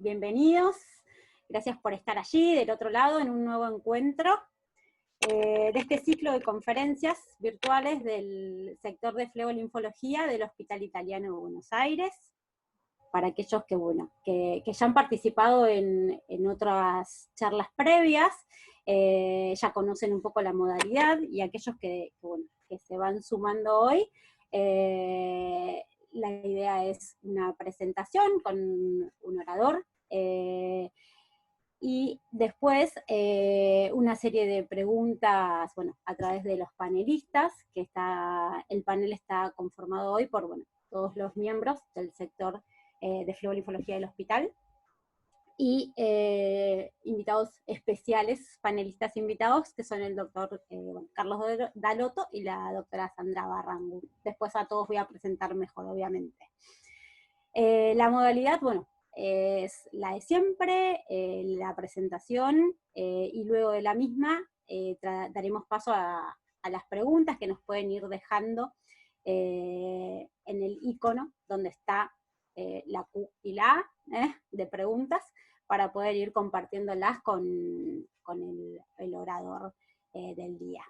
bienvenidos. Gracias por estar allí, del otro lado, en un nuevo encuentro de este ciclo de conferencias virtuales del sector de fleolinfología del Hospital Italiano de Buenos Aires. Para aquellos que ya han participado en otras charlas previas, ya conocen un poco la modalidad, y aquellos que se van sumando hoy, la idea es una presentación con un orador, y después una serie de preguntas, a través de los panelistas, el panel está conformado hoy por, todos los miembros del sector de fleolinfología del hospital, y invitados especiales, panelistas invitados, que son el doctor Carlos Dalotto y la doctora Sandra Barrangu. Después a todos voy a presentar mejor, obviamente. La modalidad, es la de siempre, la presentación, y luego de la misma daremos paso a las preguntas que nos pueden ir dejando en el icono donde está la Q y la A de preguntas, para poder ir compartiéndolas con el orador del día.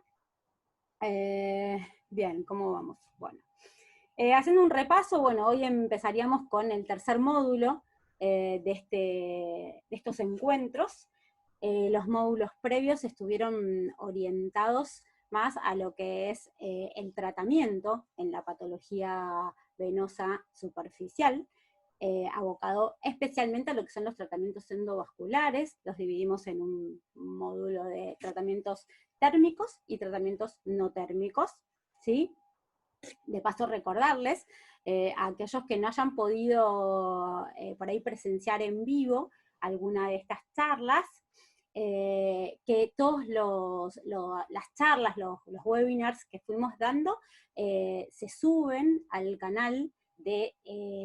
Bien, ¿cómo vamos? Bueno. Haciendo un repaso, hoy empezaríamos con el tercer módulo de estos encuentros. Los módulos previos estuvieron orientados más a lo que es el tratamiento en la patología venosa superficial, abocado especialmente a lo que son los tratamientos endovasculares. Los dividimos en un módulo de tratamientos térmicos y tratamientos no térmicos, ¿sí? De paso, recordarles a aquellos que no hayan podido por ahí presenciar en vivo alguna de estas charlas, que todos las charlas, los webinars que fuimos dando, se suben al canal de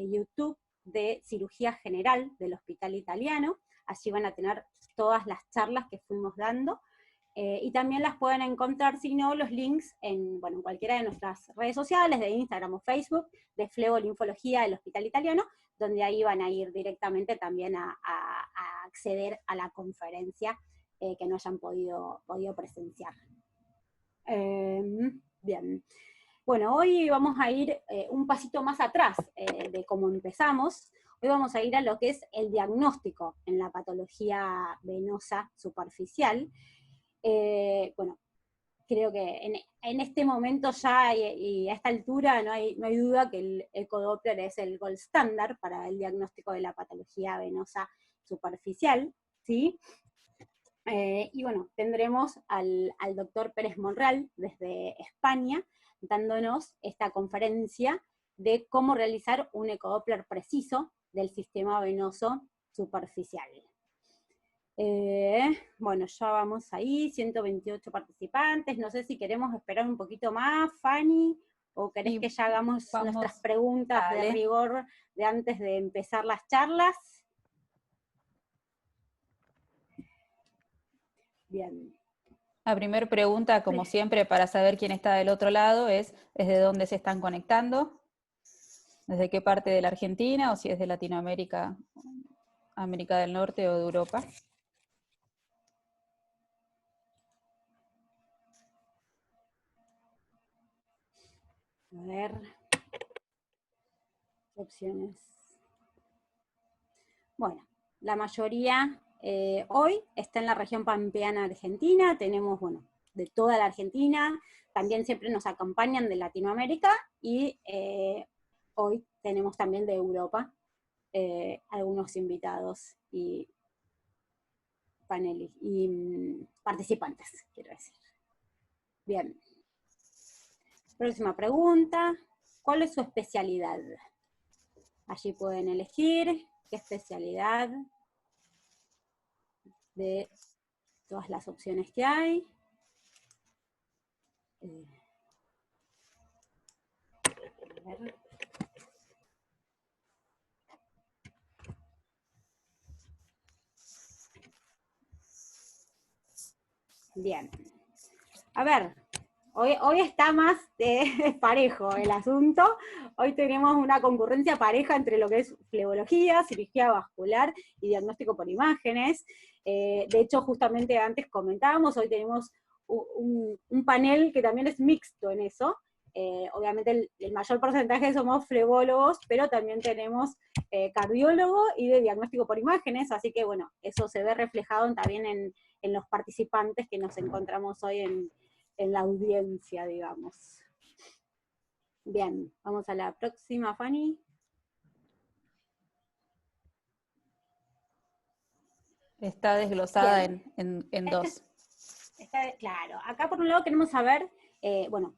YouTube de Cirugía General del Hospital Italiano. Allí van a tener todas las charlas que fuimos dando. Y también las pueden encontrar, si no, los links en cualquiera de nuestras redes sociales, de Instagram o Facebook, de fleolinfología del Hospital Italiano, donde ahí van a ir directamente también a acceder a la conferencia que no hayan podido presenciar. Bien. Bueno, hoy vamos a ir un pasito más atrás de cómo empezamos. Hoy vamos a ir a lo que es el diagnóstico en la patología venosa superficial. Creo que en este momento ya y a esta altura no hay duda que el ecodoppler es el gold standard para el diagnóstico de la patología venosa superficial, ¿sí? Y tendremos al doctor Pérez Monreal desde España dándonos esta conferencia de cómo realizar un ecodoppler preciso del sistema venoso superficial. Ya vamos ahí, 128 participantes. No sé si queremos esperar un poquito más, Fanny, o querés que ya hagamos nuestras preguntas de rigor de antes de empezar las charlas. Bien. La primera pregunta, como siempre, para saber quién está del otro lado, es ¿desde dónde se están conectando? ¿Desde qué parte de la Argentina? O si es de Latinoamérica, América del Norte o de Europa. A ver, opciones. Bueno, la mayoría hoy está en la región pampeana argentina. Tenemos, de toda la Argentina. También siempre nos acompañan de Latinoamérica, y hoy tenemos también de Europa algunos invitados y panelistas y participantes, quiero decir. Bien. Próxima pregunta. ¿Cuál es su especialidad? Allí pueden elegir qué especialidad de todas las opciones que hay. A ver. Bien. A ver, Hoy está más parejo el asunto. Hoy tenemos una concurrencia pareja entre lo que es flebología, cirugía vascular y diagnóstico por imágenes. De hecho, justamente antes comentábamos, hoy tenemos un panel que también es mixto en eso. Obviamente el mayor porcentaje somos flebólogos, pero también tenemos cardiólogo y de diagnóstico por imágenes, así que bueno, eso se ve reflejado también en los participantes que nos encontramos hoy en la audiencia, digamos. Bien, vamos a la próxima, Fanny. Está desglosada en dos. Claro, acá por un lado queremos saber, bueno,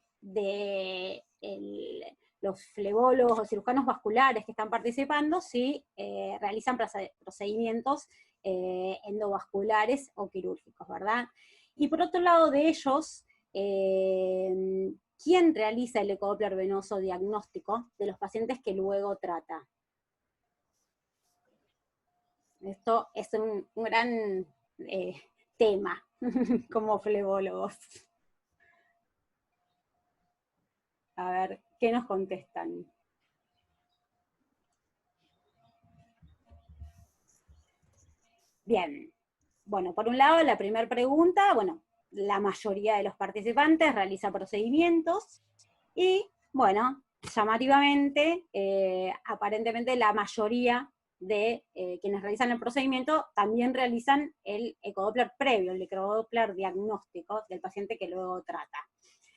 los flebólogos o cirujanos vasculares que están participando, si realizan procedimientos endovasculares o quirúrgicos, ¿verdad? Y por otro lado de ellos, ¿quién realiza el ecodoppler venoso diagnóstico de los pacientes que luego trata? Esto es un gran tema como flebólogos. A ver, ¿qué nos contestan? Bien. Bueno, por un lado, la primera pregunta, bueno, la mayoría de los participantes realiza procedimientos y, bueno, llamativamente, aparentemente la mayoría de quienes realizan el procedimiento también realizan el ecodoppler previo, el ecodoppler diagnóstico del paciente que luego trata.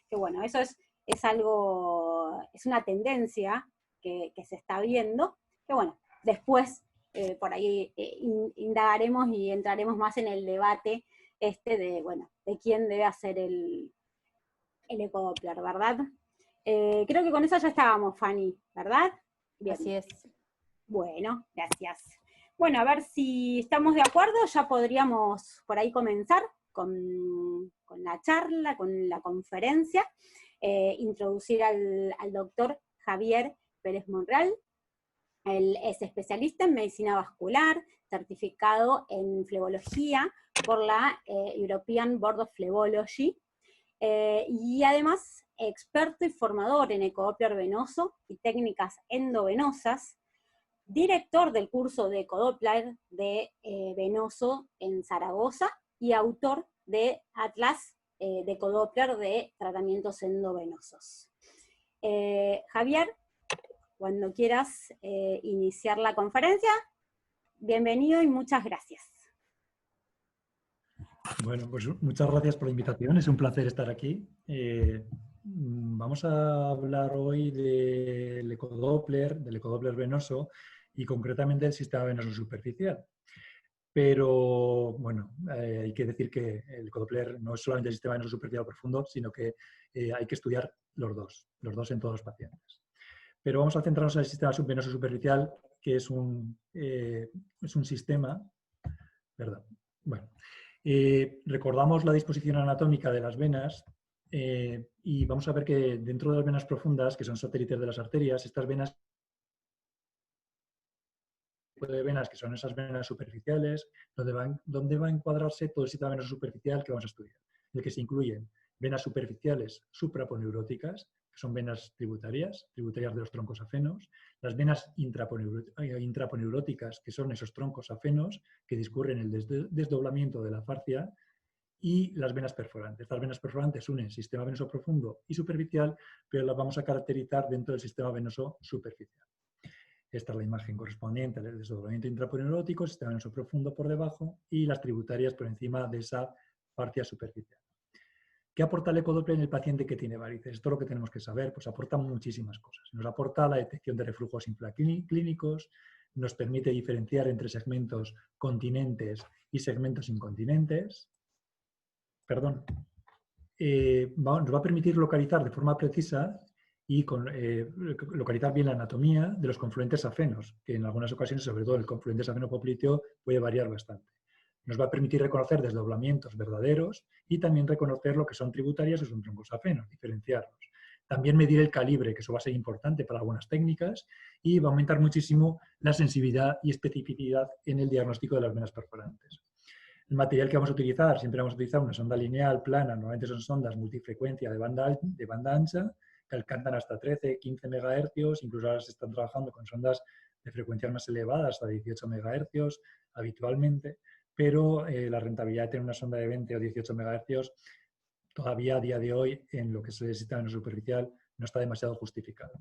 Que bueno, eso es algo, es una tendencia que se está viendo, que bueno, después por ahí indagaremos y entraremos más en el debate de quién debe hacer el ecodoppler, ¿verdad? Creo que con eso ya estábamos, Fanny, ¿verdad? Bien. Así es. Bueno, gracias. Bueno, a ver si estamos de acuerdo, ya podríamos por ahí comenzar con la charla, con la conferencia, introducir al doctor Javier Pérez Monreal. Él es especialista en medicina vascular, certificado en flebología por la European Board of Phlebology, y además experto y formador en ecodoppler venoso y técnicas endovenosas, director del curso de ecodoppler de venoso en Zaragoza y autor de Atlas de ecodoppler de tratamientos endovenosos. Javier, cuando quieras iniciar la conferencia, bienvenido y muchas gracias. Bueno, pues muchas gracias por la invitación, es un placer estar aquí. Vamos a hablar hoy del ecodoppler venoso y concretamente del sistema venoso superficial. Pero, bueno, hay que decir que el ecodoppler no es solamente el sistema venoso superficial profundo, sino que hay que estudiar los dos en todos los pacientes. Pero vamos a centrarnos en el sistema venoso superficial, que es un sistema, perdón, bueno, recordamos la disposición anatómica de las venas y vamos a ver que dentro de las venas profundas, que son satélites de las arterias, estas venas que son esas venas superficiales, donde va a encuadrarse todo el sistema venoso superficial que vamos a estudiar, en el que se incluyen venas superficiales supraponeuróticas, que son venas tributarias de los troncos afenos, las venas intraponeuróticas, que son esos troncos afenos que discurren el desdoblamiento de la fascia, y las venas perforantes. Estas venas perforantes unen sistema venoso profundo y superficial, pero las vamos a caracterizar dentro del sistema venoso superficial. Esta es la imagen correspondiente al desdoblamiento intraponeurótico, sistema venoso profundo por debajo y las tributarias por encima de esa fascia superficial. ¿Qué aporta el ecodoppler en el paciente que tiene varices? Esto es lo que tenemos que saber, pues aporta muchísimas cosas. Nos aporta la detección de reflujos infraclínicos, nos permite diferenciar entre segmentos continentes y segmentos incontinentes. Perdón. Nos va a permitir localizar de forma precisa y localizar bien la anatomía de los confluentes afenos, que en algunas ocasiones, sobre todo el confluente afeno-popliteo, puede variar bastante. Nos va a permitir reconocer desdoblamientos verdaderos y también reconocer lo que son tributarias o son troncos afenos, diferenciarlos. También medir el calibre, que eso va a ser importante para algunas técnicas, y va a aumentar muchísimo la sensibilidad y especificidad en el diagnóstico de las venas perforantes. El material que vamos a utilizar, siempre vamos a utilizar una sonda lineal, plana, normalmente son sondas multifrecuencia de banda ancha, que alcanzan hasta 13, 15 MHz, incluso ahora se están trabajando con sondas de frecuencias más elevadas, hasta 18 MHz habitualmente, pero la rentabilidad de tener una sonda de 20 o 18 MHz todavía a día de hoy, en lo que se necesita en lo superficial, no está demasiado justificado.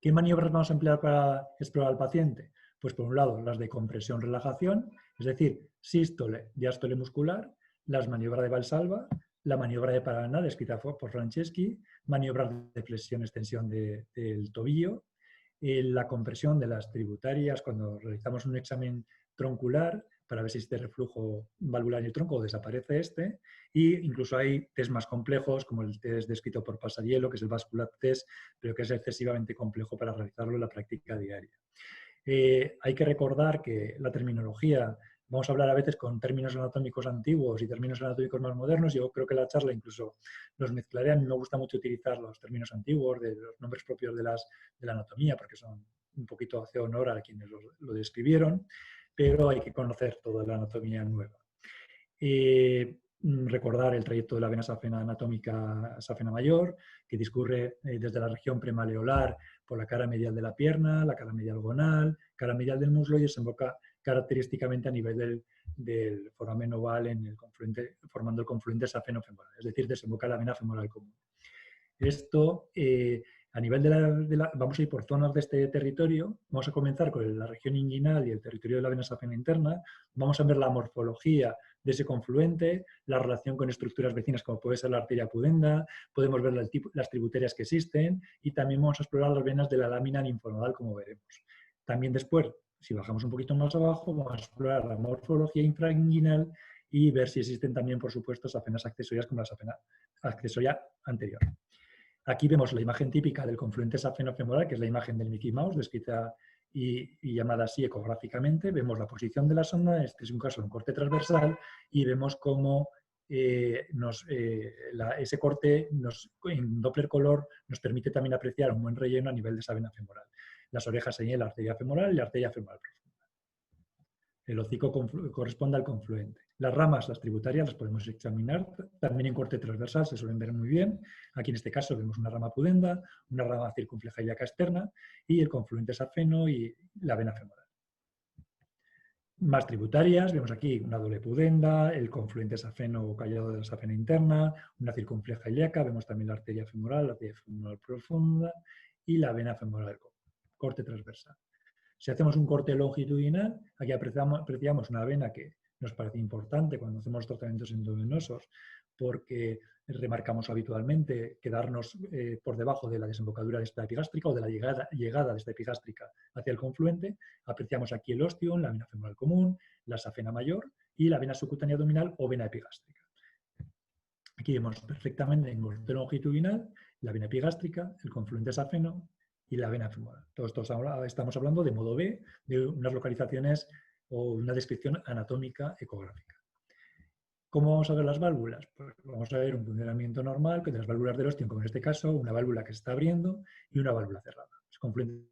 ¿Qué maniobras vamos a emplear para explorar al paciente? Pues por un lado, las de compresión-relajación, es decir, sístole, diástole muscular, las maniobras de Valsalva, la maniobra de Paraná, descrita por Franceschi, maniobras de flexión-extensión del tobillo, la compresión de las tributarias cuando realizamos un examen troncular para ver si existe reflujo valvular en el tronco o desaparece este, y incluso hay test más complejos como el test descrito por Pasariello, que es el vascular test, pero que es excesivamente complejo para realizarlo en la práctica diaria. Hay que recordar que la terminología, vamos a hablar a veces con términos anatómicos antiguos y términos anatómicos más modernos. Yo creo que la charla incluso los mezclaré. A mí me gusta mucho utilizar los términos antiguos, de los nombres propios de la anatomía, porque son un poquito hace honor a quienes lo describieron, pero hay que conocer toda la anatomía nueva. Recordar el trayecto de la vena safena anatómica safena mayor, que discurre desde la región premaleolar por la cara medial de la pierna, la cara medial gonal, cara medial del muslo y desemboca característicamente a nivel del foramen oval en el confluente, formando el confluente safeno-femoral, es decir, desemboca la vena femoral común. Esto, a nivel vamos a ir por zonas de este territorio, vamos a comenzar con la región inguinal y el territorio de la vena safena interna, vamos a ver la morfología de ese confluente, la relación con estructuras vecinas como puede ser la arteria pudenda, podemos ver las tributarias que existen y también vamos a explorar las venas de la lámina linfonodal como veremos. También después, si bajamos un poquito más abajo, vamos a explorar la morfología infrainguinal y ver si existen también, por supuesto, safenas accesorias como la safena accesoria anterior. Aquí vemos la imagen típica del confluente safeno-femoral, que es la imagen del Mickey Mouse, descrita y llamada así ecográficamente. Vemos la posición de la sonda, este es un caso de un corte transversal, y vemos cómo ese corte en Doppler color nos permite también apreciar un buen relleno a nivel de esa vena femoral. Las orejas señalan la arteria femoral y la arteria femoral profunda. El hocico corresponde al confluente. Las ramas, las tributarias, las podemos examinar también en corte transversal, se suelen ver muy bien. Aquí en este caso vemos una rama pudenda, una rama circunfleja ilíaca externa y el confluente safeno y la vena femoral. Más tributarias, vemos aquí una doble pudenda, el confluente safeno o callado de la safena interna, una circunfleja ilíaca, vemos también la arteria femoral profunda y la vena femoral, corte transversal. Si hacemos un corte longitudinal, aquí apreciamos una vena que nos parece importante cuando hacemos tratamientos endovenosos porque remarcamos habitualmente quedarnos por debajo de la desembocadura de esta epigástrica o de la llegada de esta epigástrica hacia el confluente. Apreciamos aquí el ostium, la vena femoral común, la safena mayor y la vena subcutánea abdominal o vena epigástrica. Aquí vemos perfectamente en corte longitudinal la vena epigástrica, el confluente safeno y la vena femoral. Todos estamos hablando de modo B, de unas localizaciones o una descripción anatómica ecográfica. ¿Cómo vamos a ver las válvulas? Pues vamos a ver un funcionamiento normal de las válvulas del ostium, como en este caso, una válvula que se está abriendo y una válvula cerrada. Es confluente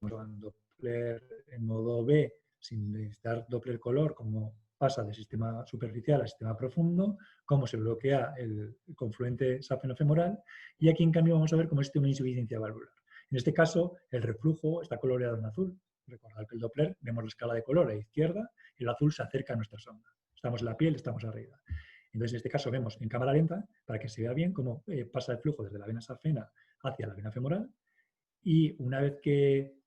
Doppler en modo B, sin necesitar Doppler color, como pasa del sistema superficial al sistema profundo, cómo se bloquea el confluente safeno-femoral, y aquí en cambio vamos a ver cómo existe una insuficiencia valvular. En este caso, el reflujo está coloreado en azul. Recordad que el Doppler, vemos la escala de color a la izquierda, y el azul se acerca a nuestra sonda. Estamos en la piel, estamos arriba. Entonces, en este caso vemos en cámara lenta, para que se vea bien, cómo pasa el flujo desde la vena safena hacia la vena femoral, y una vez que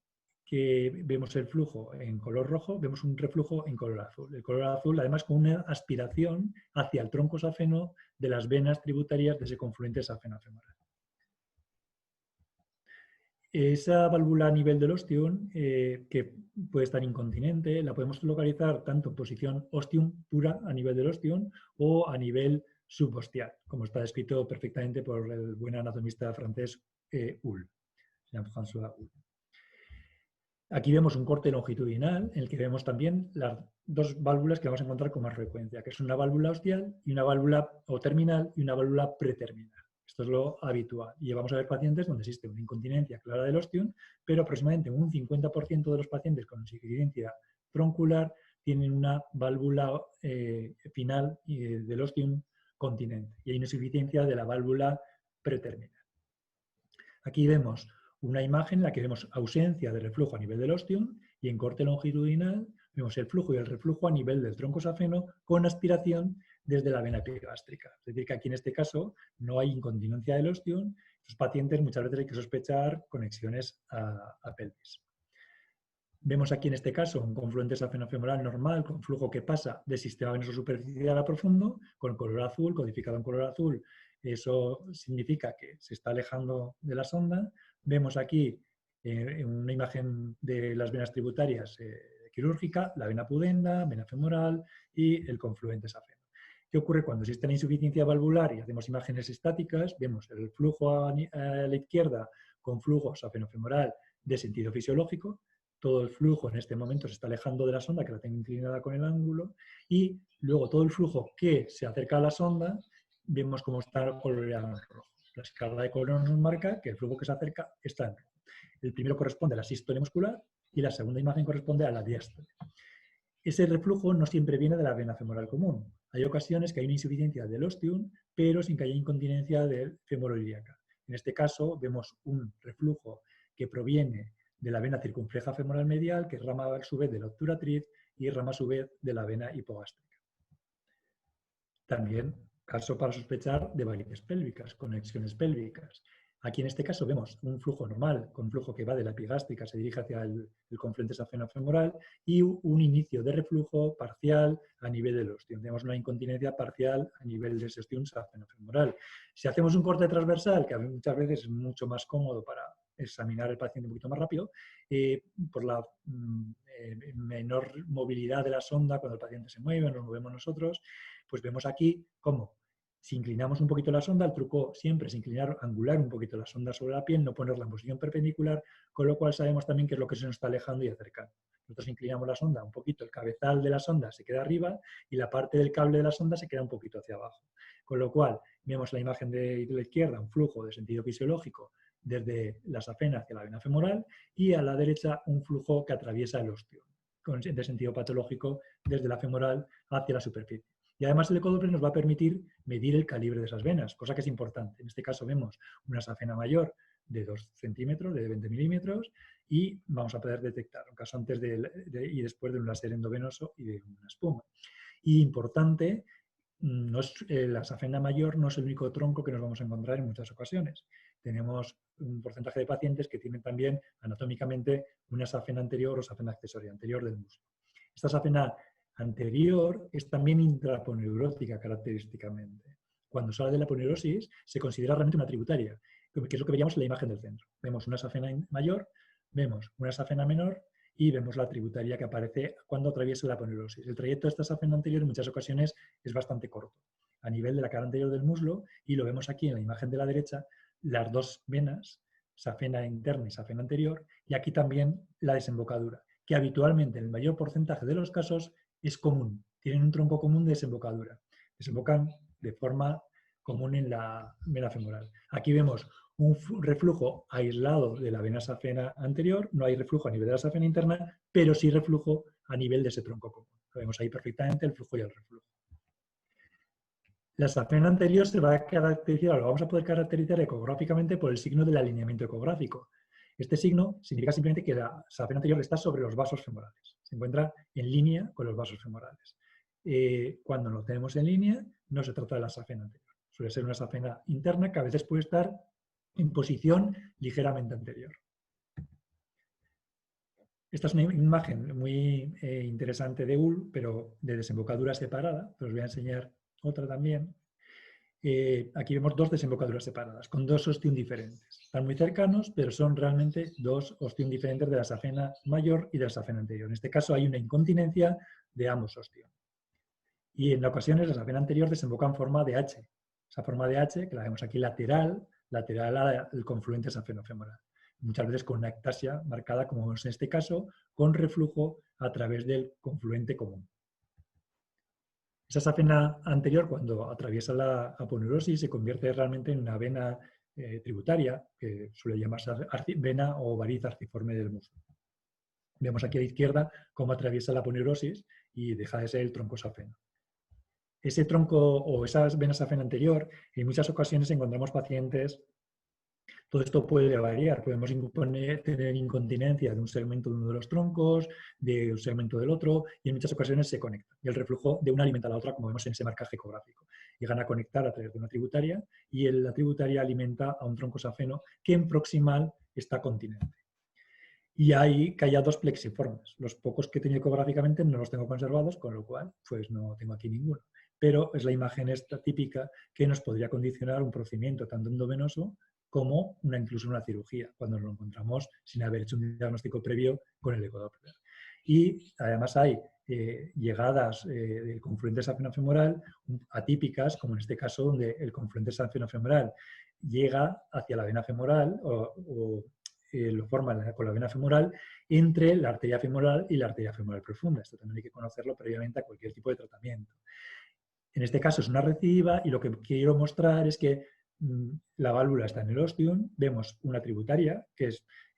vemos el flujo en color rojo, vemos un reflujo en color azul. El color azul, además, con una aspiración hacia el tronco safeno de las venas tributarias de ese confluente safeno-femoral. Esa válvula a nivel del ostium, que puede estar incontinente, la podemos localizar tanto en posición ostium pura a nivel del ostium o a nivel subostial, como está descrito perfectamente por el buen anatomista francés Hull, Jean-François Hull. Aquí vemos un corte longitudinal en el que vemos también las dos válvulas que vamos a encontrar con más frecuencia, que es una válvula ostial y una válvula terminal y una válvula preterminal. Esto es lo habitual. Y vamos a ver pacientes donde existe una incontinencia clara del ostium, pero aproximadamente un 50% de los pacientes con insuficiencia troncular tienen una válvula final del ostium continente y hay una insuficiencia de la válvula preterminal. Aquí vemos una imagen en la que vemos ausencia de reflujo a nivel del ostium y en corte longitudinal vemos el flujo y el reflujo a nivel del tronco safeno con aspiración desde la vena epigástrica. Es decir, que aquí en este caso no hay incontinencia del ostium. Estos pacientes muchas veces hay que sospechar conexiones a pelvis. Vemos aquí en este caso un confluente safenofemoral normal con flujo que pasa del sistema venoso superficial a profundo con color azul, codificado en color azul. Eso significa que se está alejando de la sonda. Vemos aquí una imagen de las venas tributarias quirúrgica, la vena pudenda, vena femoral y el confluente safeno. ¿Qué ocurre cuando existe la insuficiencia valvular y hacemos imágenes estáticas? Vemos el flujo a la izquierda con flujo safenofemoral de sentido fisiológico. Todo el flujo en este momento se está alejando de la sonda, que la tengo inclinada con el ángulo, y luego todo el flujo que se acerca a la sonda, vemos cómo está coloreado en rojo. La escala de color nos marca que el flujo que se acerca está en rojo. El primero corresponde a la sístole muscular y la segunda imagen corresponde a la diástole. Ese reflujo no siempre viene de la vena femoral común. Hay ocasiones que hay una insuficiencia del ostium, pero sin que haya incontinencia del femoroilíaca. En este caso vemos un reflujo que proviene de la vena circunfleja femoral medial, que rama a su vez de la obturatriz y rama a su vez de la vena hipogástrica. También caso para sospechar de varices pélvicas, conexiones pélvicas. Aquí en este caso vemos un flujo normal, con flujo que va de la epigástrica, se dirige hacia el confluente safenofemoral y un inicio de reflujo parcial a nivel del ostium. Tenemos una incontinencia parcial a nivel del ostium safenofemoral. Si hacemos un corte transversal, que muchas veces es mucho más cómodo para examinar al paciente un poquito más rápido, por la menor movilidad de la sonda cuando el paciente se mueve, nos movemos nosotros, pues vemos aquí cómo si inclinamos un poquito la sonda, el truco siempre es angular un poquito la sonda sobre la piel, no ponerla en posición perpendicular, con lo cual sabemos también qué es lo que se nos está alejando y acercando. Nosotros inclinamos la sonda un poquito, el cabezal de la sonda se queda arriba y la parte del cable de la sonda se queda un poquito hacia abajo. Con lo cual, vemos la imagen de la izquierda, un flujo de sentido fisiológico desde la safena hacia la vena femoral y a la derecha un flujo que atraviesa el ostium, de sentido patológico desde la femoral hacia la superficie. Y además el ecodoppler nos va a permitir medir el calibre de esas venas, cosa que es importante. En este caso vemos una safena mayor de 2 centímetros, de 20 milímetros, y vamos a poder detectar un caso antes y después de un láser endovenoso y de una espuma. Y importante, la safena mayor no es el único tronco que nos vamos a encontrar en muchas ocasiones. Tenemos un porcentaje de pacientes que tienen también anatómicamente una safena anterior o safena accesoria anterior del muslo. Esta safena anterior es también intraponeurótica característicamente. Cuando sale de la poneurosis se considera realmente una tributaria, que es lo que veíamos en la imagen del centro. Vemos una safena mayor, vemos una safena menor y vemos la tributaria que aparece cuando atraviesa la poneurosis. El trayecto de esta safena anterior en muchas ocasiones es bastante corto, a nivel de la cara anterior del muslo, y lo vemos aquí en la imagen de la derecha, las dos venas, safena interna y safena anterior, y aquí también la desembocadura, que habitualmente en el mayor porcentaje de los casos es común, tienen un tronco común de desembocadura. Desembocan de forma común en la vena femoral. Aquí vemos un reflujo aislado de la vena safena anterior, no hay reflujo a nivel de la safena interna, pero sí reflujo a nivel de ese tronco común. Lo vemos ahí perfectamente, el flujo y el reflujo. La safena anterior se va a caracterizar, lo vamos a poder caracterizar ecográficamente por el signo del alineamiento ecográfico. Este signo significa simplemente que la safena anterior está sobre los vasos femorales. Se encuentra en línea con los vasos femorales. Cuando lo tenemos en línea, no se trata de la safena anterior. Suele ser una safena interna que a veces puede estar en posición ligeramente anterior. Esta es una imagen muy interesante de UL, pero de desembocadura separada. Os voy a enseñar otra también. Aquí vemos dos desembocaduras separadas, con dos ostium diferentes. Están muy cercanos, pero son realmente dos ostium diferentes de la safena mayor y de la safena anterior. En este caso hay una incontinencia de ambos ostium. Y en ocasiones la safena anterior desemboca en forma de H. Esa forma de H, que la vemos aquí lateral al confluente safenofemoral. Muchas veces con una ectasia marcada, como vemos en este caso, con reflujo a través del confluente común. Esa safena anterior, cuando atraviesa la aponeurosis, se convierte realmente en una vena tributaria, que suele llamarse vena o variz arciforme del muslo. Vemos aquí a la izquierda cómo atraviesa la aponeurosis y deja de ser el tronco safeno. Ese tronco o esa vena safena anterior, en muchas ocasiones encontramos pacientes. Todo esto puede variar. Podemos tener incontinencia de un segmento de uno de los troncos, de un segmento del otro, y en muchas ocasiones se conecta. Y el reflujo de una alimenta a la otra, como vemos en ese marcaje ecográfico. Llegan a conectar a través de una tributaria y la tributaria alimenta a un tronco safeno que en proximal está continente. Y hay que haya dos plexiformes. Los pocos que he tenido ecográficamente no los tengo conservados, con lo cual pues no tengo aquí ninguno. Pero es la imagen esta típica que nos podría condicionar un procedimiento tanto endovenoso como incluso una cirugía, cuando nos lo encontramos sin haber hecho un diagnóstico previo con el ecodoppler. Y además hay llegadas del confluente safenofemoral atípicas, como en este caso donde el confluente safenofemoral llega hacia la vena femoral lo forma con la vena femoral entre la arteria femoral y la arteria femoral profunda. Esto también hay que conocerlo previamente a cualquier tipo de tratamiento. En este caso es una recidiva y lo que quiero mostrar es que la válvula está en el ostium, vemos una tributaria, que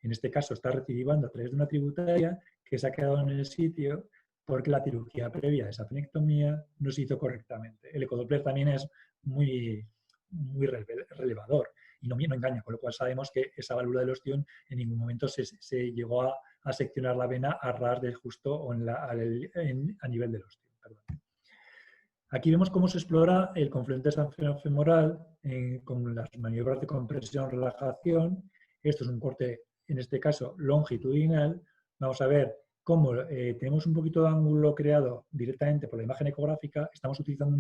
en este caso está recidivando a través de una tributaria que se ha quedado en el sitio porque la cirugía previa de esa fenectomía no se hizo correctamente. El ecodoppler también es muy relevador y no engaña, con lo cual sabemos que esa válvula del ostium en ningún momento se llegó a seccionar la vena a ras del justo o a nivel del ostium. Perdón. Aquí vemos cómo se explora el confluente safenofemoral con las maniobras de compresión, relajación. Esto es un corte, en este caso, longitudinal. Vamos a ver cómo tenemos un poquito de ángulo creado directamente por la imagen ecográfica. Estamos utilizando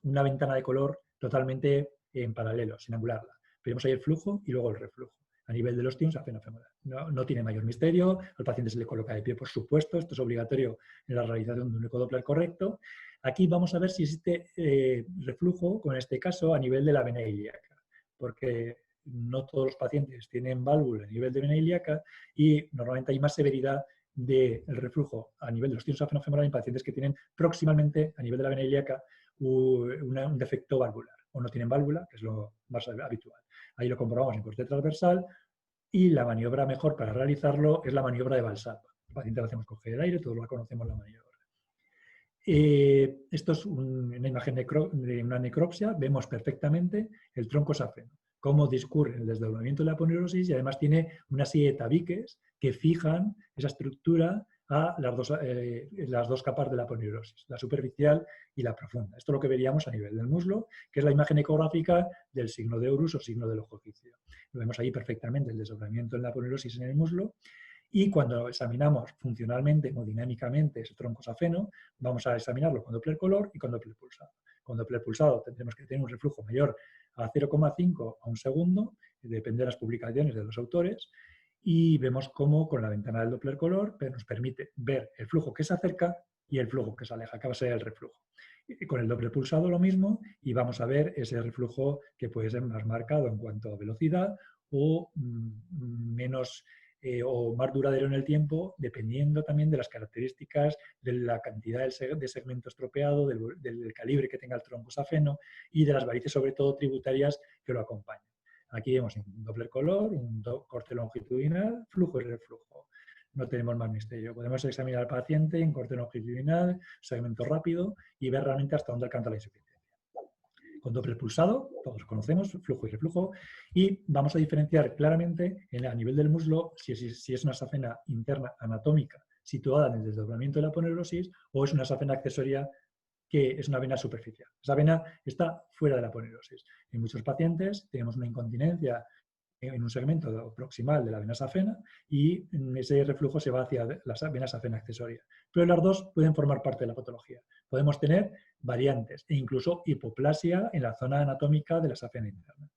una ventana de color totalmente en paralelo, sin angularla. Vemos ahí el flujo y luego el reflujo. A nivel del ostium safenofemoral. No tiene mayor misterio, al paciente se le coloca de pie, por supuesto, esto es obligatorio en la realización de un ecodoppler correcto. Aquí vamos a ver si existe reflujo, con este caso, a nivel de la vena ilíaca, porque no todos los pacientes tienen válvula a nivel de vena ilíaca y normalmente hay más severidad del reflujo a nivel del ostium safenofemoral en pacientes que tienen proximalmente a nivel de la vena ilíaca un defecto valvular o no tienen válvula, que es lo más habitual. Ahí lo comprobamos en corte transversal y la maniobra mejor para realizarlo es la maniobra de Valsalva. El paciente lo hacemos coger el aire, todos la conocemos la maniobra. Esto es una imagen de una necropsia, vemos perfectamente el tronco safeno, cómo discurre el desdoblamiento de la aponeurosis y además tiene una serie de tabiques que fijan esa estructura a las dos capas de la aponeurosis, la superficial y la profunda. Esto es lo que veríamos a nivel del muslo, que es la imagen ecográfica del signo de Horus o signo del ojo egipcio. Lo vemos ahí perfectamente, el desdoblamiento en la aponeurosis en el muslo. Y cuando examinamos funcionalmente o dinámicamente ese tronco safeno, vamos a examinarlo con Doppler color y con Doppler pulsado. Con Doppler pulsado tendremos que tener un reflujo mayor a 0,5 a un segundo, depende de las publicaciones de los autores, y vemos cómo con la ventana del Doppler color nos permite ver el flujo que se acerca y el flujo que se aleja, que va a ser el reflujo. Y con el Doppler pulsado lo mismo y vamos a ver ese reflujo que puede ser más marcado en cuanto a velocidad o menos o más duradero en el tiempo, dependiendo también de las características, de la cantidad de segmento estropeado, del calibre que tenga el tronco safeno y de las varices, sobre todo tributarias, que lo acompañan. Aquí vemos un Doppler color, un corte longitudinal, flujo y reflujo. No tenemos más misterio. Podemos examinar al paciente en corte longitudinal, segmento rápido y ver realmente hasta dónde alcanza la insuficiencia. Con Doppler pulsado, todos conocemos, flujo y reflujo, y vamos a diferenciar claramente a nivel del muslo si es una safena interna anatómica situada en el desdoblamiento de la aponeurosis o es una safena accesoria que es una vena superficial. Esa vena está fuera de la aponeurosis. En muchos pacientes tenemos una incontinencia en un segmento proximal de la vena safena y ese reflujo se va hacia la vena safena accesoria. Pero las dos pueden formar parte de la patología. Podemos tener variantes e incluso hipoplasia en la zona anatómica de la safena interna.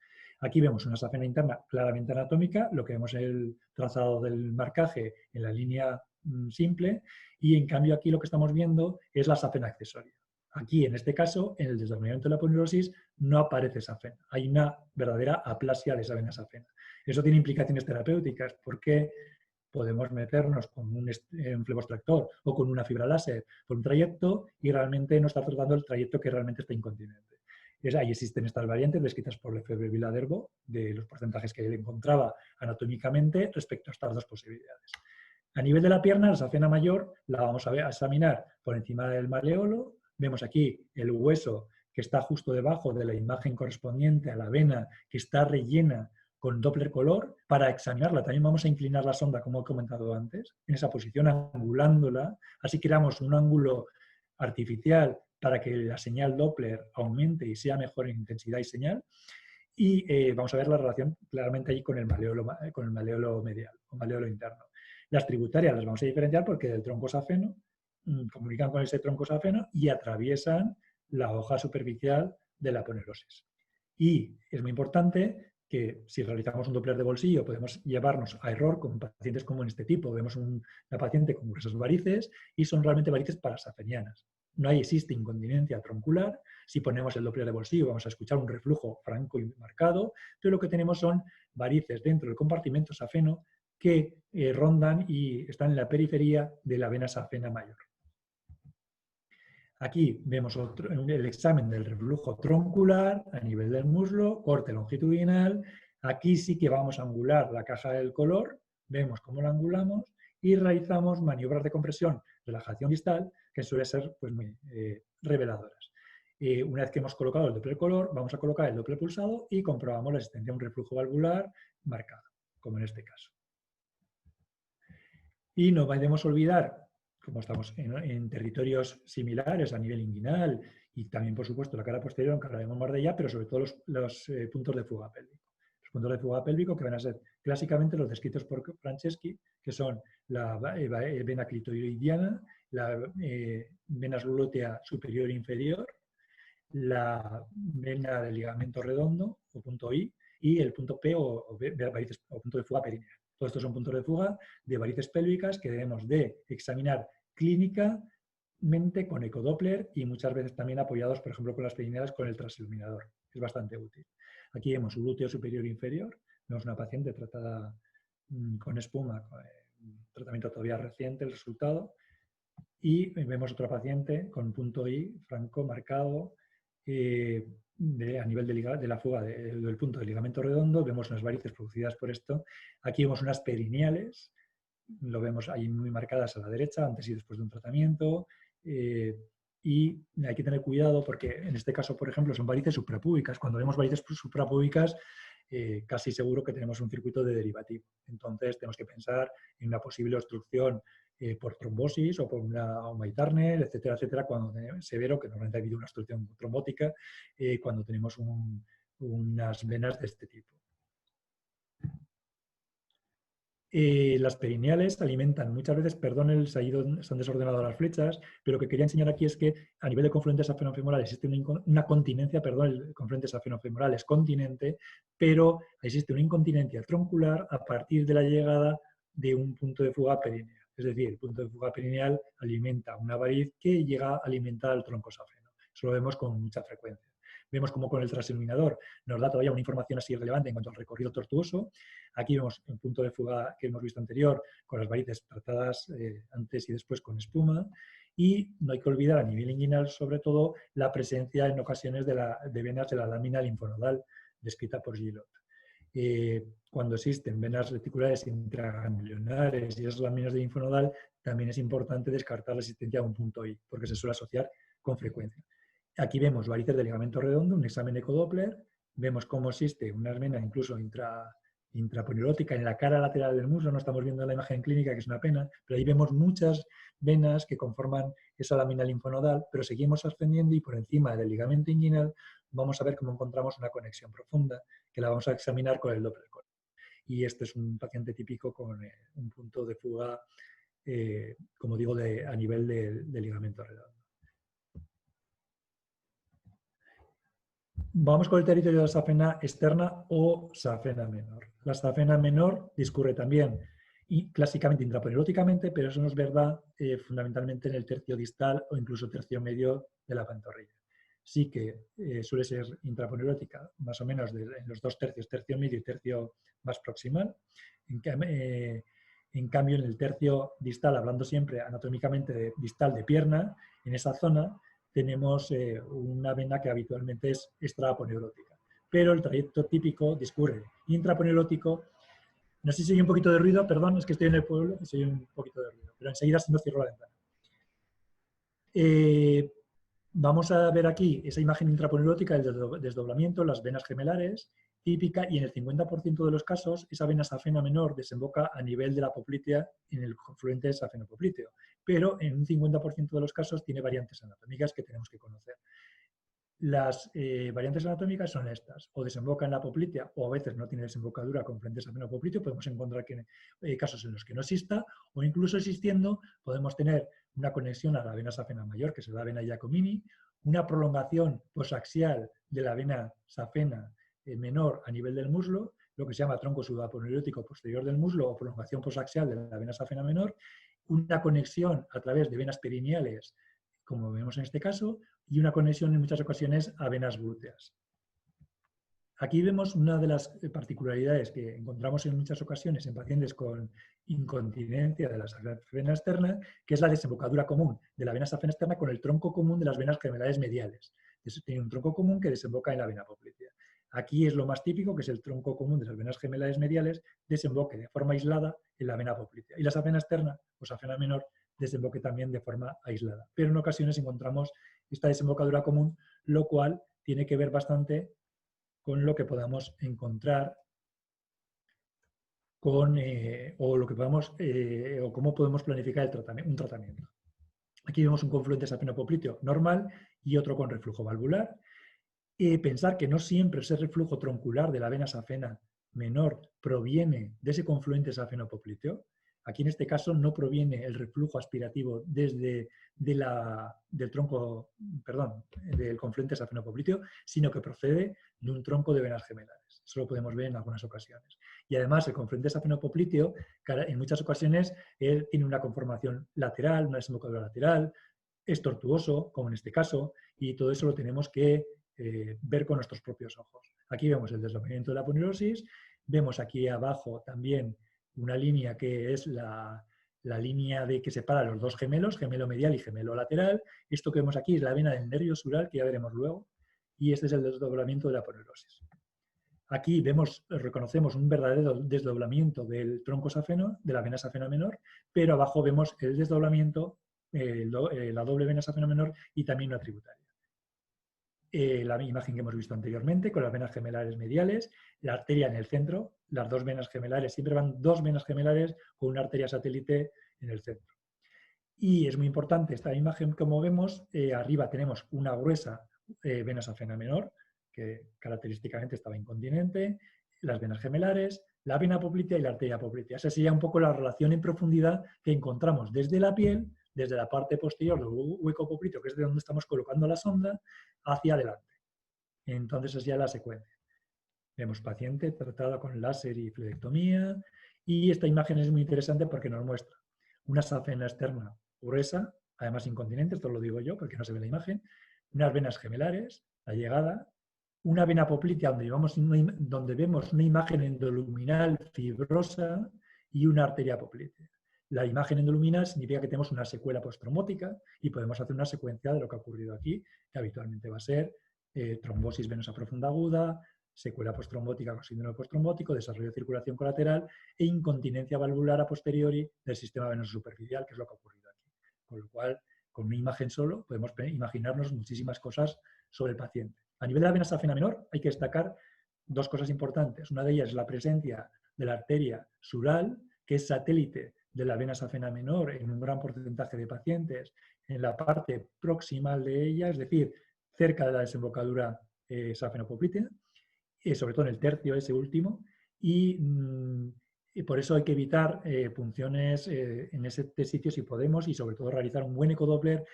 Aquí vemos una safena interna claramente anatómica, lo que vemos en el trazado del marcaje en la línea simple, y en cambio aquí lo que estamos viendo es la safena accesoria. Aquí, en este caso, en el desdoblamiento de la aponeurosis no aparece safena. Hay una verdadera aplasia de esa vena safena. Eso tiene implicaciones terapéuticas porque podemos meternos con un fleboextractor o con una fibra láser por un trayecto y realmente no está tratando el trayecto que realmente está incontinente. Ahí existen estas variantes descritas por Lefebvre y Villaderbo de los porcentajes que él encontraba anatómicamente respecto a estas dos posibilidades. A nivel de la pierna, la safena mayor la vamos a examinar por encima del maleolo. Vemos aquí el hueso que está justo debajo de la imagen correspondiente a la vena que está rellena con Doppler color. Para examinarla también vamos a inclinar la sonda, como he comentado antes, en esa posición, angulándola. Así creamos un ángulo artificial para que la señal Doppler aumente y sea mejor en intensidad y señal. Y vamos a ver la relación claramente ahí con el maleolo medial o maleolo interno. Las tributarias las vamos a diferenciar porque del tronco safeno comunican con ese tronco safeno y atraviesan la hoja superficial de la aponerosis. Y es muy importante que si realizamos un Doppler de bolsillo podemos llevarnos a error con pacientes como en este tipo. Vemos una paciente con gruesas varices y son realmente varices parasafenianas. No existe incontinencia troncular. Si ponemos el Doppler de bolsillo vamos a escuchar un reflujo franco y marcado, pero lo que tenemos son varices dentro del compartimento safeno que rondan y están en la periferia de la vena safena mayor. Aquí vemos el examen del reflujo troncular a nivel del muslo, corte longitudinal. Aquí sí que vamos a angular la caja del color, vemos cómo la angulamos y realizamos maniobras de compresión, relajación distal, que suelen ser pues, muy reveladoras. Una vez que hemos colocado el Doppler color, vamos a colocar el Doppler pulsado y comprobamos la existencia de un reflujo valvular marcado, como en este caso. Y no debemos olvidar, como estamos en territorios similares a nivel inguinal y también, por supuesto, la cara posterior, aunque hablaremos más de ella, pero sobre todo los puntos de fuga pélvico. Los puntos de fuga pélvico que van a ser clásicamente los descritos por Franceschi, que son la vena clitoridiana, la vena glútea superior e inferior, la vena del ligamento redondo, o punto I, y el punto P o punto de fuga perineal. Todos estos son puntos de fuga de varices pélvicas que debemos de examinar clínicamente con ecodoppler y muchas veces también apoyados, por ejemplo, con las perineales con el transiluminador. Es bastante útil. Aquí vemos un glúteo superior e inferior. Vemos una paciente tratada con espuma, con tratamiento todavía reciente, el resultado. Y vemos otra paciente con punto I franco marcado a nivel de la fuga del punto del ligamento redondo. Vemos unas varices producidas por esto. Aquí vemos unas perineales, lo vemos ahí muy marcadas a la derecha, antes y después de un tratamiento. Y hay que tener cuidado porque en este caso, por ejemplo, son varices suprapúbicas. Cuando vemos varices suprapúbicas, casi seguro que tenemos un circuito de derivativo. Entonces tenemos que pensar en una posible obstrucción por trombosis o por una Umay-Turner, etcétera, etcétera, cuando severo, que normalmente ha habido una obstrucción trombótica, cuando tenemos unas venas de este tipo. Las perineales alimentan muchas veces, perdón, están desordenadas las flechas, pero lo que quería enseñar aquí es que a nivel de confluente safenofemoral existe una continencia, perdón, el confluente safenofemoral es continente, pero existe una incontinencia troncular a partir de la llegada de un punto de fuga perineal. Es decir, el punto de fuga perineal alimenta una variz que llega a alimentar al tronco safeno. Eso lo vemos con mucha frecuencia. Vemos como con el transiluminador nos da todavía una información así relevante en cuanto al recorrido tortuoso. Aquí vemos el punto de fuga que hemos visto anterior con las varices tratadas antes y después con espuma. Y no hay que olvidar a nivel inguinal, sobre todo, la presencia en ocasiones de venas de la lámina linfonodal descrita por Gillot. Cuando existen venas reticulares intraganglionares y esas láminas de linfonodal, también es importante descartar la existencia de un punto I, porque se suele asociar con frecuencia. Aquí vemos varices del ligamento redondo, un examen ecodoppler, vemos cómo existe una vena incluso intraponeurótica en la cara lateral del muslo, no estamos viendo la imagen clínica, que es una pena, pero ahí vemos muchas venas que conforman esa lámina linfonodal, pero seguimos ascendiendo y por encima del ligamento inguinal vamos a ver cómo encontramos una conexión profunda, que la vamos a examinar con el Doppler color. Y este es un paciente típico con un punto de fuga, como digo, a nivel del ligamento redondo. Vamos con el territorio de la safena externa o safena menor. La safena menor discurre también y clásicamente intraponeuróticamente, pero eso no es verdad fundamentalmente en el tercio distal o incluso tercio medio de la pantorrilla. Sí que suele ser intraponeurótica más o menos en los dos tercios, tercio medio y tercio más proximal. En cambio, en el tercio distal, hablando siempre anatómicamente de distal de pierna, en esa zona tenemos una vena que habitualmente es extraponeurótica. Pero el trayecto típico discurre intraponeurótico No sé si hay un poquito de ruido, perdón, es que estoy en el pueblo y se oye un poquito de ruido, pero enseguida si no cierro la ventana. Vamos a ver aquí esa imagen intraponerótica del desdoblamiento, las venas gemelares, típica, y en el 50% de los casos esa vena safena menor desemboca a nivel de la poplitea en el confluente safeno-popliteo, pero en un 50% de los casos tiene variantes anatómicas que tenemos que conocer. Las variantes anatómicas son estas, o desemboca en la poplitea o a veces no tiene desembocadura con frente safeno-popliteo, podemos encontrar que, casos en los que no exista, o incluso existiendo podemos tener una conexión a la vena safena mayor, que es la vena Giacomini, una prolongación posaxial de la vena safena menor a nivel del muslo, lo que se llama tronco subaponeurótico posterior del muslo o prolongación posaxial de la vena safena menor, una conexión a través de venas perineales, como vemos en este caso, y una conexión en muchas ocasiones a venas glúteas. Aquí vemos una de las particularidades que encontramos en muchas ocasiones en pacientes con incontinencia de la safena externa, que es la desembocadura común de la vena safena externa con el tronco común de las venas gemelares mediales. Tiene un tronco común que desemboca en la vena poplitea. Aquí es lo más típico, que es el tronco común de las venas gemelares mediales, desemboque de forma aislada en la vena poplitea. Y la safena externa, o safena menor, desemboque también de forma aislada. Pero en ocasiones encontramos esta desembocadura común, lo cual tiene que ver bastante con lo que podamos encontrar con, o lo que podamos, o cómo podemos planificar un tratamiento. Aquí vemos un confluente safeno-popliteo normal y otro con reflujo valvular. Pensar que no siempre ese reflujo troncular de la vena safena menor proviene de ese confluente safeno-popliteo. Aquí en este caso no proviene el reflujo aspirativo desde del tronco, perdón, del confluente safeno-popliteo, sino que procede de un tronco de venas gemelares. Eso lo podemos ver en algunas ocasiones. Y además el confluente safeno-popliteo en muchas ocasiones tiene una conformación lateral, una desembocadura lateral, es tortuoso, como en este caso, y todo eso lo tenemos que ver con nuestros propios ojos. Aquí vemos el desdoblamiento de la aponeurosis, vemos aquí abajo también una línea que es la línea que separa los dos gemelos, gemelo medial y gemelo lateral. Esto que vemos aquí es la vena del nervio sural, que ya veremos luego, y este es el desdoblamiento de la aponeurosis. Aquí reconocemos un verdadero desdoblamiento del tronco safeno, de la vena safena menor, pero abajo vemos el desdoblamiento, la doble vena safena menor y también una tributaria. La imagen que hemos visto anteriormente con las venas gemelares mediales, la arteria en el centro, las dos venas gemelares, siempre van dos venas gemelares con una arteria satélite en el centro. Y es muy importante esta imagen, como vemos, arriba tenemos una gruesa vena safena menor, que característicamente estaba incontinente, las venas gemelares, la vena poplitea y la arteria poplitea. Esa sería un poco la relación en profundidad que encontramos desde la piel, desde la parte posterior del hueco popliteo, que es de donde estamos colocando la sonda, hacia adelante. Entonces, esa es ya la secuencia. Vemos paciente tratada con láser y fluidectomía, y esta imagen es muy interesante porque nos muestra una safena externa gruesa, además incontinente, esto lo digo yo porque no se ve la imagen, unas venas gemelares, la llegada, una vena poplitea donde vemos una imagen endoluminal fibrosa y una arteria poplitea. La imagen endoluminal significa que tenemos una secuela postrombótica y podemos hacer una secuencia de lo que ha ocurrido aquí, que habitualmente va a ser trombosis venosa profunda aguda, secuela postrombótica con síndrome postrombótico, desarrollo de circulación colateral e incontinencia valvular a posteriori del sistema venoso superficial, que es lo que ha ocurrido aquí. Con lo cual, con una imagen solo podemos imaginarnos muchísimas cosas sobre el paciente. A nivel de la vena safena menor hay que destacar dos cosas importantes. Una de ellas es la presencia de la arteria sural, que es satélite de la vena safena menor en un gran porcentaje de pacientes, en la parte proximal de ella, es decir, cerca de la desembocadura safenopoplitea, sobre todo en el tercio ese último, y por eso hay que evitar punciones en ese sitio si podemos, y sobre todo realizar un buen ecodoppler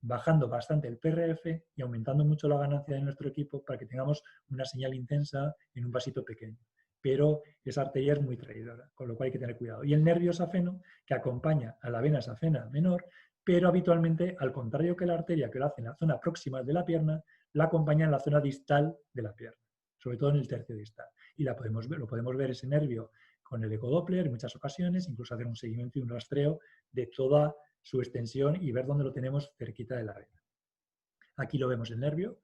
bajando bastante el PRF y aumentando mucho la ganancia de nuestro equipo para que tengamos una señal intensa en un vasito pequeño. Pero esa arteria es muy traidora, con lo cual hay que tener cuidado. Y el nervio safeno, que acompaña a la vena safena menor, pero habitualmente, al contrario que la arteria, que lo hace en la zona próxima de la pierna, la acompaña en la zona distal de la pierna, sobre todo en el tercio distal. Y lo podemos ver ese nervio con el ecodoppler en muchas ocasiones, incluso hacer un seguimiento y un rastreo de toda su extensión y ver dónde lo tenemos cerquita de la vena. Aquí lo vemos el nervio,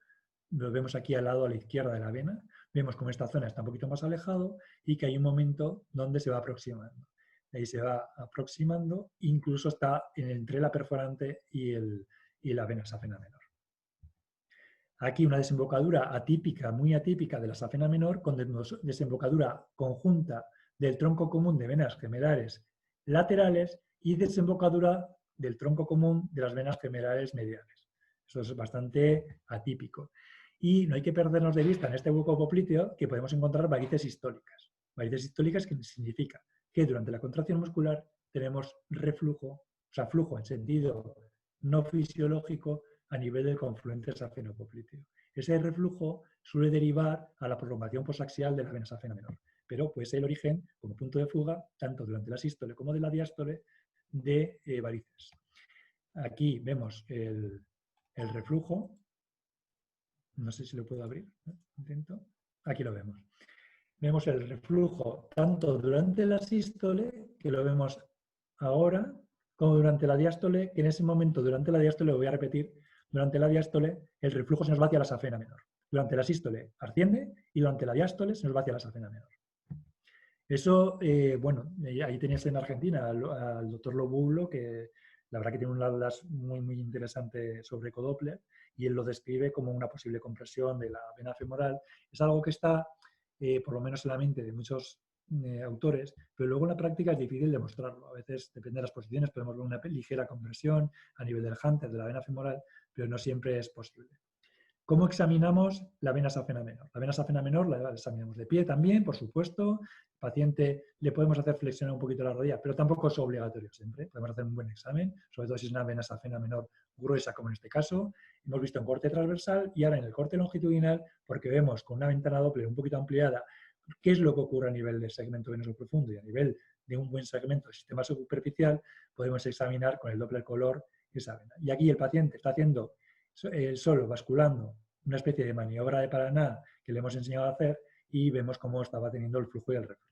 lo vemos aquí al lado a la izquierda de la vena, vemos como esta zona está un poquito más alejado y que hay un momento donde se va aproximando. Ahí se va aproximando, incluso está entre la perforante y la vena safena menor. Aquí una desembocadura atípica, muy atípica de la safena menor, con desembocadura conjunta del tronco común de venas gemelares laterales y desembocadura del tronco común de las venas gemelares mediales. Eso es bastante atípico. Y no hay que perdernos de vista en este hueco popliteo que podemos encontrar varices sistólicas. Varices sistólicas que significa que durante la contracción muscular tenemos reflujo, o sea, flujo en sentido no fisiológico a nivel del confluente safeno-popliteo. Ese reflujo suele derivar a la prolongación posaxial de la vena safena menor, pero puede ser el origen, como punto de fuga, tanto durante la sístole como de la diástole, de varices. Aquí vemos el reflujo. No sé si lo puedo abrir. Intento. Aquí lo vemos. Vemos el reflujo tanto durante la sístole, que lo vemos ahora, como durante la diástole, que en ese momento, durante la diástole, lo voy a repetir, durante la diástole el reflujo se nos va hacia la safena menor. Durante la sístole asciende y durante la diástole se nos va hacia la safena menor. Eso, bueno, ahí tenías en Argentina al doctor Lobulo, que la verdad que tiene un atlas muy, muy interesante sobre ecodoppler, y él lo describe como una posible compresión de la vena femoral. Es algo que está, por lo menos en la mente de muchos autores, pero luego en la práctica es difícil demostrarlo. A veces, depende de las posiciones, podemos ver una ligera compresión a nivel del hunter de la vena femoral, pero no siempre es posible. ¿Cómo examinamos la vena safena menor? La vena safena menor la examinamos de pie también, por supuesto. Al paciente le podemos hacer flexionar un poquito la rodilla, pero tampoco es obligatorio siempre. Podemos hacer un buen examen, sobre todo si es una vena safena menor gruesa, como en este caso. Hemos visto en corte transversal y ahora en el corte longitudinal, porque vemos con una ventana Doppler un poquito ampliada qué es lo que ocurre a nivel de segmento venoso profundo y a nivel de un buen segmento del sistema superficial, podemos examinar con el Doppler color esa vena. Y aquí el paciente está haciendo solo basculando una especie de maniobra de Paraná que le hemos enseñado a hacer y vemos cómo estaba teniendo el flujo y el reflujo.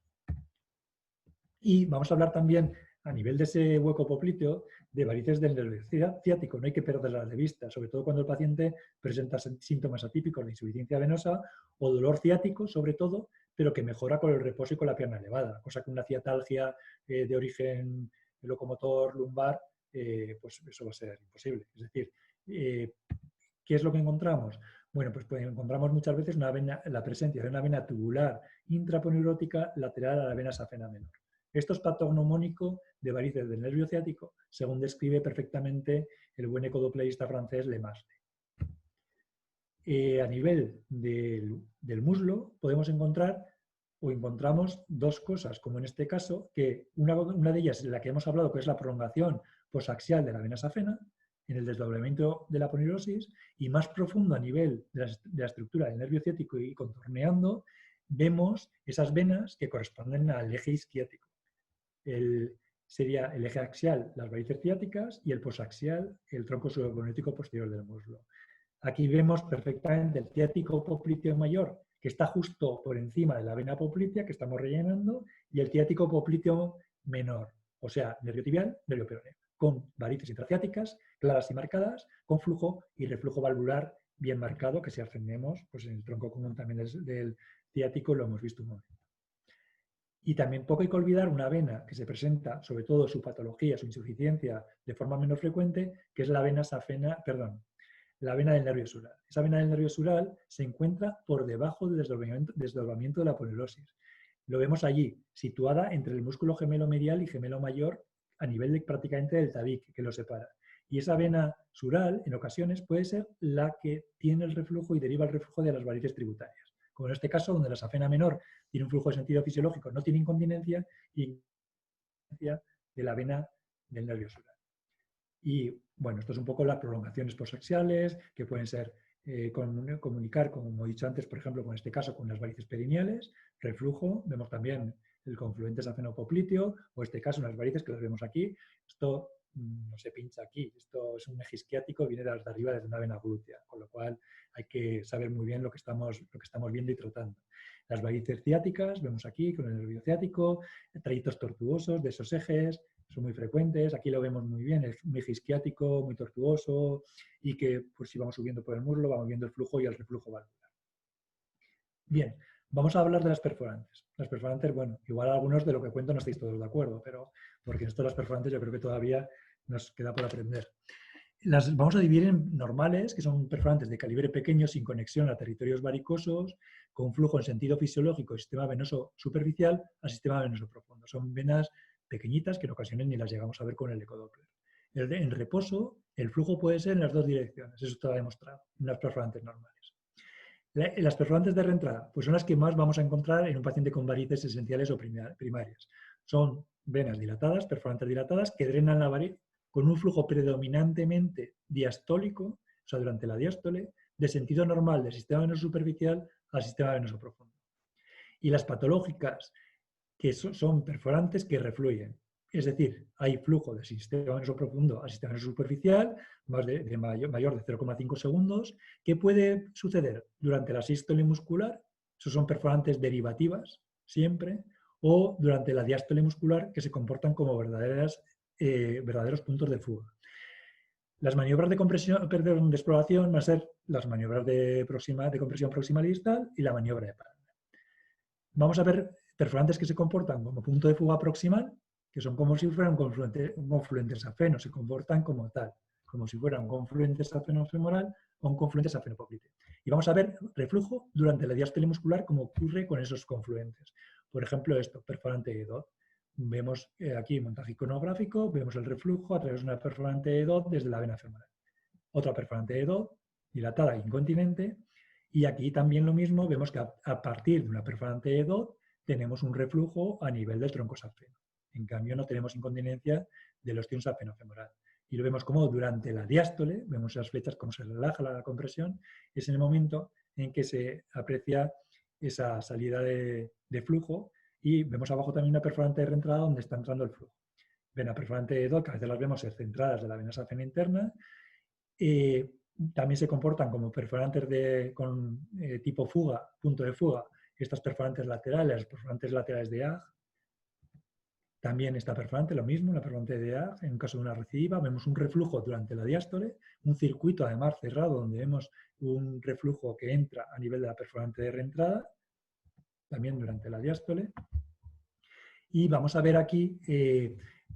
Y vamos a hablar también, a nivel de ese hueco popliteo, de varices del nervio ciático. No hay que perderlas de vista, sobre todo cuando el paciente presenta síntomas atípicos de insuficiencia venosa o dolor ciático, sobre todo, pero que mejora con el reposo y con la pierna elevada, cosa que una ciatalgia de origen locomotor lumbar, pues eso va a ser imposible. Es decir, ¿qué es lo que encontramos? Bueno, pues encontramos muchas veces la presencia de una vena tubular intraponeurótica lateral a la vena safena menor. Esto es patognomónico de varices del nervio ciático, según describe perfectamente el buen ecodoplerista francés Lemasle. A nivel del muslo podemos encontramos dos cosas, como en este caso, que una de ellas es la que hemos hablado, que es la prolongación posaxial de la vena safena, en el desdoblamiento de la poneurosis, y más profundo a nivel de la estructura del nervio ciático y contorneando, vemos esas venas que corresponden al eje isquiático. Sería el eje axial, las varices ciáticas, y el posaxial, el tronco subaponeurótico posterior del muslo. Aquí vemos perfectamente el ciático popliteo mayor, que está justo por encima de la vena poplitea que estamos rellenando, y el ciático popliteo menor, o sea, nervio tibial, nervio peroneo, con varices intraciáticas claras y marcadas, con flujo y reflujo valvular bien marcado, que si ascendemos, pues en el tronco común también del ciático lo hemos visto un momento. Y también poco hay que olvidar una vena que se presenta, sobre todo su patología, su insuficiencia de forma menos frecuente, que es la vena la vena del nervio sural. Esa vena del nervio sural se encuentra por debajo del desdoblamiento de la poneurosis. Lo vemos allí, situada entre el músculo gemelo medial y gemelo mayor a nivel prácticamente del tabique que lo separa. Y esa vena sural, en ocasiones, puede ser la que tiene el reflujo y deriva el reflujo de las varices tributarias. Como en este caso, donde la safena menor tiene un flujo de sentido fisiológico, no tiene incontinencia y de la vena del nervio sural. Y bueno, esto es un poco las prolongaciones posaxiales, que pueden ser comunicar, como he dicho antes, por ejemplo, con este caso, con las varices perineales, reflujo, vemos también el confluente safeno-popliteo, o este caso, unas varices que las vemos aquí. Esto no se pincha aquí, esto es un eje isquiático, viene desde arriba, desde una vena glútea, con lo cual hay que saber muy bien lo que estamos viendo y tratando. Las varices ciáticas, vemos aquí con el nervio ciático, trayectos tortuosos de esos ejes, son muy frecuentes. Aquí lo vemos muy bien, es muy isquiático, muy tortuoso y que pues, si vamos subiendo por el muslo vamos viendo el flujo y el reflujo valvular. Bien, vamos a hablar de las perforantes. Las perforantes, bueno, igual algunos de lo que cuento no estáis todos de acuerdo, pero porque esto de las perforantes yo creo que todavía nos queda por aprender. Las vamos a dividir en normales, que son perforantes de calibre pequeño sin conexión a territorios varicosos, con flujo en sentido fisiológico de sistema venoso superficial a sistema venoso profundo. Son venas pequeñitas que en ocasiones ni las llegamos a ver con el ecodoppler. En reposo, el flujo puede ser en las dos direcciones, eso está demostrado, en las perforantes normales. Las perforantes de reentrada pues son las que más vamos a encontrar en un paciente con varices esenciales o primarias. Son venas dilatadas, perforantes dilatadas, que drenan la variz con un flujo predominantemente diastólico, o sea, durante la diástole, de sentido normal del sistema venoso superficial al sistema venoso profundo. Y las patológicas, que son perforantes que refluyen. Es decir, hay flujo del sistema venoso profundo al sistema venoso superficial, mayor de 0,5 segundos. ¿Qué puede suceder durante la sístole muscular? Esos son perforantes derivativas, siempre, o durante la diástole muscular, que se comportan como verdaderos puntos de fuga. Las maniobras de compresión, de exploración van a ser las maniobras de compresión proximal y distal y la maniobra de Palmer. Vamos a ver perforantes que se comportan como punto de fuga proximal, que son como si fueran un confluente safeno, se comportan como tal, como si fuera un confluente safeno-femoral o un confluente safeno-popliteo. Y vamos a ver reflujo durante la diástole muscular, como ocurre con esos confluentes. Por ejemplo, esto, perforante EDOT. Vemos aquí montaje iconográfico, vemos el reflujo a través de una perforante EDOT desde la vena femoral. Otra perforante EDOT, dilatada e incontinente, y aquí también lo mismo, vemos que a partir de una perforante EDOT tenemos un reflujo a nivel del tronco safeno. En cambio, no tenemos incontinencia del ostium safeno-femoral. Y lo vemos como durante la diástole, vemos esas flechas como se relaja la compresión, es en el momento en que se aprecia esa salida de flujo, y vemos abajo también una perforante de reentrada donde está entrando el flujo. Vena perforante EDOT, que a veces las vemos centradas de la vena safena interna. También se comportan como perforantes con tipo fuga, punto de fuga, estas perforantes laterales, las perforantes laterales de AG. También esta perforante, lo mismo, la perforante de AG, en caso de una recidiva, vemos un reflujo durante la diástole, un circuito además cerrado donde vemos un reflujo que entra a nivel de la perforante de reentrada, también durante la diástole. Y vamos a ver aquí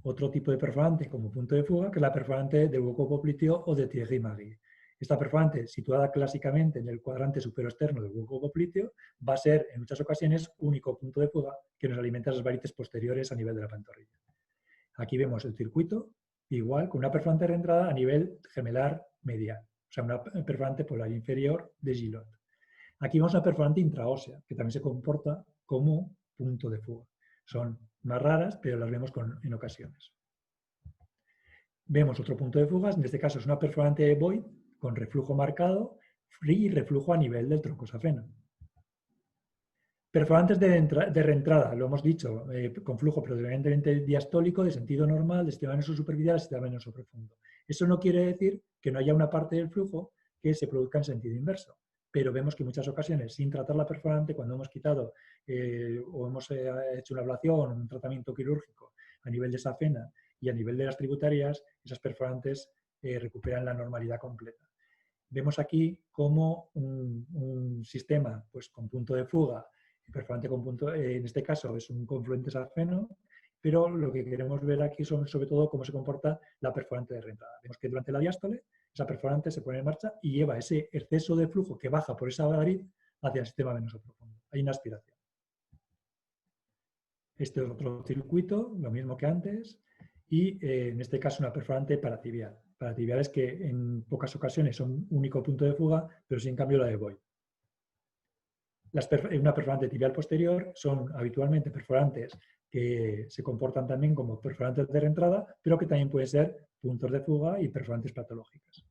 otro tipo de perforante como punto de fuga, que es la perforante de hueco popliteo o de Thierry-Marie. Esta perforante, situada clásicamente en el cuadrante superoexterno del hueco popliteo, va a ser en muchas ocasiones único punto de fuga que nos alimenta las varices posteriores a nivel de la pantorrilla. Aquí vemos el circuito, igual con una perforante de reentrada a nivel gemelar medial, o sea, una perforante polar inferior de Gillot. Aquí vemos una perforante intraósea, que también se comporta como punto de fuga. Son más raras, pero las vemos en ocasiones. Vemos otro punto de fugas, en este caso es una perforante void con reflujo marcado y reflujo a nivel del tronco safeno. Perforantes de reentrada, lo hemos dicho, con flujo predominantemente diastólico de sentido normal, de sistema venoso superficial a sistema venoso profundo. Eso no quiere decir que no haya una parte del flujo que se produzca en sentido inverso, pero vemos que en muchas ocasiones, sin tratar la perforante, cuando hemos quitado o hemos hecho una ablación, un tratamiento quirúrgico a nivel de safena y a nivel de las tributarias, esas perforantes recuperan la normalidad completa. Vemos aquí como un sistema pues, con punto de fuga, perforante con punto, en este caso es un confluente safeno, pero lo que queremos ver aquí son sobre todo cómo se comporta la perforante de reentrada. Vemos que durante la diástole esa perforante se pone en marcha y lleva ese exceso de flujo que baja por esa variz hacia el sistema venoso profundo. Hay una aspiración. Este es otro circuito, lo mismo que antes, y en este caso una perforante paratibial. Paratibiales que en pocas ocasiones son único punto de fuga, pero sí en cambio la de void. Una perforante tibial posterior son habitualmente perforantes que se comportan también como perforantes de reentrada, pero que también pueden ser puntos de fuga y perforantes patológicas.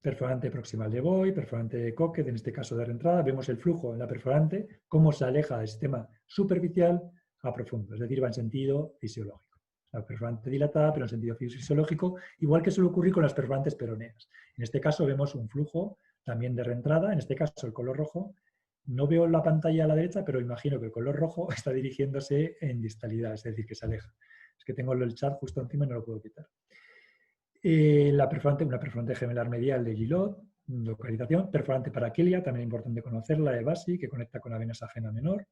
Perforante proximal de Voigt, perforante de Cockett, en este caso de reentrada, vemos el flujo en la perforante, cómo se aleja del sistema superficial a profundo, es decir, va en sentido fisiológico. La perforante dilatada, pero en sentido fisiológico, igual que suele ocurrir con las perforantes peroneas. En este caso vemos un flujo también de reentrada, en este caso el color rojo, No veo la pantalla a la derecha, pero imagino que el color rojo está dirigiéndose en distalidad, es decir, que se aleja. Es que tengo el chat justo encima y no lo puedo quitar. Una perforante gemelar medial de Gillot, localización, perforante paraquilia, también importante conocerla, de Bassi, que conecta con la vena safena menor.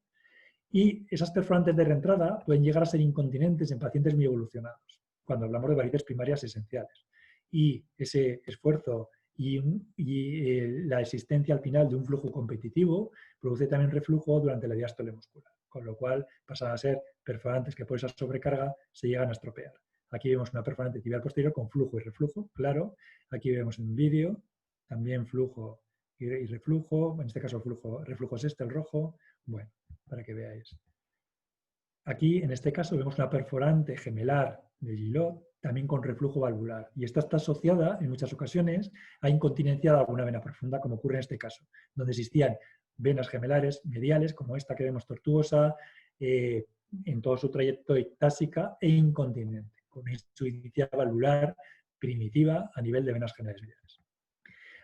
Y esas perforantes de reentrada pueden llegar a ser incontinentes en pacientes muy evolucionados, cuando hablamos de varices primarias esenciales. Y ese esfuerzo y la existencia al final de un flujo competitivo produce también reflujo durante la diástole muscular, con lo cual pasan a ser perforantes que por esa sobrecarga se llegan a estropear. Aquí vemos una perforante tibial posterior con flujo y reflujo, claro. Aquí vemos en un vídeo también flujo y reflujo, en este caso el reflujo es este, el rojo, bueno, para que veáis. Aquí, en este caso, vemos una perforante gemelar de Gillot, también con reflujo valvular. Y esta está asociada, en muchas ocasiones, a incontinencia de alguna vena profunda, como ocurre en este caso, donde existían venas gemelares mediales, como esta que vemos tortuosa, en todo su trayecto ectásica e incontinente, con insuficiencia valvular primitiva a nivel de venas gemelares mediales.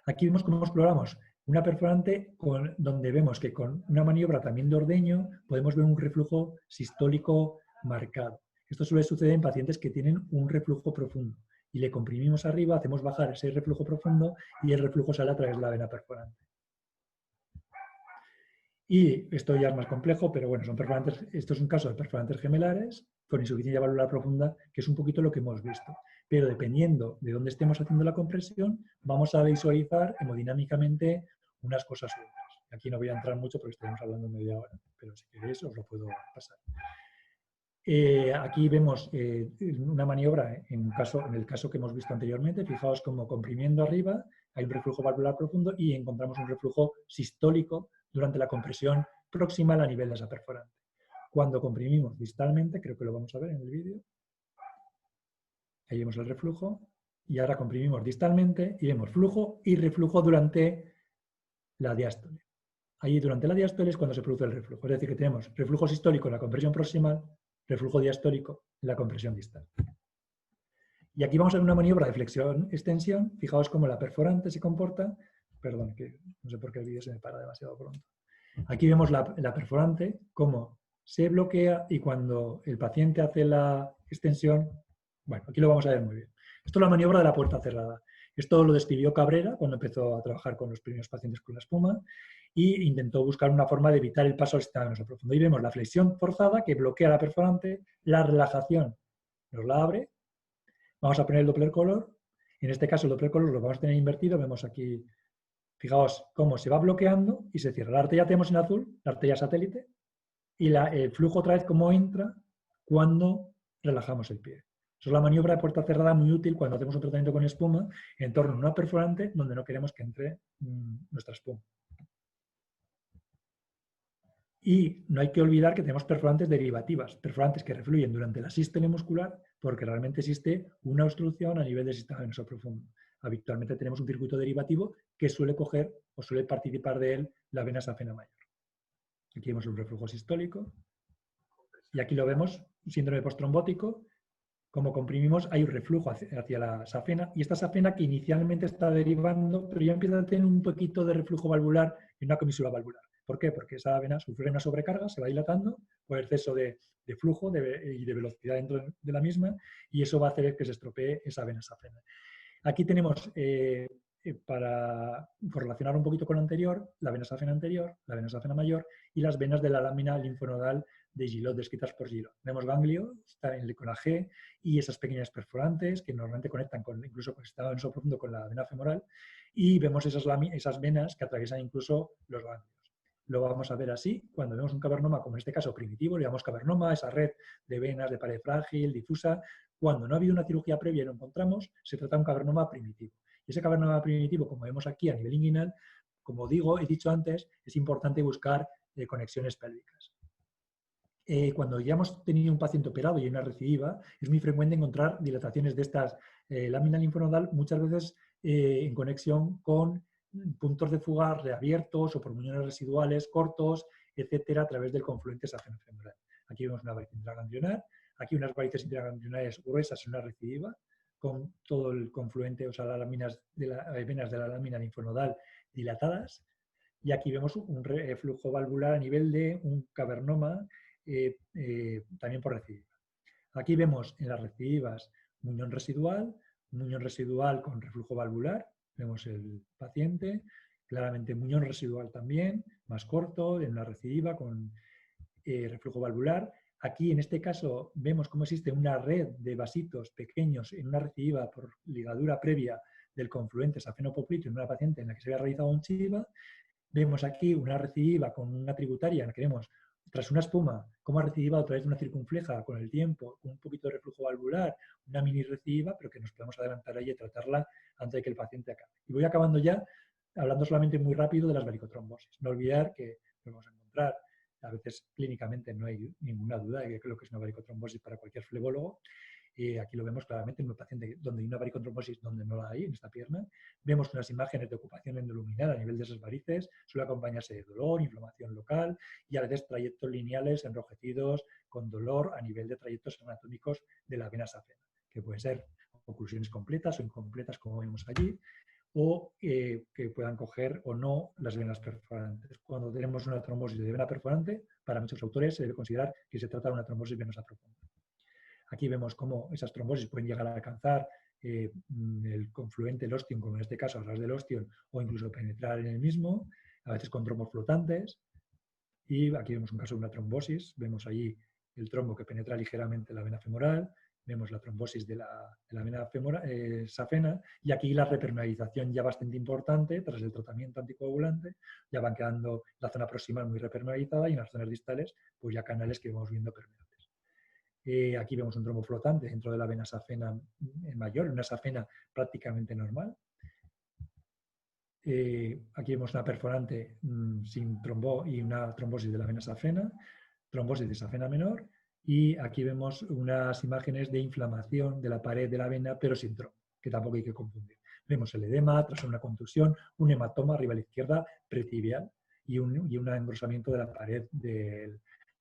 Aquí vemos cómo exploramos una perforante donde vemos que con una maniobra también de ordeño podemos ver un reflujo sistólico marcado. Esto suele suceder en pacientes que tienen un reflujo profundo y le comprimimos arriba, hacemos bajar ese reflujo profundo y el reflujo sale a través de la vena perforante. Y esto ya es más complejo, pero bueno, esto es un caso de perforantes gemelares con insuficiencia valvular profunda, que es un poquito lo que hemos visto. Pero dependiendo de dónde estemos haciendo la compresión, vamos a visualizar hemodinámicamente unas cosas u otras. Aquí no voy a entrar mucho porque estaremos hablando media hora, pero si queréis os lo puedo pasar. Aquí vemos una maniobra en el caso que hemos visto anteriormente. Fijaos como comprimiendo arriba hay un reflujo valvular profundo y encontramos un reflujo sistólico durante la compresión proximal a nivel de esa perforante. Cuando comprimimos distalmente, creo que lo vamos a ver en el vídeo, ahí vemos el reflujo, y ahora comprimimos distalmente y vemos flujo y reflujo durante la diástole. Ahí durante la diástole es cuando se produce el reflujo, es decir, que tenemos reflujo sistólico en la compresión proximal, reflujo diastólico en la compresión distal. Y aquí vamos a ver una maniobra de flexión-extensión. Fijaos cómo la perforante se comporta. Perdón, que no sé por qué el vídeo se me para demasiado pronto. Aquí vemos la perforante, cómo se bloquea y cuando el paciente hace la extensión, bueno, aquí lo vamos a ver muy bien. Esto es la maniobra de la puerta cerrada. Esto lo describió Cabrera cuando empezó a trabajar con los primeros pacientes con la espuma e intentó buscar una forma de evitar el paso al sistema venoso profundo. Y vemos la flexión forzada que bloquea la perforante, la relajación nos la abre. Vamos a poner el Doppler color. En este caso el Doppler color lo vamos a tener invertido. Vemos aquí, fijaos cómo se va bloqueando y se cierra. La arteria tenemos en azul, la arteria satélite, y el flujo otra vez cómo entra cuando relajamos el pie. Eso es la maniobra de puerta cerrada muy útil cuando hacemos un tratamiento con espuma en torno a una perforante donde no queremos que entre nuestra espuma. Y no hay que olvidar que tenemos perforantes derivativas, perforantes que refluyen durante la sístole muscular porque realmente existe una obstrucción a nivel del sistema venoso profundo. Habitualmente tenemos un circuito derivativo que suele coger o suele participar de él la vena safena mayor. Aquí vemos un reflujo sistólico y aquí lo vemos, un síndrome postrombótico. Como comprimimos, hay un reflujo hacia la safena y esta safena que inicialmente está derivando, pero ya empieza a tener un poquito de reflujo valvular y una comisura valvular. ¿Por qué? Porque esa vena sufre una sobrecarga, se va dilatando por exceso de flujo y de velocidad dentro de la misma y eso va a hacer que se estropee esa vena safena. Aquí tenemos, para correlacionar un poquito con lo anterior, la vena safena anterior, la vena safena mayor y las venas de la lámina linfonodal de Gillot, descritas por Gillot. Vemos ganglio, está con la G y esas pequeñas perforantes que normalmente conectan incluso con el sistema venoso profundo con la vena femoral y vemos esas venas que atraviesan incluso los ganglios. Lo vamos a ver así cuando vemos un cavernoma, como en este caso primitivo, le llamamos cavernoma, esa red de venas de pared frágil, difusa. Cuando no ha habido una cirugía previa y lo encontramos, se trata de un cavernoma primitivo. Y ese cavernoma primitivo, como vemos aquí a nivel inguinal, como he dicho antes, es importante buscar conexiones pélvicas. Cuando ya hemos tenido un paciente operado y hay una recidiva, es muy frecuente encontrar dilataciones de estas lámina linfonodal, muchas veces en conexión con puntos de fuga reabiertos o por uniones residuales cortos, etcétera, a través del confluente safeno-femoral. Aquí vemos una varice intraganglionar, aquí unas varices intraganglionares gruesas en una recidiva, con todo el confluente, o sea, las venas de la lámina linfonodal dilatadas. y aquí vemos un reflujo valvular a nivel de un cavernoma, también por recidiva. Aquí vemos en las recidivas muñón residual con reflujo valvular, vemos el paciente, claramente muñón residual también, más corto, en una recidiva con reflujo valvular. Aquí, en este caso, vemos cómo existe una red de vasitos pequeños en una recidiva por ligadura previa del confluente safeno-popliteo en una paciente en la que se había realizado un chiva. Vemos aquí una recidiva con una tributaria en la que vemos, tras una espuma, cómo ha recidivado a través de una circunfleja con el tiempo, con un poquito de reflujo valvular, una mini recidiva, pero que nos podemos adelantar ahí y tratarla antes de que el paciente acabe. Y voy acabando ya, hablando solamente muy rápido de las varicotrombosis. No olvidar que podemos encontrar, a veces clínicamente no hay ninguna duda de que lo que es una varicotrombosis para cualquier flebólogo. Aquí lo vemos claramente en un paciente donde hay una varicotrombosis, donde no la hay, en esta pierna. Vemos unas imágenes de ocupación endoluminal a nivel de esas varices, suele acompañarse de dolor, inflamación local y a veces trayectos lineales enrojecidos con dolor a nivel de trayectos anatómicos de la vena safena, que pueden ser oclusiones completas o incompletas, como vemos allí, o que puedan coger o no las venas perforantes. Cuando tenemos una trombosis de vena perforante, para muchos autores se debe considerar que se trata de una trombosis venosa profunda. Aquí vemos cómo esas trombosis pueden llegar a alcanzar el confluente, el ostium, como en este caso a través del ostium, o incluso penetrar en el mismo, a veces con trombos flotantes. Y aquí vemos un caso de una trombosis, vemos allí el trombo que penetra ligeramente la vena femoral, vemos la trombosis de la vena safena, y aquí la repermeabilización ya bastante importante tras el tratamiento anticoagulante, ya van quedando la zona proximal muy repermeabilizada y en las zonas distales pues ya canales que vamos viendo permeables. Aquí vemos un trombo flotante dentro de la vena safena mayor, una safena prácticamente normal. Aquí vemos una perforante sin trombo y una trombosis de la vena safena, trombosis de safena menor, y aquí vemos unas imágenes de inflamación de la pared de la vena, pero sin trombo, que tampoco hay que confundir. Vemos el edema tras una contusión, un hematoma arriba a la izquierda pretibial y un engrosamiento de la pared de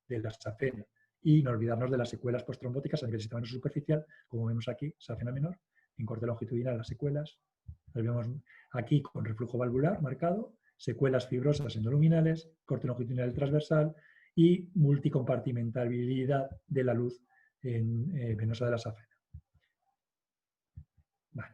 la safena. Y no olvidarnos de las secuelas postrombóticas a nivel del sistema nervioso superficial, como vemos aquí, safena menor, en corte longitudinal las secuelas. Las vemos aquí con reflujo valvular marcado, secuelas fibrosas endoluminales, corte longitudinal transversal y multicompartimentabilidad de la luz venosa de la safena.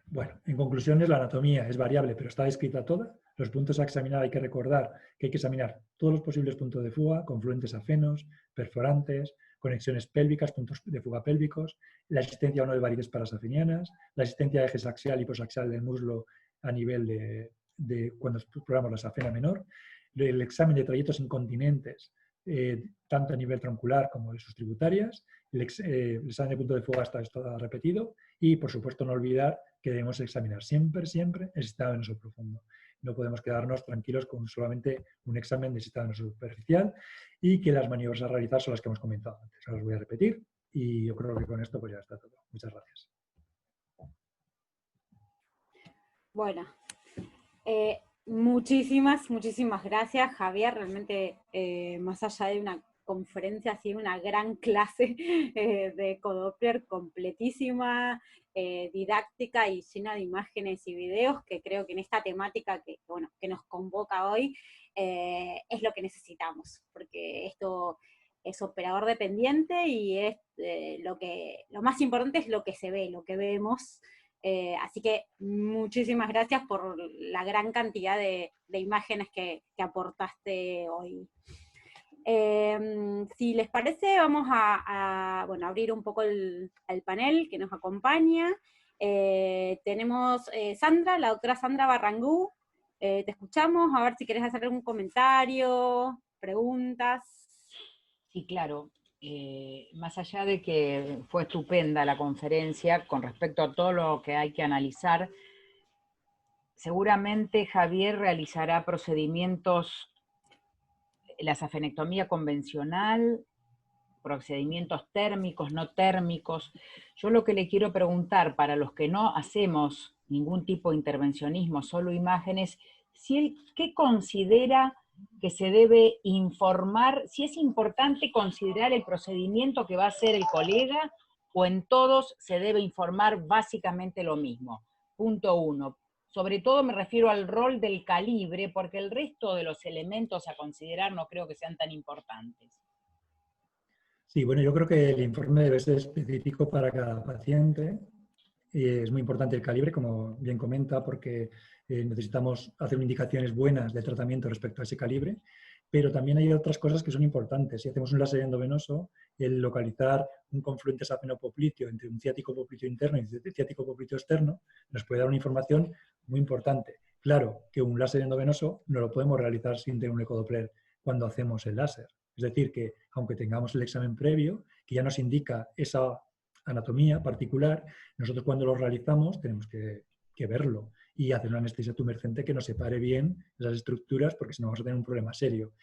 Bueno, en conclusiones, la anatomía es variable, pero está descrita toda. Los puntos a examinar hay que recordar que hay que examinar todos los posibles puntos de fuga, confluentes safenos, perforantes, conexiones pélvicas, puntos de fuga pélvicos, la existencia o no de varices parasafenianas, la existencia de ejes axial y posaxial del muslo a nivel de cuando exploramos la safena menor, el examen de trayectos incontinentes, tanto a nivel troncular como de sus tributarias, el examen de punto de fuga está repetido y, por supuesto, no olvidar que debemos examinar siempre el sistema venoso profundo. No podemos quedarnos tranquilos con solamente un examen de sistema venoso superficial y que las maniobras a realizar son las que hemos comentado antes. Ahora las voy a repetir y yo creo que con esto pues ya está todo. Muchas gracias. Bueno, muchísimas gracias, Javier. Realmente, más allá de una conferencia, ha sido una gran clase de Ecodoppler completísima, didáctica y llena de imágenes y videos, que creo que en esta temática que nos convoca hoy es lo que necesitamos, porque esto es operador dependiente y es lo más importante es lo que se ve, lo que vemos. Así que muchísimas gracias por la gran cantidad de imágenes que aportaste hoy. Si les parece, vamos a abrir un poco el panel que nos acompaña. Tenemos Sandra, la doctora Sandra Barrangú. Te escuchamos, a ver si querés hacer algún comentario, preguntas. Sí, claro. Más allá de que fue estupenda la conferencia con respecto a todo lo que hay que analizar, seguramente Javier realizará procedimientos, la safenectomía convencional, procedimientos térmicos, no térmicos. Yo lo que le quiero preguntar, para los que no hacemos ningún tipo de intervencionismo, solo imágenes, si él, ¿qué considera que se debe informar, si es importante considerar el procedimiento que va a hacer el colega, o en todos se debe informar básicamente lo mismo? Punto 1. Sobre todo me refiero al rol del calibre, porque el resto de los elementos a considerar no creo que sean tan importantes. Sí, bueno, yo creo que el informe debe ser específico para cada paciente. Es muy importante el calibre, como bien comenta, porque necesitamos hacer indicaciones buenas de tratamiento respecto a ese calibre, pero también hay otras cosas que son importantes. Si hacemos un láser endovenoso, el localizar un confluente safenopopliteo entre un ciático popliteo interno y un ciático popliteo externo nos puede dar una información muy importante. Claro que un láser endovenoso no lo podemos realizar sin tener un ecodoppler cuando hacemos el láser. Es decir, que aunque tengamos el examen previo, que ya nos indica esa anatomía particular, nosotros cuando lo realizamos tenemos que verlo y hacer una anestesia tumescente que nos separe bien esas estructuras, porque si no vamos a tener un problema serio.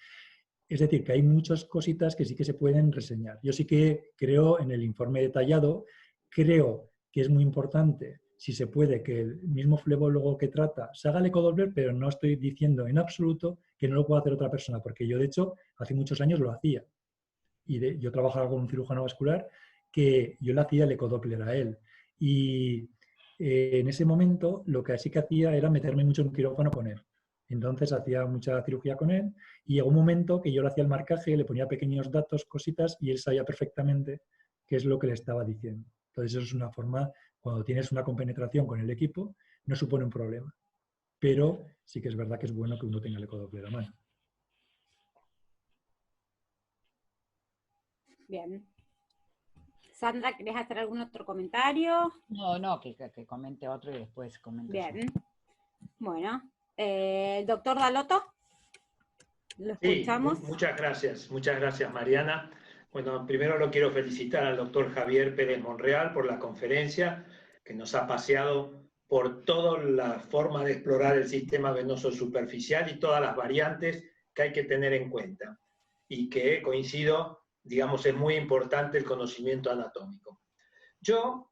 Es decir, que hay muchas cositas que sí que se pueden reseñar. Yo sí que creo en el informe detallado, creo que es muy importante, si se puede, que el mismo flebólogo que trata se haga el ecodoppler, pero no estoy diciendo en absoluto que no lo pueda hacer otra persona, porque yo, de hecho, hace muchos años lo hacía. Y yo trabajaba con un cirujano vascular que yo le hacía el ecodoppler a él. Y en ese momento lo que sí que hacía era meterme mucho en un quirófano con él. Entonces hacía mucha cirugía con él y llegó un momento que yo le hacía el marcaje, le ponía pequeños datos, cositas, y él sabía perfectamente qué es lo que le estaba diciendo. Entonces eso es una forma, cuando tienes una compenetración con el equipo, no supone un problema. Pero sí que es verdad que es bueno que uno tenga el ecodoppler a mano. Bien. Sandra, ¿querés hacer algún otro comentario? No, que comente otro y después comento yo. Bien. Bueno, doctor Dalotto, lo escuchamos. Sí, muchas gracias Mariana. Bueno, primero lo quiero felicitar al doctor Javier Pérez Monreal por la conferencia que nos ha paseado por toda la forma de explorar el sistema venoso superficial y todas las variantes que hay que tener en cuenta. Y que, coincido, digamos, es muy importante el conocimiento anatómico. Yo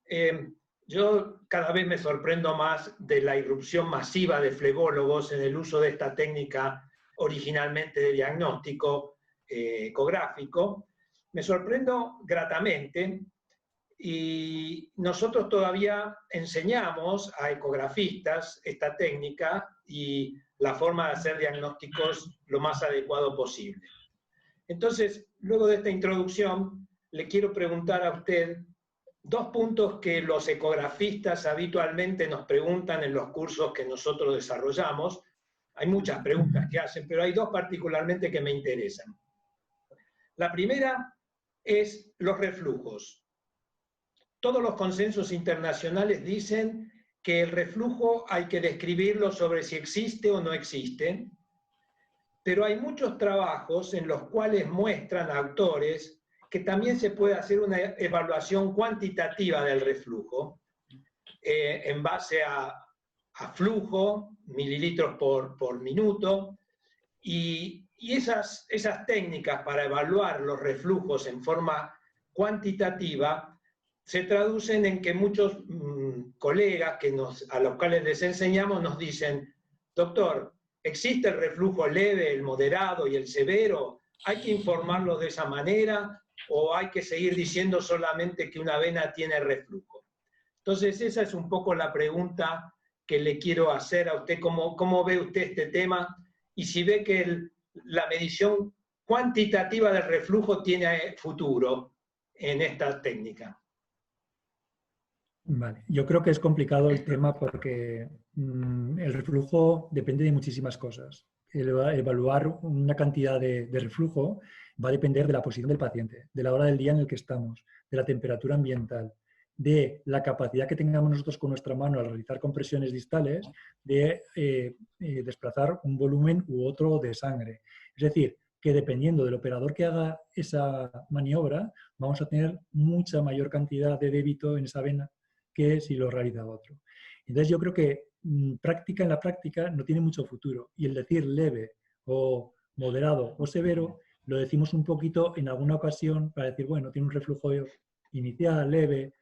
cada vez me sorprendo más de la irrupción masiva de flebólogos en el uso de esta técnica originalmente de diagnóstico ecográfico. Me sorprendo gratamente y nosotros todavía enseñamos a ecografistas esta técnica y la forma de hacer diagnósticos lo más adecuado posible. Entonces, luego de esta introducción, le quiero preguntar a usted dos puntos que los ecografistas habitualmente nos preguntan en los cursos que nosotros desarrollamos. Hay muchas preguntas que hacen, pero hay dos particularmente que me interesan. La primera es los reflujos. Todos los consensos internacionales dicen que el reflujo hay que describirlo sobre si existe o no existe, pero hay muchos trabajos en los cuales muestran a autores que también se puede hacer una evaluación cuantitativa del reflujo en base a flujo, mililitros por minuto, y esas técnicas para evaluar los reflujos en forma cuantitativa se traducen en que muchos colegas a los cuales les enseñamos nos dicen: doctor, ¿existe el reflujo leve, el moderado y el severo? ¿Hay que informarlos de esa manera o hay que seguir diciendo solamente que una vena tiene reflujo? Entonces esa es un poco la pregunta que le quiero hacer a usted. ¿Cómo ve usted este tema? Y si ve que la medición cuantitativa del reflujo tiene futuro en esta técnica. Vale. Yo creo que es complicado el tema porque el reflujo depende de muchísimas cosas. Evaluar una cantidad de reflujo va a depender de la posición del paciente, de la hora del día en el que estamos, de la temperatura ambiental, de la capacidad que tengamos nosotros con nuestra mano al realizar compresiones distales de desplazar un volumen u otro de sangre. Es decir, que dependiendo del operador que haga esa maniobra, vamos a tener mucha mayor cantidad de débito en esa vena que si lo realiza otro. Entonces yo creo que en la práctica no tiene mucho futuro, y el decir leve o moderado o severo lo decimos un poquito en alguna ocasión para decir, bueno, tiene un reflujo inicial, leve,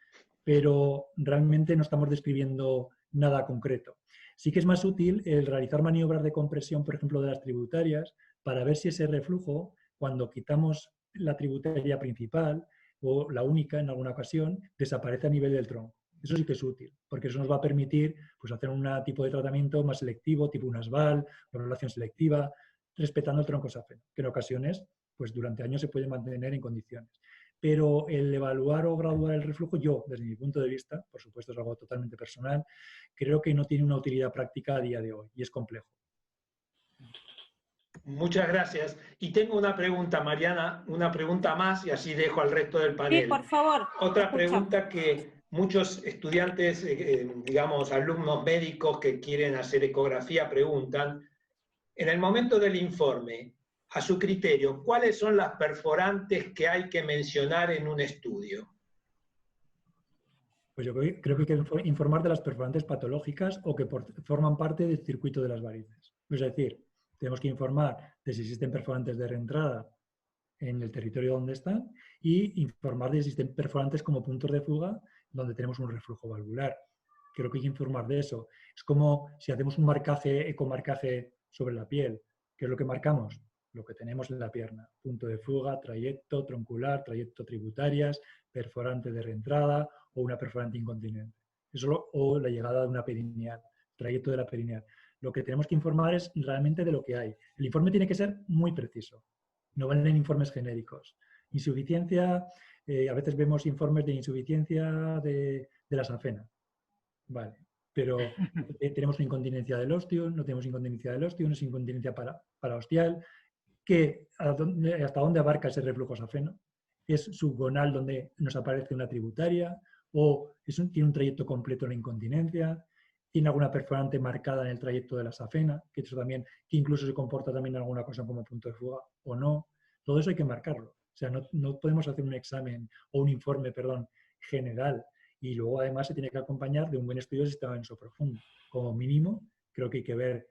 pero realmente no estamos describiendo nada concreto. Sí que es más útil el realizar maniobras de compresión, por ejemplo, de las tributarias, para ver si ese reflujo, cuando quitamos la tributaria principal o la única en alguna ocasión, desaparece a nivel del tronco. Eso sí que es útil, porque eso nos va a permitir pues, hacer un tipo de tratamiento más selectivo, tipo un ASVAL, una relación selectiva, respetando el tronco safeno, que en ocasiones, pues durante años se puede mantener en condiciones. Pero el evaluar o graduar el reflujo, yo, desde mi punto de vista, por supuesto es algo totalmente personal, creo que no tiene una utilidad práctica a día de hoy y es complejo. Muchas gracias. Y tengo una pregunta, Mariana, una pregunta más y así dejo al resto del panel. Sí, por favor. Otra pregunta que muchos estudiantes, digamos, alumnos médicos que quieren hacer ecografía preguntan, en el momento del informe, a su criterio, ¿cuáles son las perforantes que hay que mencionar en un estudio? Pues yo creo que hay que informar de las perforantes patológicas o que forman parte del circuito de las varices. Es decir, tenemos que informar de si existen perforantes de reentrada en el territorio donde están y informar de si existen perforantes como puntos de fuga donde tenemos un reflujo valvular. Creo que hay que informar de eso. Es como si hacemos un marcaje, ecomarcaje sobre la piel. ¿Qué es lo que marcamos? Lo que tenemos en la pierna. Punto de fuga, trayecto troncular, trayecto tributarias, perforante de reentrada o una perforante incontinente. Eso, o la llegada de una perineal, trayecto de la perineal. Lo que tenemos que informar es realmente de lo que hay. El informe tiene que ser muy preciso. No valen informes genéricos. Insuficiencia, a veces vemos informes de insuficiencia de la safena. Vale, pero tenemos una incontinencia del ostium, no tenemos incontinencia del ostium, es incontinencia paraostial. ¿Hasta dónde abarca ese reflujo safeno? ¿Es subgonal donde nos aparece una tributaria? ¿O tiene un trayecto completo en la incontinencia? ¿Tiene alguna perforante marcada en el trayecto de la safena? Que eso también, que incluso se comporta también en alguna cosa como punto de fuga o no. Todo eso hay que marcarlo. O sea, no podemos hacer un examen o un informe, perdón, general. Y luego además se tiene que acompañar de un buen estudio del sistema venoso profundo. Como mínimo, creo que hay que ver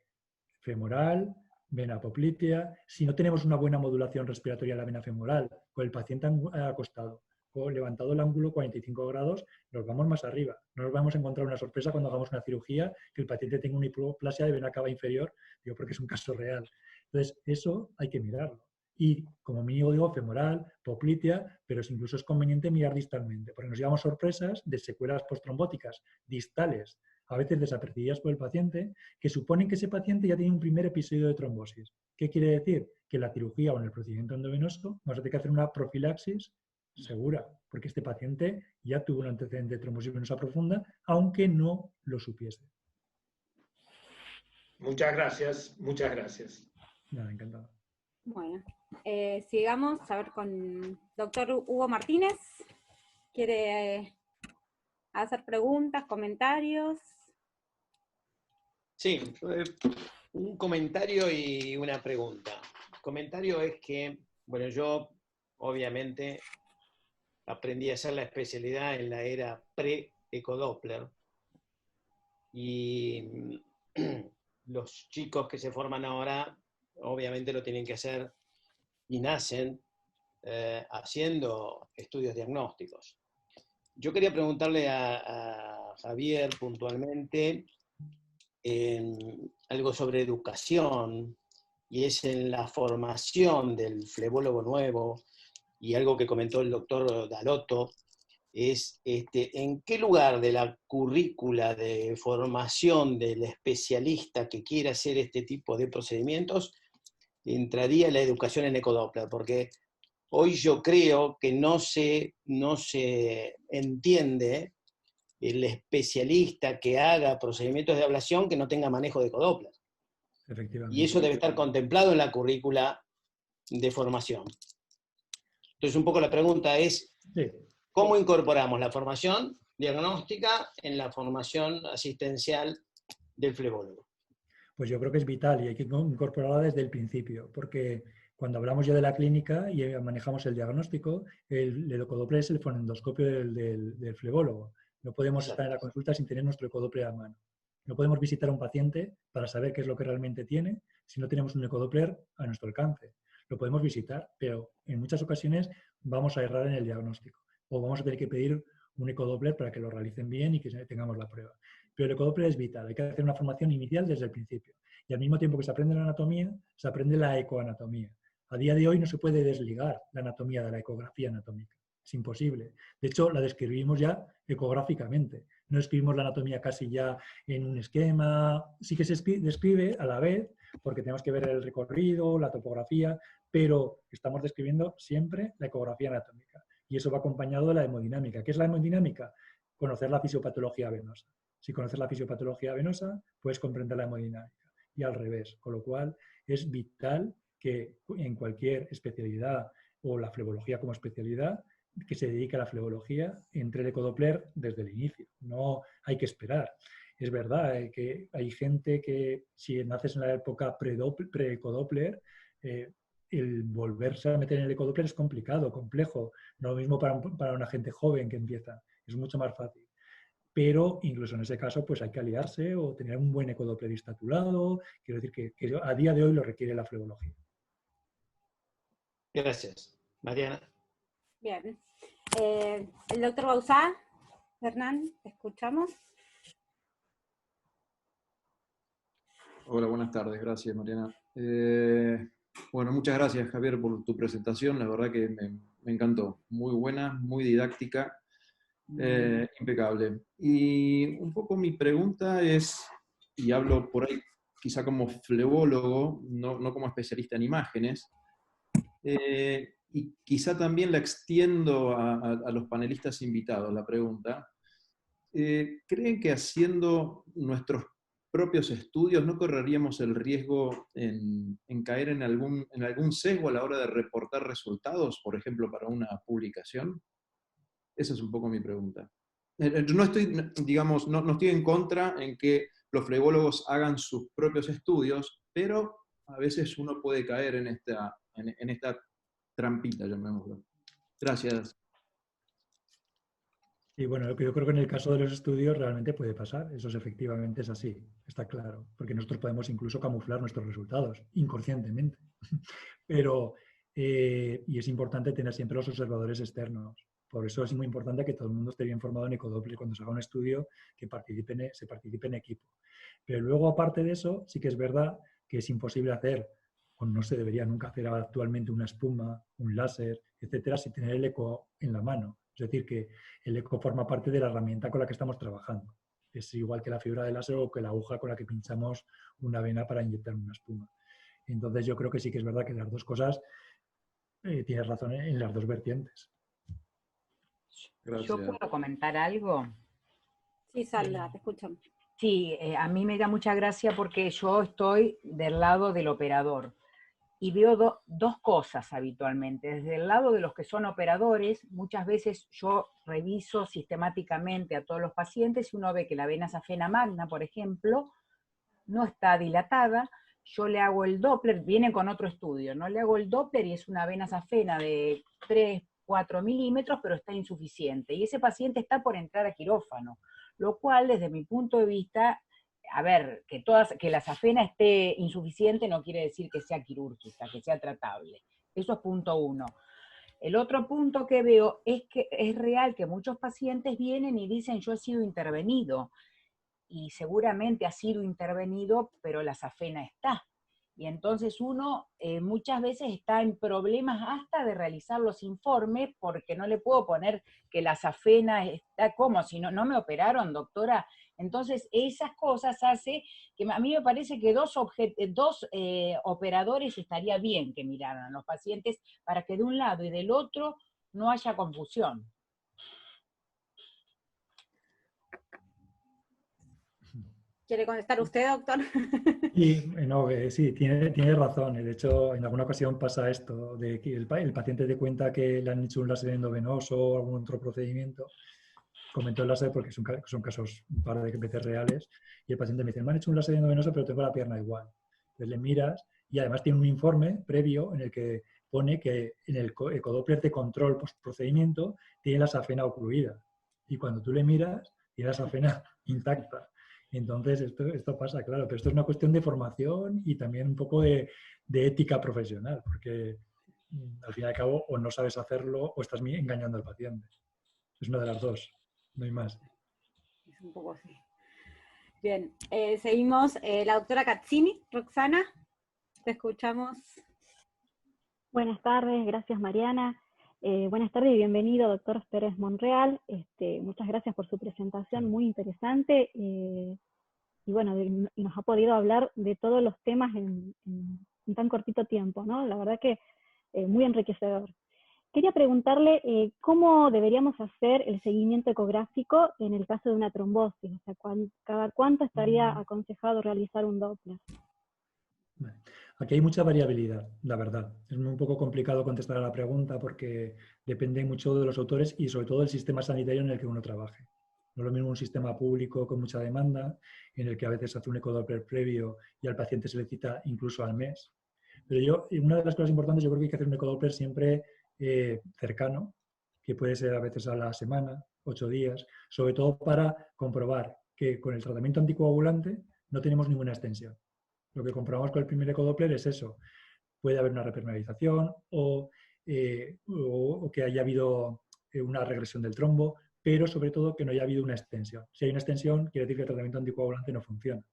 femoral, vena poplitea. Si no tenemos una buena modulación respiratoria de la vena femoral, con el paciente acostado, con levantado el ángulo 45 grados, nos vamos más arriba. No nos vamos a encontrar una sorpresa cuando hagamos una cirugía que el paciente tenga una hipoplasia de vena cava inferior, digo porque es un caso real. Entonces, eso hay que mirarlo. Y como mínimo digo femoral, poplitea, pero incluso es conveniente mirar distalmente, porque nos llevamos sorpresas de secuelas postrombóticas distales, a veces desapercibidas por el paciente, que suponen que ese paciente ya tiene un primer episodio de trombosis. ¿Qué quiere decir? Que en la cirugía o en el procedimiento endovenoso vamos a tener que hacer una profilaxis segura, porque este paciente ya tuvo un antecedente de trombosis venosa profunda, aunque no lo supiese. Muchas gracias, muchas gracias. Nada, encantado. Bueno, sigamos a ver con doctor Hugo Martínez. ¿Quiere hacer preguntas, comentarios? Sí, un comentario y una pregunta. El comentario es que, bueno, yo obviamente aprendí a hacer la especialidad en la era pre-ecodoppler y los chicos que se forman ahora obviamente lo tienen que hacer y nacen haciendo estudios diagnósticos. Yo quería preguntarle a Javier puntualmente algo sobre educación, y es en la formación del flebólogo nuevo, y algo que comentó el doctor Dalotto, es en qué lugar de la currícula de formación del especialista que quiera hacer este tipo de procedimientos entraría la educación en ecodoppler, porque hoy yo creo que no se entiende el especialista que haga procedimientos de ablación que no tenga manejo de ecodoppler. Efectivamente. Y eso debe estar contemplado en la currícula de formación. Entonces, un poco la pregunta es, Sí. ¿cómo incorporamos la formación diagnóstica en la formación asistencial del flebólogo? Pues yo creo que es vital y hay que incorporarla desde el principio, porque cuando hablamos ya de la clínica y manejamos el diagnóstico, el ecodoppler es el fonendoscopio del flebólogo. No podemos estar en la consulta sin tener nuestro ecodoppler a mano. No podemos visitar a un paciente para saber qué es lo que realmente tiene si no tenemos un ecodoppler a nuestro alcance. Lo podemos visitar, pero en muchas ocasiones vamos a errar en el diagnóstico o vamos a tener que pedir un ecodoppler para que lo realicen bien y que tengamos la prueba. Pero el ecodoppler es vital, hay que hacer una formación inicial desde el principio. Y al mismo tiempo que se aprende la anatomía, se aprende la ecoanatomía. A día de hoy no se puede desligar la anatomía de la ecografía anatómica. Es imposible. De hecho, la describimos ya ecográficamente. no escribimos la anatomía casi ya en un esquema, sí que se describe a la vez, porque tenemos que ver el recorrido, la topografía, pero estamos describiendo siempre la ecografía anatómica. Y eso va acompañado de la hemodinámica. ¿Qué es la hemodinámica? Conocer la fisiopatología venosa. Si conoces la fisiopatología venosa, puedes comprender la hemodinámica. Y al revés, con lo cual es vital que en cualquier especialidad o la flebología como especialidad que se dedique a la flebología entre el ecodoppler desde el inicio. No hay que esperar. Es verdad que hay gente que si naces en la época pre-ecodoppler, el volverse a meter en el ecodoppler es complicado, complejo. No lo mismo para una gente joven que empieza. Es mucho más fácil. Pero incluso en ese caso pues hay que aliarse o tener un buen ecodopplerista a tu lado. Quiero decir que a día de hoy lo requiere la flebología. Gracias. Mariana. Bien. El doctor Bauzá, Hernán, ¿te escuchamos? Hola, buenas tardes. Gracias, Mariana. Bueno, muchas gracias, Javier, por tu presentación. La verdad que me encantó. Muy buena, muy didáctica, impecable. Y un poco mi pregunta es, y hablo por ahí quizá como flebólogo, no como especialista en imágenes, y quizá también la extiendo a los panelistas invitados, la pregunta. ¿Creen que haciendo nuestros propios estudios no correríamos el riesgo en caer en algún sesgo a la hora de reportar resultados, por ejemplo, para una publicación? Esa es un poco mi pregunta. No estoy, digamos, no estoy en contra en que los flebólogos hagan sus propios estudios, pero a veces uno puede caer en esta trampita, llamémoslo. Gracias. Y bueno, yo creo que en el caso de los estudios realmente puede pasar, eso efectivamente es así, está claro, porque nosotros podemos incluso camuflar nuestros resultados inconscientemente. Pero, y es importante tener siempre los observadores externos. Por eso es muy importante que todo el mundo esté bien formado en ecodoppler cuando se haga un estudio, que se participe en equipo. Pero luego, aparte de eso, sí que es verdad que es imposible hacer, o no se debería nunca hacer actualmente una espuma, un láser, etcétera, sin tener el eco en la mano. Es decir, que el eco forma parte de la herramienta con la que estamos trabajando. Es igual que la fibra de láser o que la aguja con la que pinchamos una vena para inyectar una espuma. Entonces yo creo que sí que es verdad que las dos cosas tienes razón en las dos vertientes. Gracias. ¿Yo puedo comentar algo? Sí, Sandra, te escuchamos. Sí, a mí me da mucha gracia porque yo estoy del lado del operador y veo dos cosas habitualmente. Desde el lado de los que son operadores, muchas veces yo reviso sistemáticamente a todos los pacientes y uno ve que la vena safena magna, por ejemplo, no está dilatada. Yo le hago el Doppler, viene con otro estudio, ¿no? Le hago el Doppler y es una vena safena de 3, 4 milímetros, pero está insuficiente. Y ese paciente está por entrar a quirófano, lo cual, desde mi punto de vista, a ver, que la safena esté insuficiente no quiere decir que sea quirúrgica, que sea tratable. Eso es punto uno. El otro punto que veo es que es real que muchos pacientes vienen y dicen yo he sido intervenido, y seguramente ha sido intervenido, pero la safena está. Y entonces uno muchas veces está en problemas hasta de realizar los informes porque no le puedo poner que la safena está como, si no me operaron, doctora. Entonces esas cosas hace que a mí me parece que dos operadores estaría bien que miraran a los pacientes para que de un lado y del otro no haya confusión. ¿Quiere contestar usted, doctor? Y no, sí, tiene razón. De hecho, en alguna ocasión pasa esto, de que el paciente te cuenta que le han hecho un láser endovenoso o algún otro procedimiento. Comento el láser porque son casos, un par de veces reales, y el paciente me dice, me han hecho un láser endovenoso, pero tengo la pierna igual. Entonces le miras y además tiene un informe previo en el que pone que en el ecodoppler de control post-procedimiento tiene la safena ocluida. Y cuando tú le miras, tiene la safena intacta. Entonces, esto pasa, claro, pero esto es una cuestión de formación y también un poco de ética profesional, porque al fin y al cabo o no sabes hacerlo o estás engañando al paciente. Es una de las dos, no hay más. Es un poco así. Bien, seguimos. La doctora Cazzini, Roxana, te escuchamos. Buenas tardes, gracias Mariana. Buenas tardes y bienvenido, doctor Pérez Monreal. Muchas gracias por su presentación, muy interesante. Y bueno, nos ha podido hablar de todos los temas en tan cortito tiempo, ¿no? La verdad que muy enriquecedor. Quería preguntarle cómo deberíamos hacer el seguimiento ecográfico en el caso de una trombosis, o sea, cada cuánto estaría aconsejado realizar un Doppler. Vale. Aquí hay mucha variabilidad, la verdad. Es un poco complicado contestar a la pregunta porque depende mucho de los autores y sobre todo del sistema sanitario en el que uno trabaje. No es lo mismo un sistema público con mucha demanda, en el que a veces se hace un ecodoppler previo y al paciente se le cita incluso al mes. Pero una de las cosas importantes, yo creo que hay que hacer un ecodoppler siempre cercano, que puede ser a veces a la semana, 8 días, sobre todo para comprobar que con el tratamiento anticoagulante no tenemos ninguna extensión. Lo que comprobamos con el primer ecodoppler es eso. Puede haber una repermeabilización o que haya habido una regresión del trombo, pero sobre todo que no haya habido una extensión. Si hay una extensión, quiere decir que el tratamiento anticoagulante no funciona.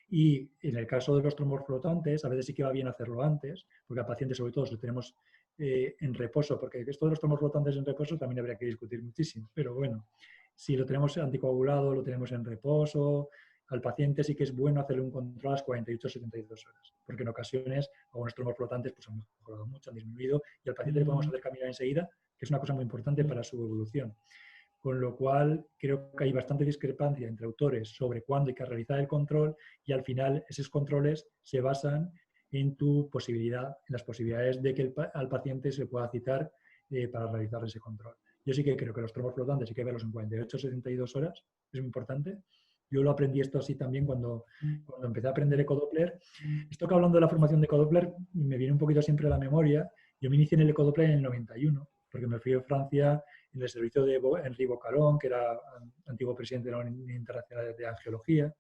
Y en el caso de los trombos flotantes, a veces sí que va bien hacerlo antes, porque al paciente, sobre todo, si lo tenemos en reposo, porque esto de los trombos flotantes en reposo también habría que discutir muchísimo, pero bueno, si lo tenemos anticoagulado, lo tenemos en reposo, al paciente sí que es bueno hacerle un control a las 48-72 horas, porque en ocasiones algunos trombos flotantes pues, han mejorado mucho, han disminuido, y al paciente le podemos hacer caminar enseguida, que es una cosa muy importante para su evolución. Con lo cual, creo que hay bastante discrepancia entre autores sobre cuándo hay que realizar el control y al final esos controles se basan en tu posibilidad, en las posibilidades de que al paciente se pueda citar para realizar ese control. Yo sí que creo que los trombos flotantes hay que verlos en 48 o 72 horas, es muy importante. Yo lo aprendí esto así también cuando empecé a aprender ecodoppler. Esto que hablando de la formación de ecodoppler me viene un poquito siempre a la memoria. Yo me inicié en el ecodoppler en el 91, porque me fui a Francia en el servicio de Henri Bocalón, que era antiguo presidente de la Unión Internacional de Angiología,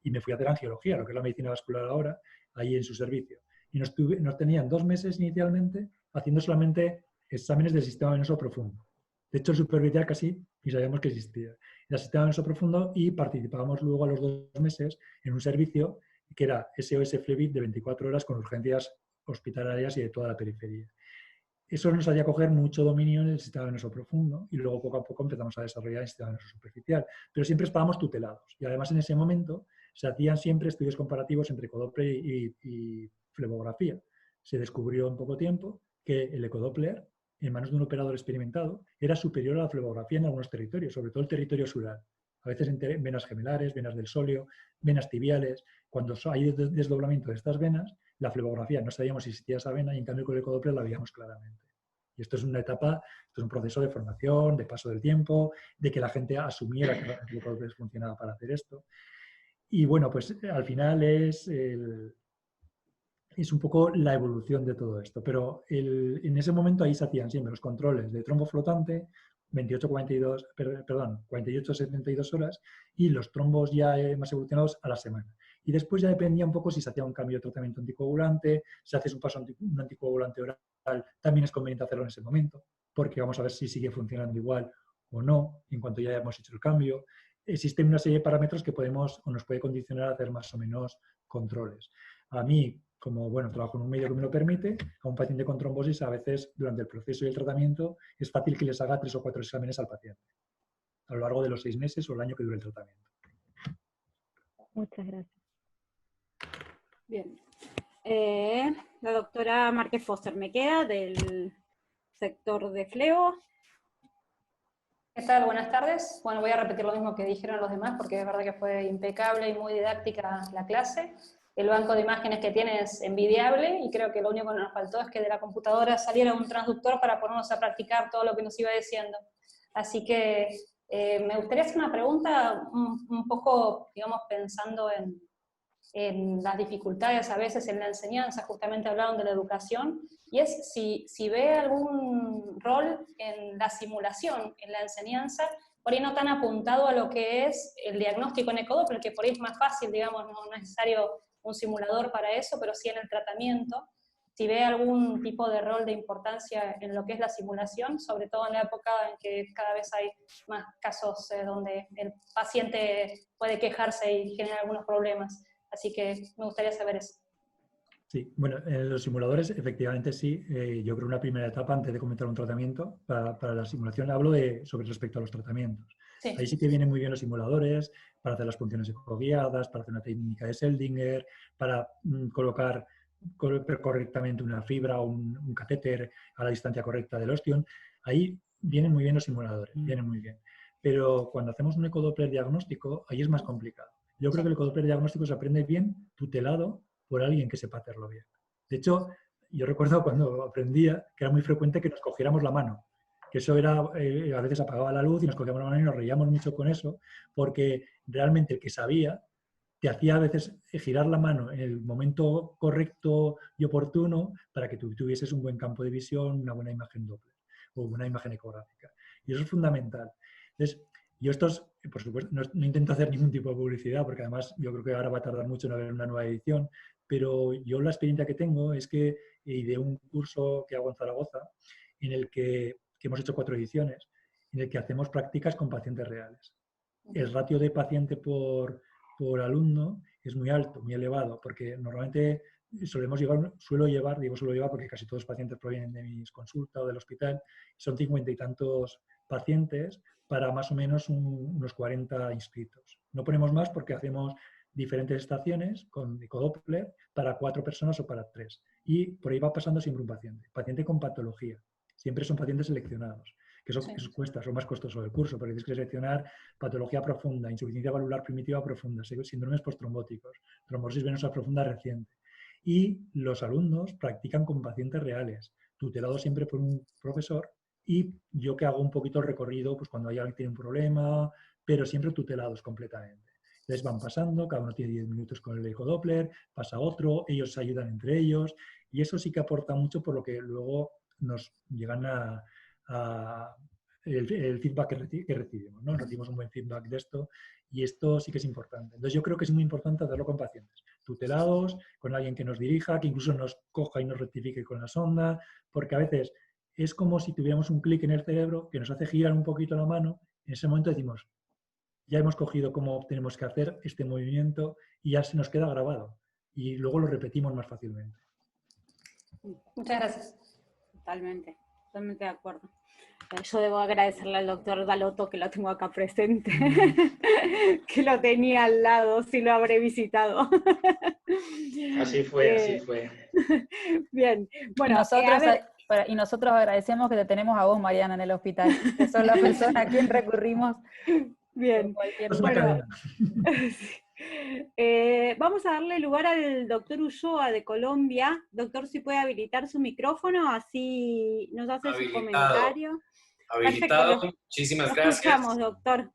y me fui a hacer angiología, lo que es la medicina vascular ahora, ahí en su servicio. Y nos tenían 2 meses inicialmente haciendo solamente exámenes del sistema venoso profundo. De hecho, el superficial casi ni sabíamos que existía. Era el sistema venoso profundo y participábamos luego a los 2 meses en un servicio que era SOS Flebit de 24 horas con urgencias hospitalarias y de toda la periferia. Eso nos hacía coger mucho dominio en el sistema venoso profundo y luego poco a poco empezamos a desarrollar el sistema venoso superficial. Pero siempre estábamos tutelados y además en ese momento se hacían siempre estudios comparativos entre ecodoppler y flebografía. Se descubrió en poco tiempo que el ecodoppler, en manos de un operador experimentado, era superior a la flebografía en algunos territorios, sobre todo el territorio sural. A veces en venas gemelares, venas del sóleo, venas tibiales. Cuando hay desdoblamiento de estas venas, la flebografía no sabíamos si existía esa vena y en cambio con el ecodoppler la veíamos claramente. Y esto es una etapa, esto es un proceso de formación, de paso del tiempo, de que la gente asumiera que el ecodoppler funcionaba para hacer esto. Y bueno, pues al final es un poco la evolución de todo esto. Pero en ese momento ahí se hacían siempre los controles de trombo flotante, 48-72 horas, y los trombos ya más evolucionados a la semana. Y después ya dependía un poco si se hacía un cambio de tratamiento anticoagulante, si haces un paso un anticoagulante oral, también es conveniente hacerlo en ese momento, porque vamos a ver si sigue funcionando igual o no, en cuanto ya hemos hecho el cambio. Existen una serie de parámetros que podemos o nos puede condicionar a hacer más o menos controles. A mí, como bueno, trabajo en un medio que me lo permite, a un paciente con trombosis a veces durante el proceso y el tratamiento es fácil que les haga 3 o 4 exámenes al paciente a lo largo de los 6 meses o el año que dure el tratamiento. Muchas gracias. Bien. La doctora Márquez Foster me queda del sector de flebo. ¿Qué tal? Buenas tardes. Bueno, voy a repetir lo mismo que dijeron los demás porque es verdad que fue impecable y muy didáctica la clase. El banco de imágenes que tiene es envidiable y creo que lo único que nos faltó es que de la computadora saliera un transductor para ponernos a practicar todo lo que nos iba diciendo. Así que me gustaría hacer una pregunta un poco, digamos, pensando en las dificultades a veces en la enseñanza, justamente hablaron de la educación, y es si ve algún rol en la simulación, en la enseñanza, por ahí no tan apuntado a lo que es el diagnóstico en ecodoppler, que por ahí es más fácil, digamos, no es necesario un simulador para eso, pero sí en el tratamiento, si ve algún tipo de rol de importancia en lo que es la simulación, sobre todo en la época en que cada vez hay más casos donde el paciente puede quejarse y generar algunos problemas. Así que me gustaría saber eso. Sí, bueno, en los simuladores efectivamente sí. Yo creo una primera etapa antes de comentar un tratamiento, para la simulación hablo sobre respecto a los tratamientos. Sí. Ahí sí que vienen muy bien los simuladores para hacer las funciones ecoguiadas, para hacer una técnica de Seldinger, para colocar correctamente una fibra o un catéter a la distancia correcta del ostión. Ahí vienen muy bien los simuladores, vienen muy bien. Pero cuando hacemos un ecodoppler diagnóstico, ahí es más complicado. Yo creo que el ecodoppler diagnóstico se aprende bien tutelado por alguien que sepa hacerlo bien. De hecho, yo recuerdo cuando aprendía que era muy frecuente que nos cogiéramos la mano, que eso era, a veces apagaba la luz y nos cogíamos la mano y nos reíamos mucho con eso, porque realmente el que sabía te hacía a veces girar la mano en el momento correcto y oportuno para que tú tuvieses un buen campo de visión, una buena imagen Doppler o una imagen ecográfica. Y eso es fundamental. Entonces, yo por supuesto, no intento hacer ningún tipo de publicidad, porque además yo creo que ahora va a tardar mucho en haber una nueva edición, pero yo la experiencia que tengo es que de un curso que hago en Zaragoza, en el que hemos hecho 4 ediciones, en el que hacemos prácticas con pacientes reales. El ratio de paciente por alumno es muy alto, muy elevado, porque normalmente suelo llevar porque casi todos los pacientes provienen de mis consultas o del hospital, son 50 y tantos pacientes para más o menos unos 40 inscritos. No ponemos más porque hacemos diferentes estaciones con ecodoppler para 4 personas o para 3. Y por ahí va pasando siempre un paciente con patología. Siempre son pacientes seleccionados, que eso cuesta, son más costosos del curso, porque tienes que seleccionar patología profunda, insuficiencia valvular primitiva profunda, síndromes postrombóticos, trombosis venosa profunda reciente. Y los alumnos practican con pacientes reales, tutelados siempre por un profesor, y yo que hago un poquito el recorrido pues cuando hay alguien que tiene un problema, pero siempre tutelados completamente. Entonces van pasando, cada uno tiene 10 minutos con el ecodoppler, pasa otro, ellos se ayudan entre ellos, y eso sí que aporta mucho, por lo que luego nos llegan el feedback que recibimos, ¿no? Recibimos un buen feedback de esto, y esto sí que es importante. Entonces yo creo que es muy importante hacerlo con pacientes tutelados, con alguien que nos dirija, que incluso nos coja y nos rectifique con la sonda, porque a veces es como si tuviéramos un clic en el cerebro que nos hace girar un poquito la mano. En ese momento decimos, ya hemos cogido cómo tenemos que hacer este movimiento y ya se nos queda grabado. Y luego lo repetimos más fácilmente. Muchas gracias. Totalmente de acuerdo. Yo debo agradecerle al doctor Dalotto, que lo tengo acá presente, que lo tenía al lado, si lo habré visitado. Así fue, así fue. Bien, bueno, y nosotros agradecemos que te tenemos a vos, Mariana, en el hospital, que sos la persona a quien recurrimos. Bien, bueno, vamos a darle lugar al doctor Ulloa de Colombia. Doctor, si puede habilitar su micrófono, así nos hace su comentario. Habilitado, perfecto, muchísimas lo gracias. Escuchamos, doctor.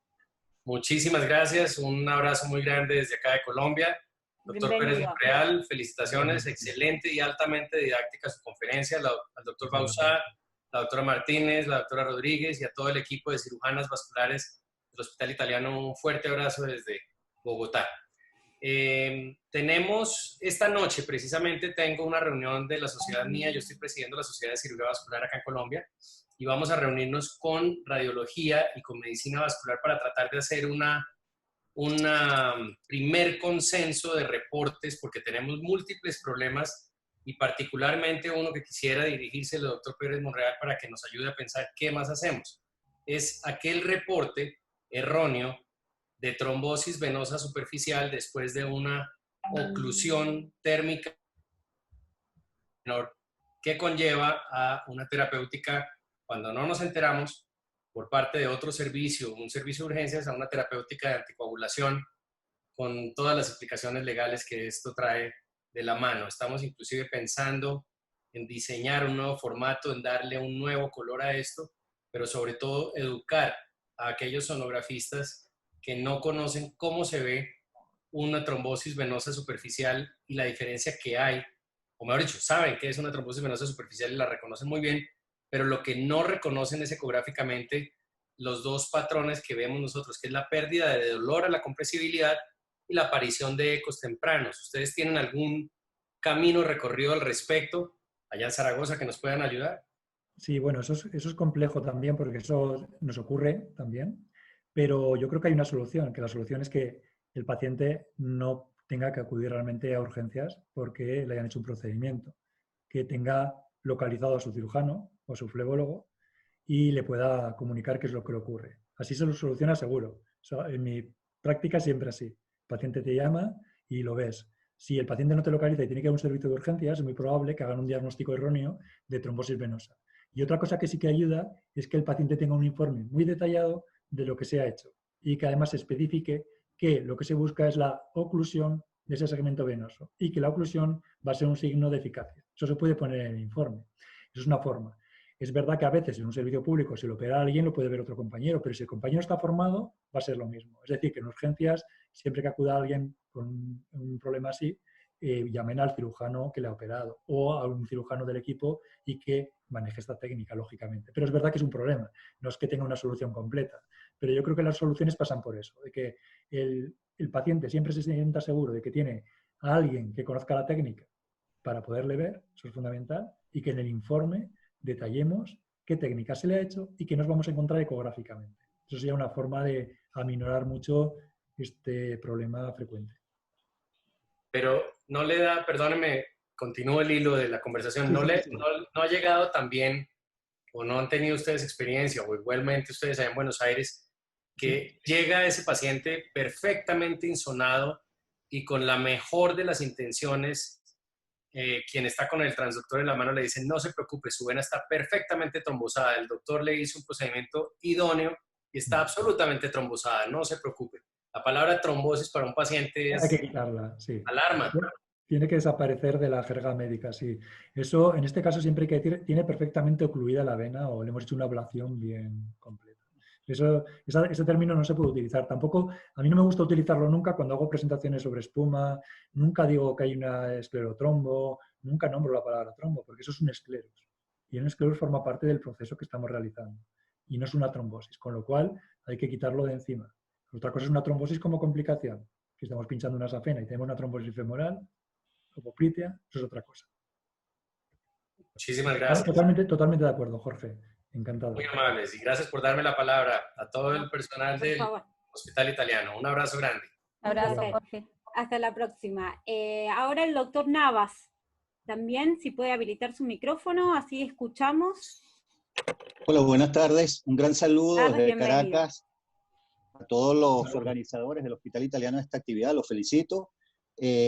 Muchísimas gracias, un abrazo muy grande desde acá de Colombia. Doctor Pérez Monreal, felicitaciones, excelente y altamente didáctica su conferencia, al doctor Bauzá, la doctora Martínez, la doctora Rodríguez y a todo el equipo de cirujanas vasculares del Hospital Italiano, un fuerte abrazo desde Bogotá. Tenemos esta noche, precisamente tengo una reunión de la sociedad mía, yo estoy presidiendo la Sociedad de Cirugía Vascular acá en Colombia, y vamos a reunirnos con radiología y con medicina vascular para tratar de hacer un primer consenso de reportes, porque tenemos múltiples problemas y particularmente uno que quisiera dirigirse al doctor Pérez Monreal para que nos ayude a pensar qué más hacemos. Es aquel reporte erróneo de trombosis venosa superficial después de una oclusión térmica menor que conlleva a una terapéutica cuando no nos enteramos por parte de otro servicio, un servicio de urgencias, a una terapéutica de anticoagulación con todas las implicaciones legales que esto trae de la mano. Estamos inclusive pensando en diseñar un nuevo formato, en darle un nuevo color a esto, pero sobre todo educar a aquellos sonografistas que no conocen cómo se ve una trombosis venosa superficial y la diferencia que hay, o mejor dicho, saben que es una trombosis venosa superficial y la reconocen muy bien, pero lo que no reconocen es ecográficamente los dos patrones que vemos nosotros, que es la pérdida de dolor a la compresibilidad y la aparición de ecos tempranos. ¿Ustedes tienen algún camino recorrido al respecto allá en Zaragoza que nos puedan ayudar? Sí, bueno, eso es complejo también, porque eso nos ocurre también, pero yo creo que hay una solución, que la solución es que el paciente no tenga que acudir realmente a urgencias porque le hayan hecho un procedimiento, que tenga localizado a su cirujano o a su flebólogo y le pueda comunicar qué es lo que le ocurre. Así se lo soluciona seguro. O sea, en mi práctica siempre así. El paciente te llama y lo ves. Si el paciente no te localiza y tiene que ir a un servicio de urgencias, es muy probable que hagan un diagnóstico erróneo de trombosis venosa. Y otra cosa que sí que ayuda es que el paciente tenga un informe muy detallado de lo que se ha hecho y que además se especifique que lo que se busca es la oclusión de ese segmento venoso y que la oclusión va a ser un signo de eficacia. Eso se puede poner en el informe. Eso es una forma. Es verdad que a veces en un servicio público, si lo opera alguien, lo puede ver otro compañero, pero si el compañero está formado, va a ser lo mismo. Es decir, que en urgencias, siempre que acuda alguien con un problema así, llamen al cirujano que le ha operado o a un cirujano del equipo y que maneje esta técnica, lógicamente. Pero es verdad que es un problema, no es que tenga una solución completa. Pero yo creo que las soluciones pasan por eso, de que el paciente siempre se sienta seguro de que tiene a alguien que conozca la técnica para poderle ver, eso es fundamental, y que en el informe detallemos qué técnica se le ha hecho y qué nos vamos a encontrar ecográficamente. Eso sería una forma de aminorar mucho este problema frecuente. Pero no le da, perdóneme, continúo el hilo de la conversación, no ha llegado también, o no han tenido ustedes experiencia, o igualmente ustedes allá en Buenos Aires, que llega ese paciente perfectamente insonado y con la mejor de las intenciones, quien está con el transductor en la mano le dice, no se preocupe, su vena está perfectamente trombosada, el doctor le hizo un procedimiento idóneo y está absolutamente trombosada, no se preocupe. La palabra trombosis para un paciente es... Hay que quitarla, sí. Alarma. Tiene que desaparecer de la jerga médica, sí. Eso, en este caso, siempre hay que decir, tiene perfectamente ocluida la vena o le hemos hecho una ablación bien completa. Ese término no se puede utilizar. Tampoco, a mí no me gusta utilizarlo nunca cuando hago presentaciones sobre espuma, nunca digo que hay una esclerotrombo, nunca nombro la palabra trombo, porque eso es un escleros. Y un escleros forma parte del proceso que estamos realizando. Y no es una trombosis, con lo cual hay que quitarlo de encima. Otra cosa es una trombosis como complicación. Si estamos pinchando una safena y tenemos una trombosis femoral, o poplitea, eso es otra cosa. Muchísimas gracias. Totalmente de acuerdo, Jorge. Encantado. Muy amables y gracias por darme la palabra a todo el personal del Hospital Italiano. Un abrazo grande. Un abrazo, Jorge. Hasta la próxima. Ahora el doctor Navas. También, si puede habilitar su micrófono, así escuchamos. Hola, buenas tardes. Un gran saludo desde Caracas a todos los organizadores del Hospital Italiano de esta actividad. Los felicito.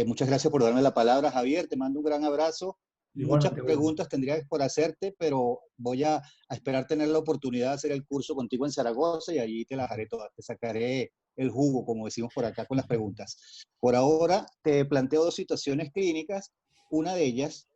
Muchas gracias por darme la palabra, Javier. Te mando un gran abrazo. Muchas preguntas tendría por hacerte, pero voy a esperar tener la oportunidad de hacer el curso contigo en Zaragoza y allí te las haré todas. Te sacaré el jugo, como decimos por acá, con las preguntas. Por ahora te planteo dos situaciones clínicas. Una de ellas,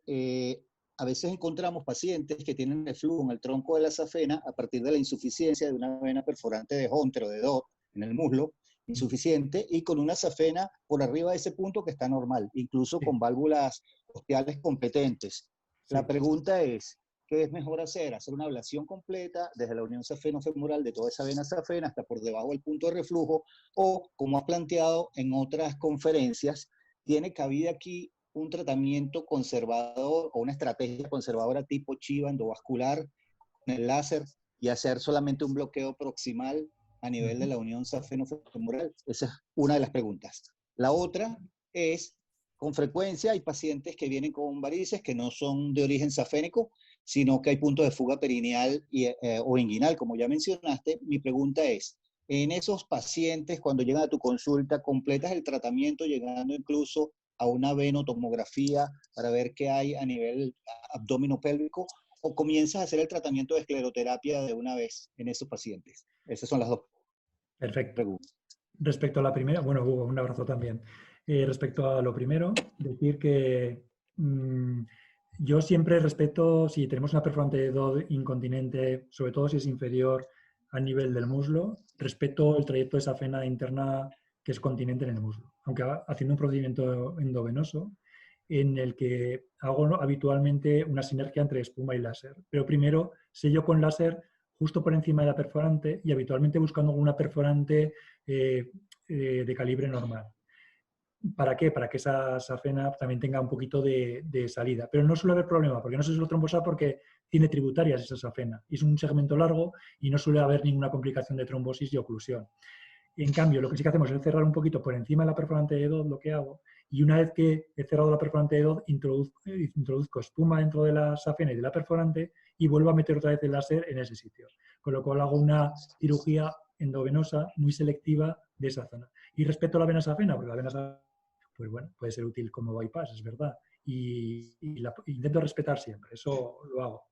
a veces encontramos pacientes que tienen reflujo en el tronco de la safena a partir de la insuficiencia de una vena perforante de Hunter o de Dodd en el muslo, insuficiente, y con una safena por arriba de ese punto que está normal, incluso con válvulas ostiales competentes. La pregunta es, ¿qué es mejor hacer? ¿Hacer una ablación completa desde la unión safeno-femoral de toda esa vena safena hasta por debajo del punto de reflujo? O, como has planteado en otras conferencias, ¿tiene cabida aquí un tratamiento conservador o una estrategia conservadora tipo chiva endovascular con el láser y hacer solamente un bloqueo proximal a nivel de la unión safeno-femoral? Esa es una de las preguntas. La otra es, con frecuencia hay pacientes que vienen con varices que no son de origen safénico, sino que hay puntos de fuga perineal o inguinal, como ya mencionaste. Mi pregunta es, en esos pacientes, cuando llegan a tu consulta, ¿completas el tratamiento llegando incluso a una venotomografía para ver qué hay a nivel abdominopélvico? ¿O comienzas a hacer el tratamiento de escleroterapia de una vez en esos pacientes? Esas son las dos. Perfecto. Respecto a la primera, bueno, Hugo, un abrazo también. Respecto a lo primero, decir que yo siempre respeto, si tenemos una perforante de Dodd incontinente, sobre todo si es inferior a nivel del muslo, respeto el trayecto de safena interna que es continente en el muslo. Aunque haciendo un procedimiento endovenoso, en el que hago habitualmente una sinergia entre espuma y láser. Pero primero sello con láser justo por encima de la perforante y habitualmente buscando una perforante de calibre normal. ¿Para qué? Para que esa safena también tenga un poquito de salida. Pero no suele haber problema, porque no se suele trombosar porque tiene tributarias esa safena. Y es un segmento largo y no suele haber ninguna complicación de trombosis y oclusión. En cambio, lo que sí que hacemos es cerrar un poquito por encima de la perforante de Dodd, lo que hago, Y una vez que he cerrado la perforante de DOD, introduzco espuma dentro de la safena y de la perforante y vuelvo a meter otra vez el láser en ese sitio. Con lo cual hago una cirugía endovenosa muy selectiva de esa zona. Y respecto a la vena safena, porque la vena safena, pues bueno, puede ser útil como bypass, es verdad. Y intento respetar siempre, eso lo hago.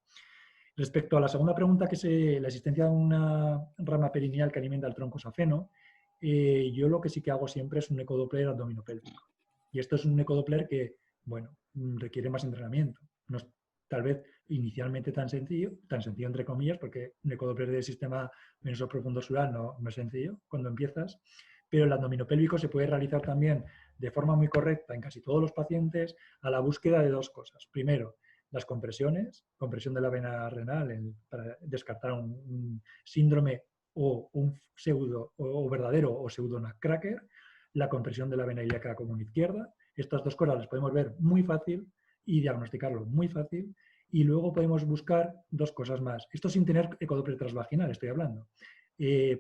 Respecto a la segunda pregunta, que es la existencia de una rama perineal que alimenta el tronco safeno, yo lo que sí que hago siempre es un ecodoppler abdominopélvico. Y esto es un ecodoppler que, bueno, requiere más entrenamiento. No es tal vez inicialmente tan sencillo entre comillas, porque un ecodoppler del sistema venoso profundo sural no es sencillo cuando empiezas, pero el abdominopélvico se puede realizar también de forma muy correcta en casi todos los pacientes a la búsqueda de dos cosas. Primero, las compresiones, compresión de la vena renal para descartar un síndrome o un pseudo o verdadero o pseudo nutcracker, la compresión de la vena ilíaca común izquierda. Estas dos cosas las podemos ver muy fácil y diagnosticarlo muy fácil. Y luego podemos buscar dos cosas más. Esto sin tener ecodoppler transvaginal, estoy hablando.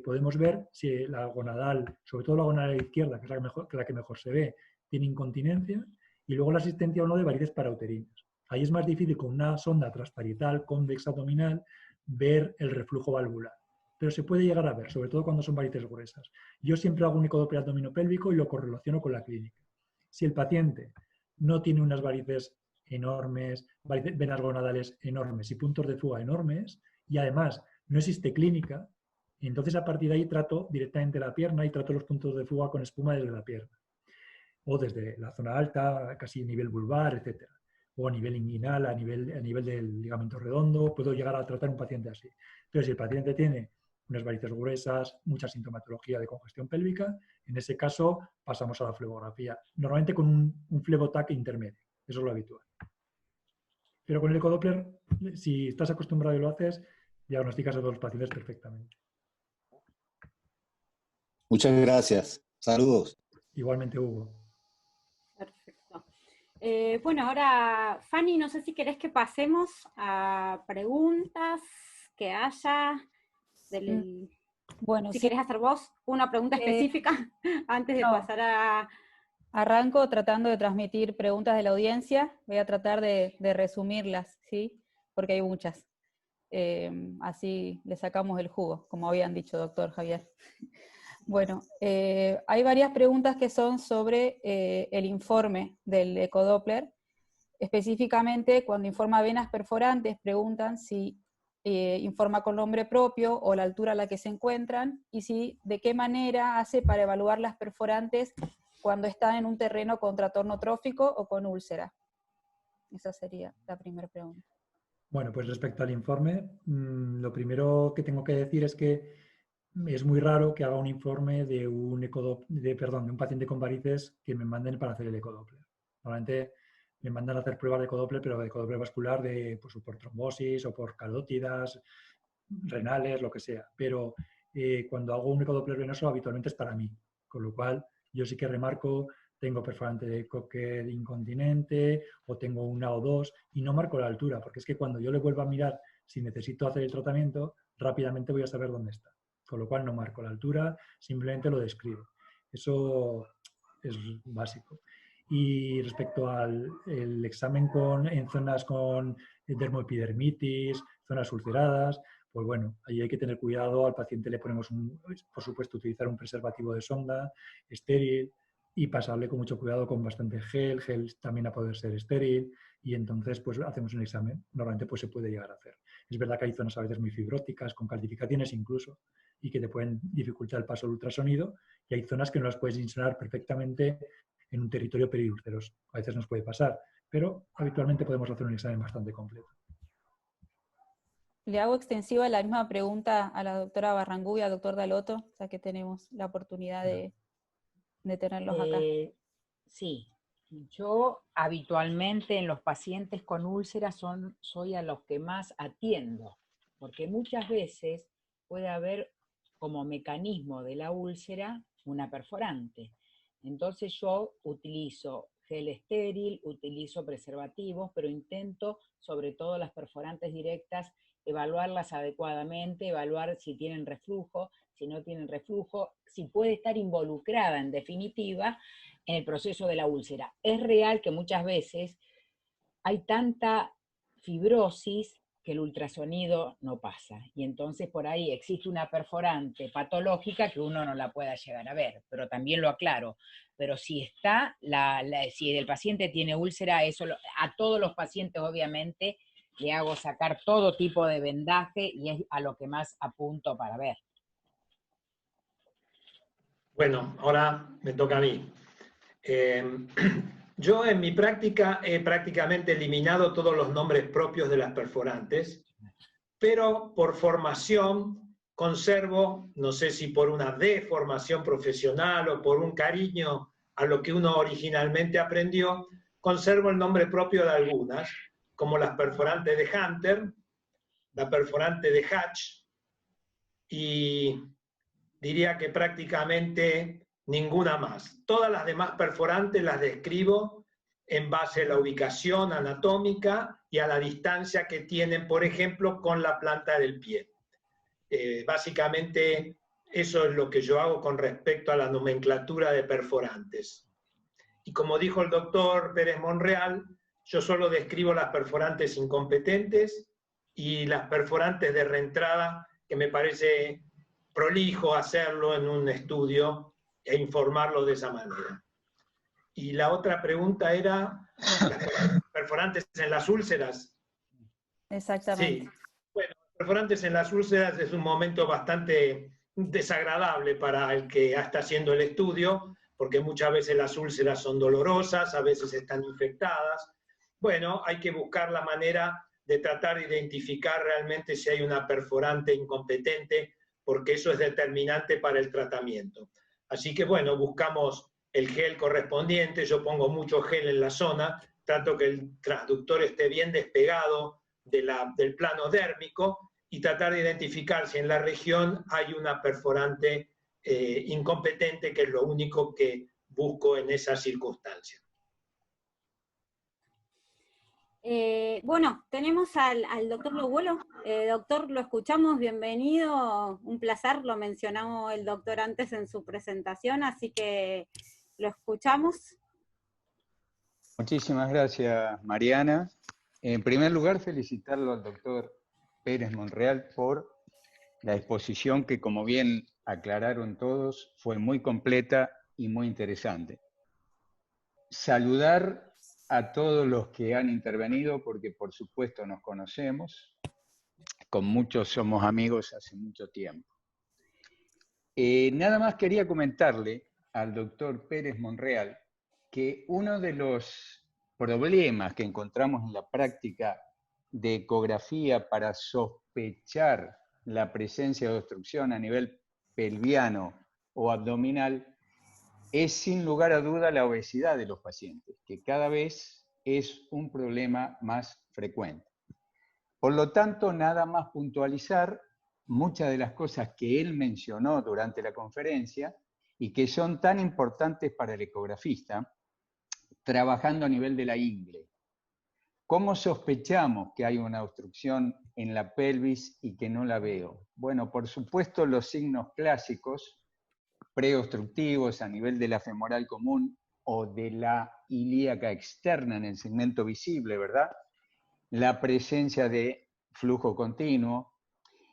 Podemos ver si la gonadal, sobre todo la gonadal izquierda, que es la que mejor se ve, tiene incontinencia, y luego la existencia o no de varices parauterinas. Ahí es más difícil con una sonda transparietal convexa abdominal ver el reflujo valvular, pero se puede llegar a ver, sobre todo cuando son varices gruesas. Yo siempre hago un ecodoppler abdominopélvico y lo correlaciono con la clínica. Si el paciente no tiene unas varices enormes, venas gonadales enormes y puntos de fuga enormes, y además no existe clínica, entonces a partir de ahí trato directamente la pierna y trato los puntos de fuga con espuma desde la pierna, o desde la zona alta, casi a nivel vulvar, etc. O a nivel inguinal, a nivel del ligamento redondo, puedo llegar a tratar un paciente así. Pero si el paciente tiene unas varices gruesas, mucha sintomatología de congestión pélvica, en ese caso pasamos a la flebografía, normalmente con un flebotac intermedio, eso es lo habitual. Pero con el ecodoppler, si estás acostumbrado y lo haces, diagnosticas a todos los pacientes perfectamente. Muchas gracias. Saludos. Igualmente, Hugo. Perfecto. Bueno, ahora, Fanny, no sé si querés que pasemos a preguntas que haya. Bueno, si sí. querés hacer vos una pregunta específica antes de pasar a... Arranco tratando de transmitir preguntas de la audiencia. Voy a tratar de resumirlas, ¿sí? Porque hay muchas. Así le sacamos el jugo, como habían dicho, doctor Javier. Bueno, hay varias preguntas que son sobre el informe del ecodoppler. Específicamente, cuando informa venas perforantes, preguntan si informa con nombre propio o la altura a la que se encuentran, y si de qué manera hace para evaluar las perforantes cuando están en un terreno con trastorno trófico o con úlcera. Esa sería la primera pregunta. Bueno, pues respecto al informe, lo primero que tengo que decir es que es muy raro que haga un informe de un paciente con varices que me manden para hacer el ecodoppler. Normalmente me mandan a hacer pruebas de ecodoppler, pero de ecodoppler vascular pues, por trombosis o por calótidas, renales, lo que sea. Pero cuando hago un ecodoppler venoso habitualmente es para mí, con lo cual yo sí que remarco, tengo perforante de Cocker incontinente o tengo una o dos y no marco la altura, porque es que cuando yo le vuelvo a mirar si necesito hacer el tratamiento, rápidamente voy a saber dónde está. Con lo cual no marco la altura, simplemente lo describo. Eso es básico. Y respecto al examen en zonas con dermoepidermitis, zonas ulceradas, pues bueno, ahí hay que tener cuidado. Al paciente le ponemos, por supuesto, utilizar un preservativo de sonda estéril y pasarle con mucho cuidado con bastante gel también a poder ser estéril, y entonces pues hacemos un examen. Normalmente pues se puede llegar a hacer. Es verdad que hay zonas a veces muy fibróticas, con calcificaciones incluso, y que te pueden dificultar el paso del ultrasonido, y hay zonas que no las puedes insonar perfectamente en un territorio periúlceros. A veces nos puede pasar, pero habitualmente podemos hacer un examen bastante completo. Le hago extensiva la misma pregunta a la doctora Barrangú y al doctor Dalotto, ya que tenemos la oportunidad de tenerlos acá. Sí, yo habitualmente en los pacientes con úlceras soy a los que más atiendo, porque muchas veces puede haber como mecanismo de la úlcera una perforante. Entonces yo utilizo gel estéril, utilizo preservativos, pero intento, sobre todo las perforantes directas, evaluarlas adecuadamente, evaluar si tienen reflujo, si no tienen reflujo, si puede estar involucrada en definitiva en el proceso de la úlcera. Es real que muchas veces hay tanta fibrosis que el ultrasonido no pasa, y entonces por ahí existe una perforante patológica que uno no la pueda llegar a ver, pero también lo aclaro, pero si está, si el paciente tiene úlcera, eso a todos los pacientes obviamente le hago sacar todo tipo de vendaje y es a lo que más apunto para ver. Bueno, ahora me toca a mí. Yo en mi práctica he prácticamente eliminado todos los nombres propios de las perforantes, pero por formación conservo, no sé si por una deformación profesional o por un cariño a lo que uno originalmente aprendió, conservo el nombre propio de algunas, como las perforantes de Hunter, la perforante de Hatch, y diría que prácticamente ninguna más. Todas las demás perforantes las describo en base a la ubicación anatómica y a la distancia que tienen, por ejemplo, con la planta del pie. Básicamente, eso es lo que yo hago con respecto a la nomenclatura de perforantes. Y como dijo el doctor Pérez Monreal, yo solo describo las perforantes incompetentes y las perforantes de reentrada, que me parece prolijo hacerlo en un estudio e informarlo de esa manera. Y la otra pregunta era, ¿las perforantes en las úlceras? Exactamente. Sí. Bueno, perforantes en las úlceras es un momento bastante desagradable para el que está haciendo el estudio, porque muchas veces las úlceras son dolorosas, a veces están infectadas. Bueno, hay que buscar la manera de tratar de identificar realmente si hay una perforante incompetente, porque eso es determinante para el tratamiento. Así que bueno, buscamos el gel correspondiente, yo pongo mucho gel en la zona, trato que el transductor esté bien despegado del plano dérmico y tratar de identificar si en la región hay una perforante incompetente, que es lo único que busco en esa circunstancia. Bueno, tenemos al doctor Lobuelo. Doctor, lo escuchamos, bienvenido, un placer, lo mencionó el doctor antes en su presentación, así que lo escuchamos. Muchísimas gracias, Mariana. En primer lugar, felicitarlo al doctor Pérez Monreal por la exposición que, como bien aclararon todos, fue muy completa y muy interesante. Saludar a todos los que han intervenido, porque por supuesto nos conocemos, con muchos somos amigos hace mucho tiempo. Nada más quería comentarle al doctor Pérez Monreal que uno de los problemas que encontramos en la práctica de ecografía para sospechar la presencia de obstrucción a nivel pelviano o abdominal es sin lugar a duda la obesidad de los pacientes, que cada vez es un problema más frecuente. Por lo tanto, nada más puntualizar muchas de las cosas que él mencionó durante la conferencia y que son tan importantes para el ecografista, trabajando a nivel de la ingle. ¿Cómo sospechamos que hay una obstrucción en la pelvis y que no la veo? Bueno, por supuesto, los signos clásicos preobstructivos a nivel de la femoral común o de la ilíaca externa en el segmento visible, ¿verdad? La presencia de flujo continuo,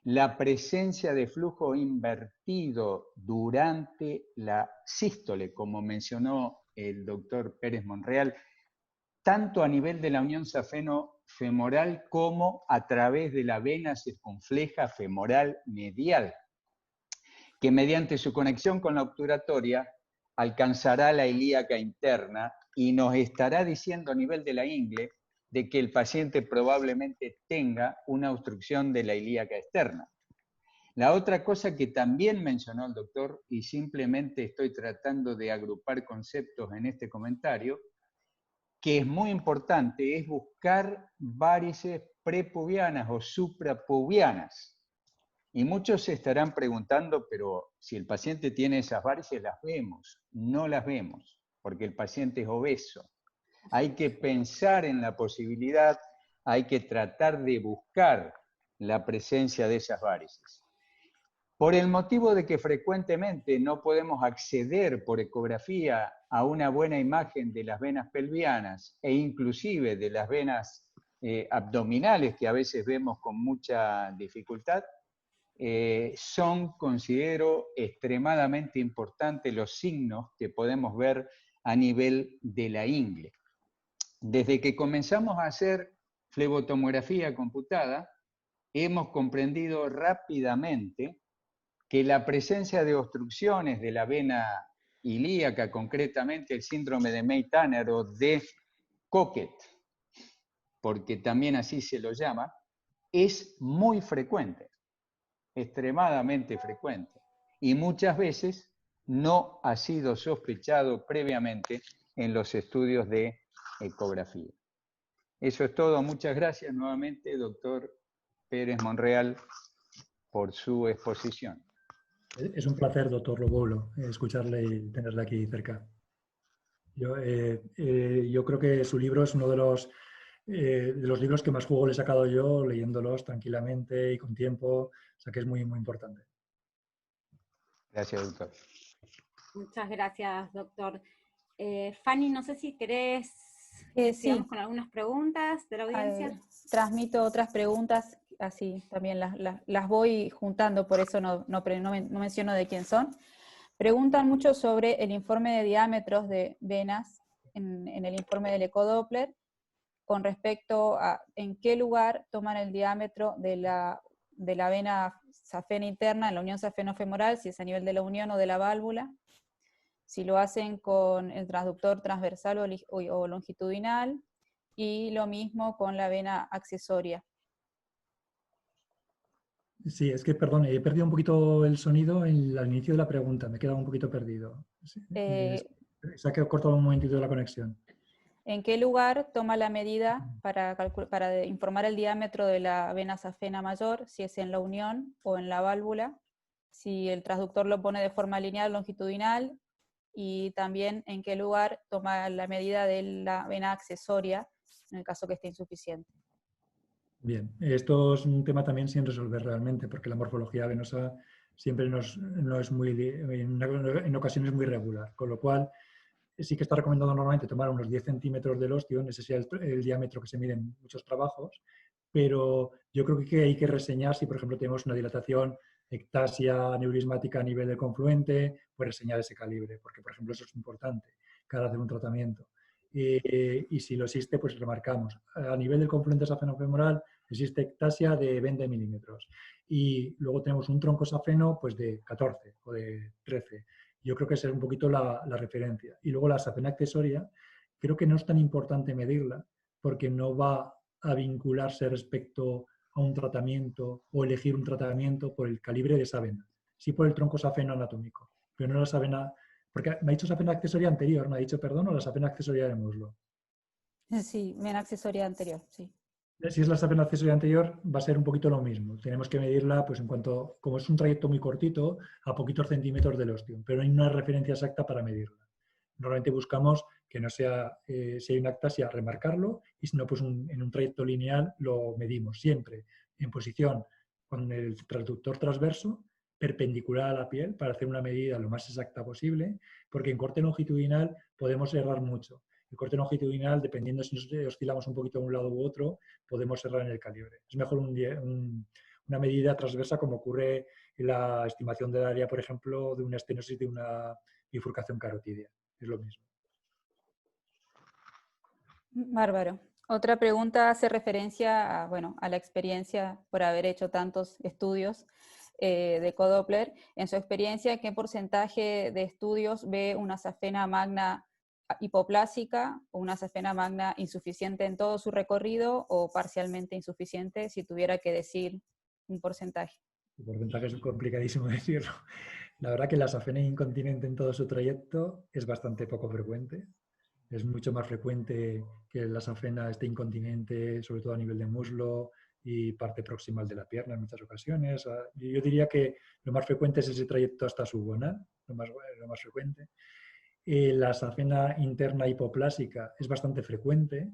la presencia de flujo invertido durante la sístole, como mencionó el doctor Pérez Monreal, tanto a nivel de la unión safeno-femoral como a través de la vena circunfleja femoral medial, que mediante su conexión con la obturatoria alcanzará la ilíaca interna y nos estará diciendo a nivel de la ingle de que el paciente probablemente tenga una obstrucción de la ilíaca externa. La otra cosa que también mencionó el doctor, y simplemente estoy tratando de agrupar conceptos en este comentario, que es muy importante, es buscar varices prepubianas o suprapubianas. Y muchos se estarán preguntando, pero si el paciente tiene esas varices, ¿las vemos? No las vemos, porque el paciente es obeso. Hay que pensar en la posibilidad, hay que tratar de buscar la presencia de esas varices. por el motivo de que frecuentemente no podemos acceder por ecografía a una buena imagen de las venas pelvianas e inclusive de las venas abdominales que a veces vemos con mucha dificultad, son, considero, extremadamente importantes los signos que podemos ver a nivel de la ingle. Desde que comenzamos a hacer flebotomografía computada, hemos comprendido rápidamente que la presencia de obstrucciones de la vena ilíaca, concretamente el síndrome de May-Tanner o de Cocket, porque también así se lo llama, es muy frecuente, extremadamente frecuente, y muchas veces no ha sido sospechado previamente en los estudios de ecografía. Eso es todo. Muchas gracias nuevamente, doctor Pérez Monreal, por su exposición. Es un placer, doctor Lobolo, escucharle y tenerle aquí cerca. Yo creo que su libro es uno de los libros que más juego le he sacado yo, leyéndolos tranquilamente y con tiempo, o sea que es muy, muy importante. Gracias, doctor. Muchas gracias, doctor. Fanny, no sé si querés sigamos con algunas preguntas de la audiencia. Transmito otras preguntas, así también las voy juntando, por eso no menciono de quién son. Preguntan mucho sobre el informe de diámetros de venas en el informe del ecodoppler, con respecto a en qué lugar toman el diámetro de la vena safena interna, en la unión safenofemoral, si es a nivel de la unión o de la válvula, si lo hacen con el transductor transversal o longitudinal, y lo mismo con la vena accesoria. Sí, es que, perdón, he perdido un poquito el sonido al inicio de la pregunta, me he quedado un poquito perdido. Se ha cortado un momentito de la conexión. ¿En qué lugar toma la medida para informar el diámetro de la vena safena mayor, si es en la unión o en la válvula? Si el transductor lo pone de forma lineal, longitudinal, y también en qué lugar toma la medida de la vena accesoria, en el caso que esté insuficiente. Bien, esto es un tema también sin resolver realmente, porque la morfología venosa siempre no es muy, en ocasiones muy regular, con lo cual sí que está recomendado normalmente tomar unos 10 centímetros del ostión, ese sería el diámetro que se mide en muchos trabajos, pero yo creo que hay que reseñar si, por ejemplo, tenemos una dilatación, ectasia aneurismática a nivel del confluente, pues reseñar ese calibre, porque, por ejemplo, eso es importante cada hacer un tratamiento. Y si lo existe, pues remarcamos. A nivel del confluente safenofemoral existe ectasia de 20 milímetros y luego tenemos un tronco safeno pues de 14 o de 13. Yo creo que esa es un poquito la referencia. Y luego la safena accesoria, creo que no es tan importante medirla porque no va a vincularse respecto a un tratamiento o elegir un tratamiento por el calibre de esa vena. Sí por el tronco safeno anatómico, pero no la safena, porque me ha dicho safena accesoria anterior, me ha dicho, perdón, o la safena accesoria de muslo. Sí, vena accesoria anterior, sí. Si es la safena accesoria anterior, va a ser un poquito lo mismo. Tenemos que medirla, pues en cuanto, como es un trayecto muy cortito, a poquitos centímetros del ostión, pero no hay una referencia exacta para medirla. Normalmente buscamos que no sea, si hay una ectasia, remarcarlo, y si no, pues en un trayecto lineal lo medimos siempre en posición con el transductor transverso, perpendicular a la piel, para hacer una medida lo más exacta posible, porque en corte longitudinal podemos errar mucho. El corte longitudinal, dependiendo si nos oscilamos un poquito a un lado u otro, podemos errar en el calibre. Es mejor una medida transversa, como ocurre en la estimación del área, por ejemplo, de una estenosis de una bifurcación carotidia. Es lo mismo. Bárbaro. Otra pregunta hace referencia a la experiencia por haber hecho tantos estudios de ecodoppler. En su experiencia, ¿qué porcentaje de estudios ve una safena magna hipoplásica o una safena magna insuficiente en todo su recorrido o parcialmente insuficiente, si tuviera que decir un porcentaje? El porcentaje es complicadísimo decirlo. La verdad que la safena incontinente en todo su trayecto es bastante poco frecuente. Es mucho más frecuente que la safena esté incontinente, sobre todo a nivel de muslo y parte proximal de la pierna en muchas ocasiones. Yo diría que lo más frecuente es ese trayecto hasta su gonal, lo más frecuente. La safena interna hipoplásica es bastante frecuente.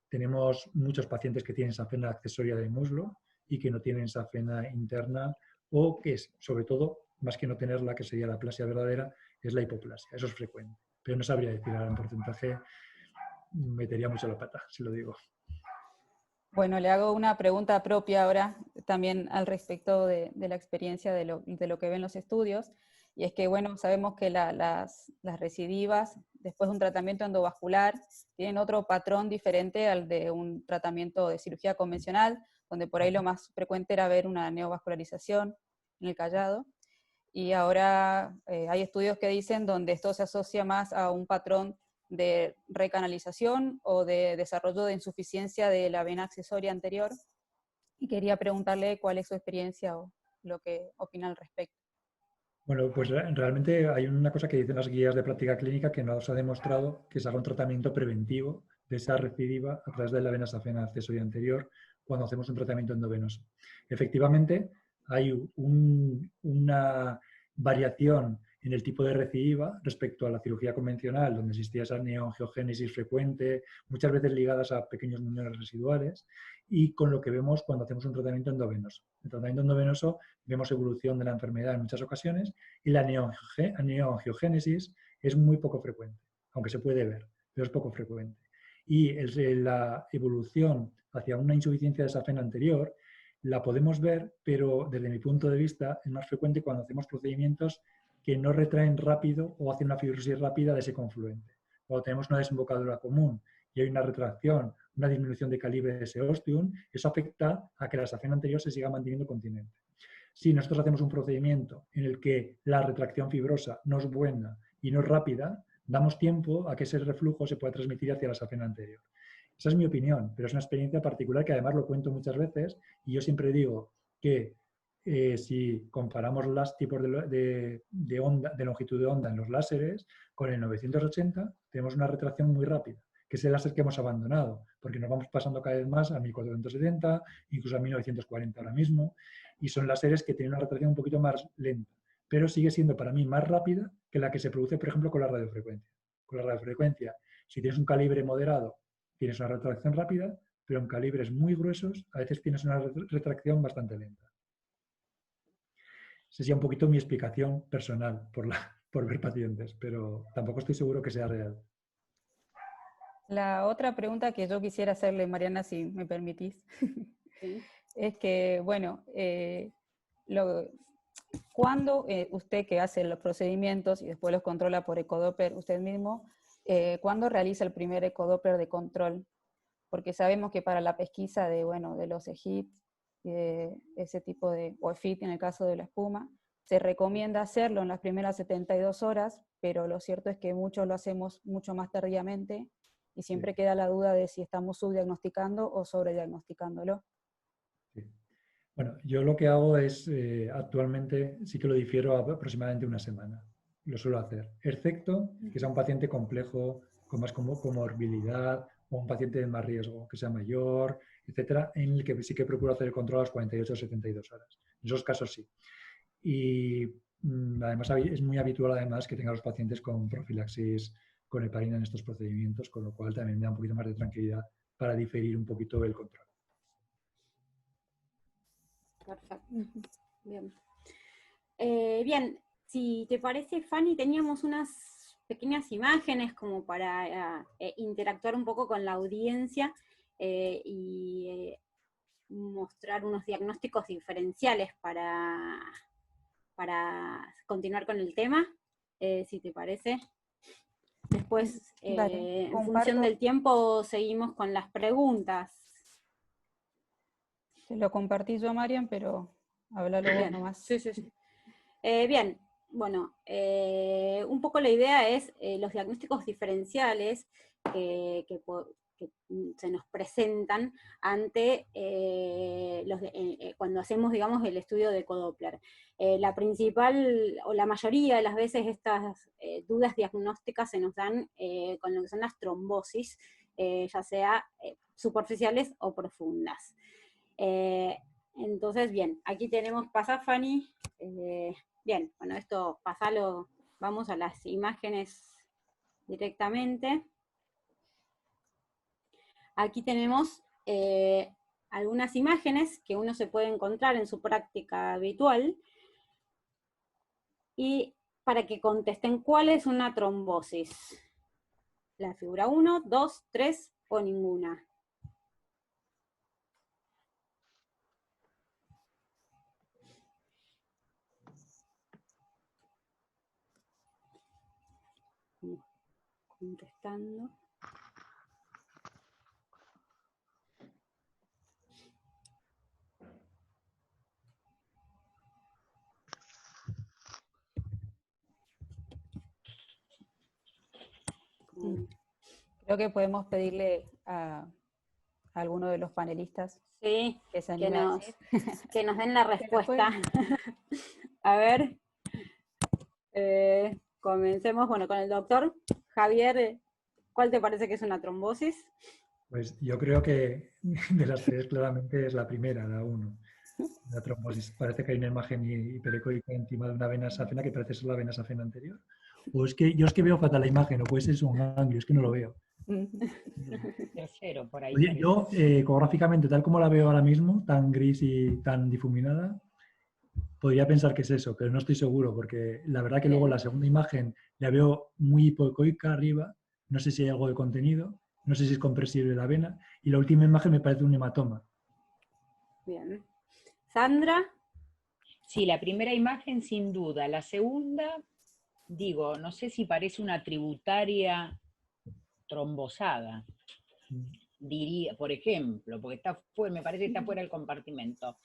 Tenemos muchos pacientes que tienen safena accesoria de muslo y que no tienen safena interna o que es, sobre todo, más que no tenerla, que sería la aplasia verdadera, es la hipoplasia. Eso es frecuente. Pero no sabría decir ahora en porcentaje, metería mucho la pata, si lo digo. Bueno, le hago una pregunta propia ahora, también al respecto de la experiencia de lo que ven los estudios, y es que, bueno, sabemos que las recidivas, después de un tratamiento endovascular, tienen otro patrón diferente al de un tratamiento de cirugía convencional, donde por ahí lo más frecuente era ver una neovascularización en el callado, y ahora hay estudios que dicen donde esto se asocia más a un patrón de recanalización o de desarrollo de insuficiencia de la vena accesoria anterior, y quería preguntarle cuál es su experiencia o lo que opina al respecto. Bueno, pues realmente hay una cosa que dicen las guías de práctica clínica que nos ha demostrado que se haga un tratamiento preventivo de esa recidiva a través de la vena safena accesoria anterior cuando hacemos un tratamiento endovenoso. Efectivamente, hay una variación en el tipo de recidiva respecto a la cirugía convencional, donde existía esa neoangiogénesis frecuente, muchas veces ligadas a pequeños muñones residuales, y con lo que vemos cuando hacemos un tratamiento endovenoso. El tratamiento endovenoso vemos evolución de la enfermedad en muchas ocasiones y la neoangiogénesis es muy poco frecuente, aunque se puede ver, pero es poco frecuente. Y la evolución hacia una insuficiencia de safena anterior la podemos ver, pero desde mi punto de vista es más frecuente cuando hacemos procedimientos que no retraen rápido o hacen una fibrosis rápida de ese confluente. Cuando tenemos una desembocadura común y hay una retracción, una disminución de calibre de ese ostium, eso afecta a que la safena anterior se siga manteniendo continente. Si nosotros hacemos un procedimiento en el que la retracción fibrosa no es buena y no es rápida, damos tiempo a que ese reflujo se pueda transmitir hacia la safena anterior. Esa es mi opinión, pero es una experiencia particular que además lo cuento muchas veces y yo siempre digo que si comparamos los tipos de longitud de onda en los láseres, con el 980 tenemos una retracción muy rápida, que es el láser que hemos abandonado, porque nos vamos pasando cada vez más a 1470, incluso a 1940 ahora mismo, y son láseres que tienen una retracción un poquito más lenta, pero sigue siendo para mí más rápida que la que se produce, por ejemplo, con la radiofrecuencia. Con la radiofrecuencia, si tienes un calibre moderado, tienes una retracción rápida, pero en calibres muy gruesos a veces tienes una retracción bastante lenta. Esa sería un poquito mi explicación personal por ver pacientes, pero tampoco estoy seguro que sea real. La otra pregunta que yo quisiera hacerle, Mariana, si me permitís, Sí. es que, bueno, cuando usted que hace los procedimientos y después los controla por ecodoppler usted mismo, ¿cuándo realiza el primer ecodoppler de control? Porque sabemos que para la pesquisa de los EGIT, ese tipo de, o EFIT en el caso de la espuma, se recomienda hacerlo en las primeras 72 horas, pero lo cierto es que muchos lo hacemos mucho más tardíamente y siempre queda la duda de si estamos subdiagnosticando o sobrediagnosticándolo. Sí. Bueno, yo lo que hago es, actualmente sí que lo difiero a aproximadamente una semana. Lo suelo hacer, excepto que sea un paciente complejo, con más comorbilidad, o un paciente de más riesgo, que sea mayor, etcétera, en el que sí que procuro hacer el control a las 48 o 72 horas. En esos casos sí. Y además es muy habitual además que tenga los pacientes con profilaxis con heparina en estos procedimientos, con lo cual también me da un poquito más de tranquilidad para diferir un poquito el control. Perfecto. Bien. Bien, si te parece, Fanny, teníamos unas pequeñas imágenes como para interactuar un poco con la audiencia y mostrar unos diagnósticos diferenciales para continuar con el tema, si te parece. Después, Dale, en función del tiempo, seguimos con las preguntas. Se lo compartí yo a Marian, pero háblalo vos nomás. Sí. Bien, bueno, un poco la idea es los diagnósticos diferenciales que se nos presentan ante cuando hacemos, digamos, el estudio de ecodoppler. La principal, o la mayoría de las veces, estas dudas diagnósticas se nos dan con lo que son las trombosis, ya sea superficiales o profundas. Entonces, bien, aquí tenemos, pasa Fanny, bien, bueno, esto pasalo, vamos a las imágenes directamente. Aquí tenemos algunas imágenes que uno se puede encontrar en su práctica habitual, y para que contesten cuál es una trombosis. La figura 1, 2, 3 o ninguna. Contestando. Creo que podemos pedirle a alguno de los panelistas sí, que se anime a decir. Que nos den la respuesta. A ver, comencemos con el doctor. Javier, ¿cuál te parece que es una trombosis? Pues yo creo que de las tres claramente es la primera, la 1. La trombosis. Parece que hay una imagen hiperecoica encima de una vena safena que parece ser la vena safena anterior. O es que yo veo fatal la imagen, o puede ser un ganglio, es que no lo veo. Tercero, por ahí. Oye, yo ecográficamente, tal como la veo ahora mismo, tan gris y tan difuminada, podría pensar que es eso, pero no estoy seguro, porque la verdad que luego la segunda imagen la veo muy hipoecoica arriba, no sé si hay algo de contenido, no sé si es compresible la vena, y la última imagen me parece un hematoma. Bien. Sandra. Sí, la primera imagen sin duda. La segunda, digo, no sé si parece una tributaria trombosada, diría, por ejemplo, porque me parece que está fuera del compartimento.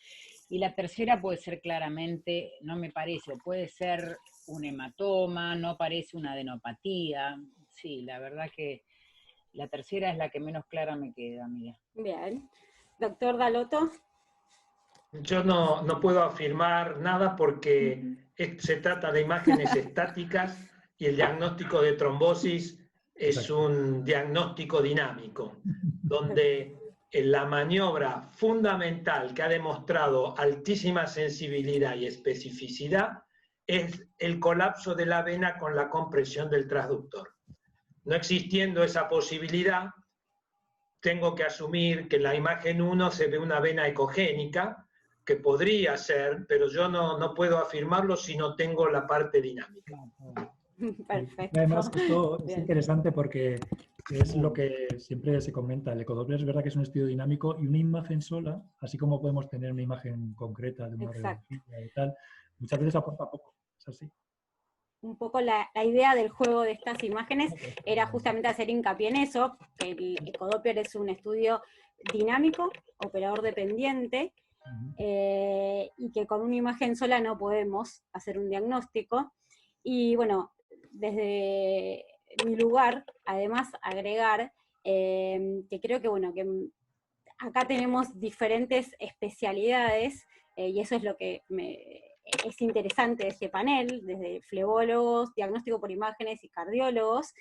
Y la tercera puede ser claramente, no me parece, o puede ser un hematoma, no parece una adenopatía. Sí, la verdad que la tercera es la que menos clara me queda, amiga. Bien. Doctor Dalotto. Yo no puedo afirmar nada porque se trata de imágenes estáticas y el diagnóstico de trombosis es un diagnóstico dinámico, donde la maniobra fundamental que ha demostrado altísima sensibilidad y especificidad es el colapso de la vena con la compresión del transductor. No existiendo esa posibilidad, tengo que asumir que en la imagen 1 se ve una vena ecogénica, que podría ser, pero yo no puedo afirmarlo si no tengo la parte dinámica. Perfecto. Además, esto es interesante porque es lo que siempre se comenta. El ecodoppler es verdad que es un estudio dinámico y una imagen sola, así como podemos tener una imagen concreta de una radiografía y tal, muchas veces aporta poco. Es así. Un poco la idea del juego de estas imágenes era justamente hacer hincapié en eso, que el ecodoppler es un estudio dinámico, operador dependiente, y que con una imagen sola no podemos hacer un diagnóstico. Y bueno, desde mi lugar, además agregar que creo que bueno, que acá tenemos diferentes especialidades, y eso es lo que es interesante de este panel, desde flebólogos, diagnóstico por imágenes y cardiólogos,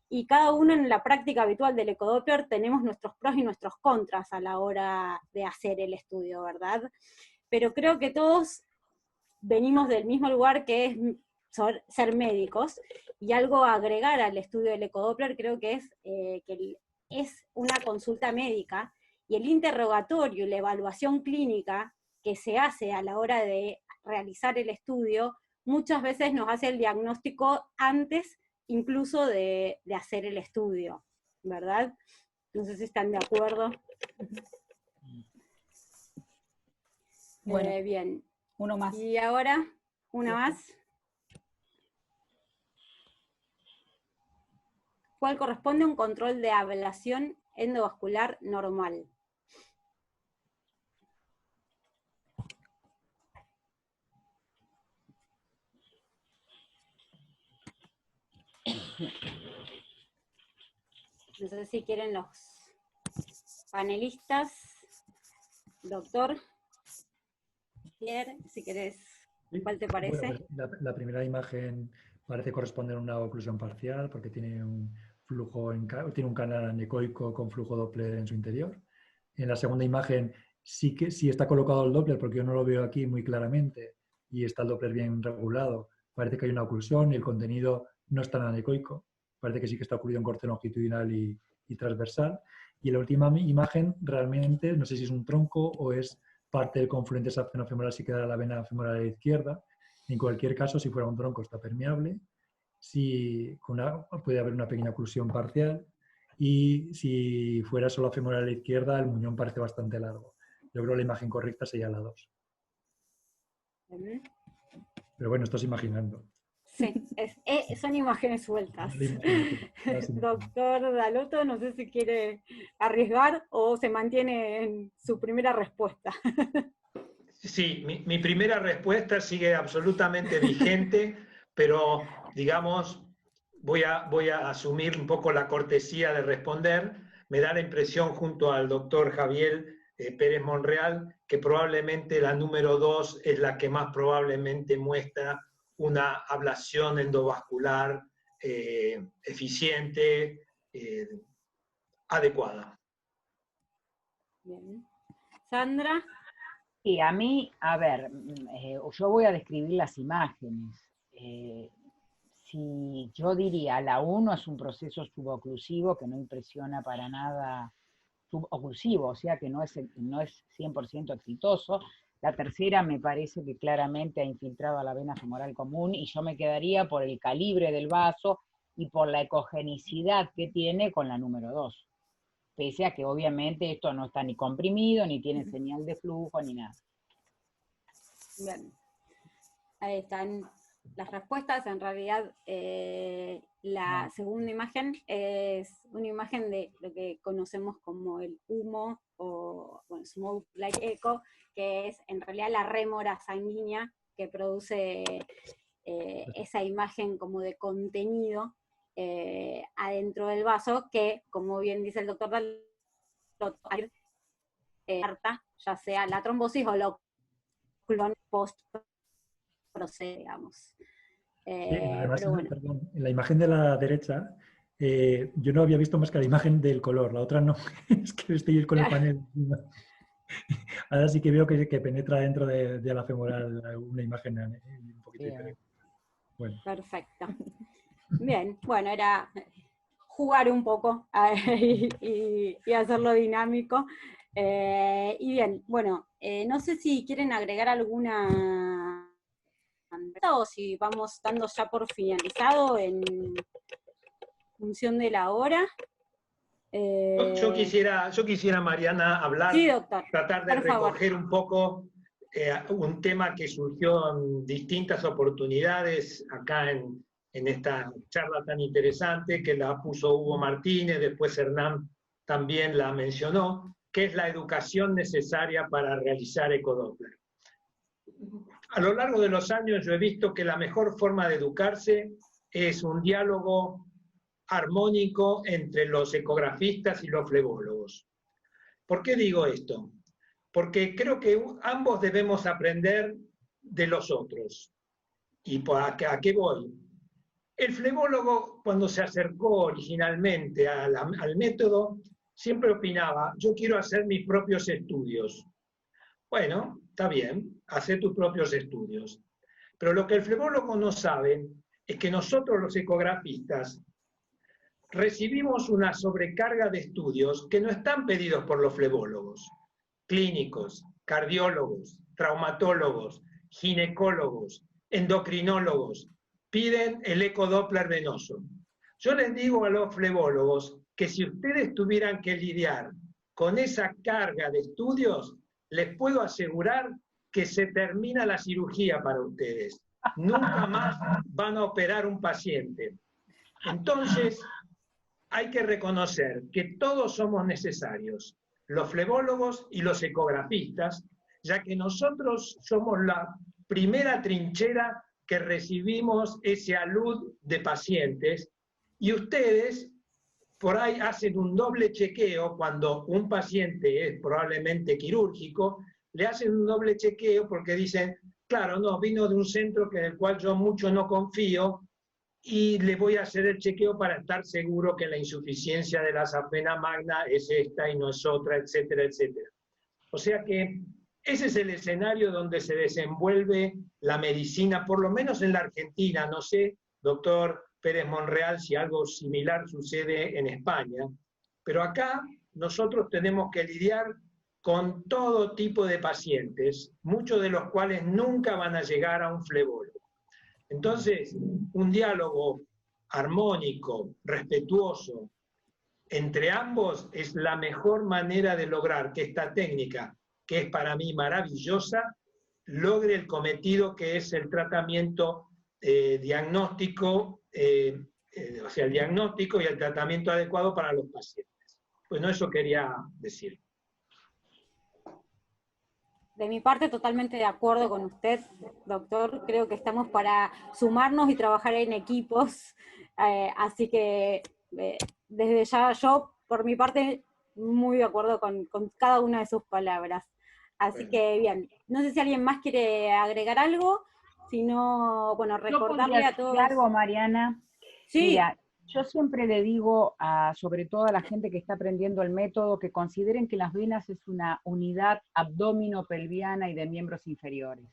y cada uno en la práctica habitual del ecodoppler tenemos nuestros pros y nuestros contras a la hora de hacer el estudio, ¿verdad? Pero creo que todos venimos del mismo lugar, que es ser médicos, y algo a agregar al estudio del ecodoppler creo que es que es una consulta médica, y el interrogatorio y la evaluación clínica que se hace a la hora de realizar el estudio, muchas veces nos hace el diagnóstico antes incluso de hacer el estudio, ¿verdad? No sé si están de acuerdo. Bueno, bien. Uno más. Y ahora, una más. ¿Cuál corresponde a un control de ablación endovascular normal? No sé si quieren los panelistas. Doctor Pierre, si querés, ¿cuál te parece? Bueno, pues la primera imagen parece corresponder a una oclusión parcial porque tiene un flujo, tiene un canal anecoico con flujo Doppler en su interior. En la segunda imagen sí está colocado el Doppler, porque yo no lo veo aquí muy claramente, y está el Doppler bien regulado. Parece que hay una oclusión y el contenido no es tan anecoico. Parece que sí que está ocurrido en corte longitudinal y transversal. Y la última imagen realmente, no sé si es un tronco o es parte del confluente safenofemoral si queda la vena femoral a la izquierda. En cualquier caso, si fuera un tronco está permeable, puede haber una pequeña oclusión parcial, y si fuera solo femoral a la izquierda, el muñón parece bastante largo. Yo creo que la imagen correcta sería la 2. Pero bueno, estás imaginando. Sí, son imágenes sueltas. Doctor Dalotto, no sé si quiere arriesgar o se mantiene en su primera respuesta. Sí, mi primera respuesta sigue absolutamente vigente, pero digamos, voy a asumir un poco la cortesía de responder. Me da la impresión, junto al doctor Javier Pérez Monreal, que probablemente la número 2 es la que más probablemente muestra una ablación endovascular eficiente, adecuada. Bien. Sandra. Sí, a mí, a ver, yo voy a describir las imágenes. Si yo diría, la 1 es un proceso suboclusivo que no impresiona para nada, suboclusivo, o sea que no es 100% exitoso. La tercera me parece que claramente ha infiltrado a la vena femoral común, y yo me quedaría por el calibre del vaso y por la ecogenicidad que tiene con la número 2. Pese a que obviamente esto no está ni comprimido, ni tiene señal de flujo, ni nada. Bien. Ahí están las respuestas. En realidad, la segunda imagen es una imagen de lo que conocemos como el humo, o bueno, smoke like echo, que es en realidad la rémora sanguínea que produce esa imagen como de contenido adentro del vaso, que, como bien dice el doctor Dalotto, ya sea la trombosis o la oclusión post-procede, digamos. Además, Pero bueno. perdón, en la imagen de la derecha, yo no había visto más que la imagen del color, la otra no, es que estoy con el panel. Ahora sí que veo que penetra dentro de la femoral una imagen un poquito diferente. Bueno. Perfecto. Bien, bueno, era jugar un poco y hacerlo dinámico. Y bien, bueno, no sé si quieren agregar alguna o si vamos dando ya por finalizado en función de la hora. Yo quisiera, Mariana, hablar, sí, doctor, tratar de recoger un poco un tema que surgió en distintas oportunidades acá en esta charla tan interesante, que la puso Hugo Martínez, después Hernán también la mencionó, que es la educación necesaria para realizar ecodoppler. A lo largo de los años yo he visto que la mejor forma de educarse es un diálogo armónico entre los ecografistas y los flebólogos. ¿Por qué digo esto? Porque creo que ambos debemos aprender de los otros. ¿Y a qué voy? El flebólogo, cuando se acercó originalmente al método, siempre opinaba, yo quiero hacer mis propios estudios. Bueno, está bien, hace tus propios estudios. Pero lo que el flebólogo no sabe es que nosotros los ecografistas recibimos una sobrecarga de estudios que no están pedidos por los flebólogos. Clínicos, cardiólogos, traumatólogos, ginecólogos, endocrinólogos, piden el ecodoppler venoso. Yo les digo a los flebólogos que si ustedes tuvieran que lidiar con esa carga de estudios, les puedo asegurar que se termina la cirugía para ustedes. Nunca más van a operar un paciente. Entonces, hay que reconocer que todos somos necesarios, los flebólogos y los ecografistas, ya que nosotros somos la primera trinchera que recibimos ese alud de pacientes, y ustedes por ahí hacen un doble chequeo cuando un paciente es probablemente quirúrgico, le hacen un doble chequeo porque dicen, claro, no, vino de un centro en el cual yo mucho no confío, y le voy a hacer el chequeo para estar seguro que la insuficiencia de la safena magna es esta y no es otra, etcétera, etcétera. O sea que ese es el escenario donde se desenvuelve la medicina, por lo menos en la Argentina. No sé, doctor Pérez Monreal, si algo similar sucede en España, pero acá nosotros tenemos que lidiar con todo tipo de pacientes, muchos de los cuales nunca van a llegar a un flebólogo. Entonces, un diálogo armónico, respetuoso, entre ambos es la mejor manera de lograr que esta técnica, que es para mí maravillosa, logre el cometido que es el tratamiento diagnóstico, o sea, el diagnóstico y el tratamiento adecuado para los pacientes. Bueno, eso quería decir. De mi parte, totalmente de acuerdo con usted, doctor. Creo que estamos para sumarnos y trabajar en equipos. Así que desde ya yo, por mi parte, muy de acuerdo con cada una de sus palabras. Así Bueno. que bien, no sé si alguien más quiere agregar algo, si no, bueno, recordarle a todos. Algo, Mariana. Sí. Mira, yo siempre le digo, sobre todo a la gente que está aprendiendo el método, que consideren que las venas es una unidad abdominopelviana y de miembros inferiores.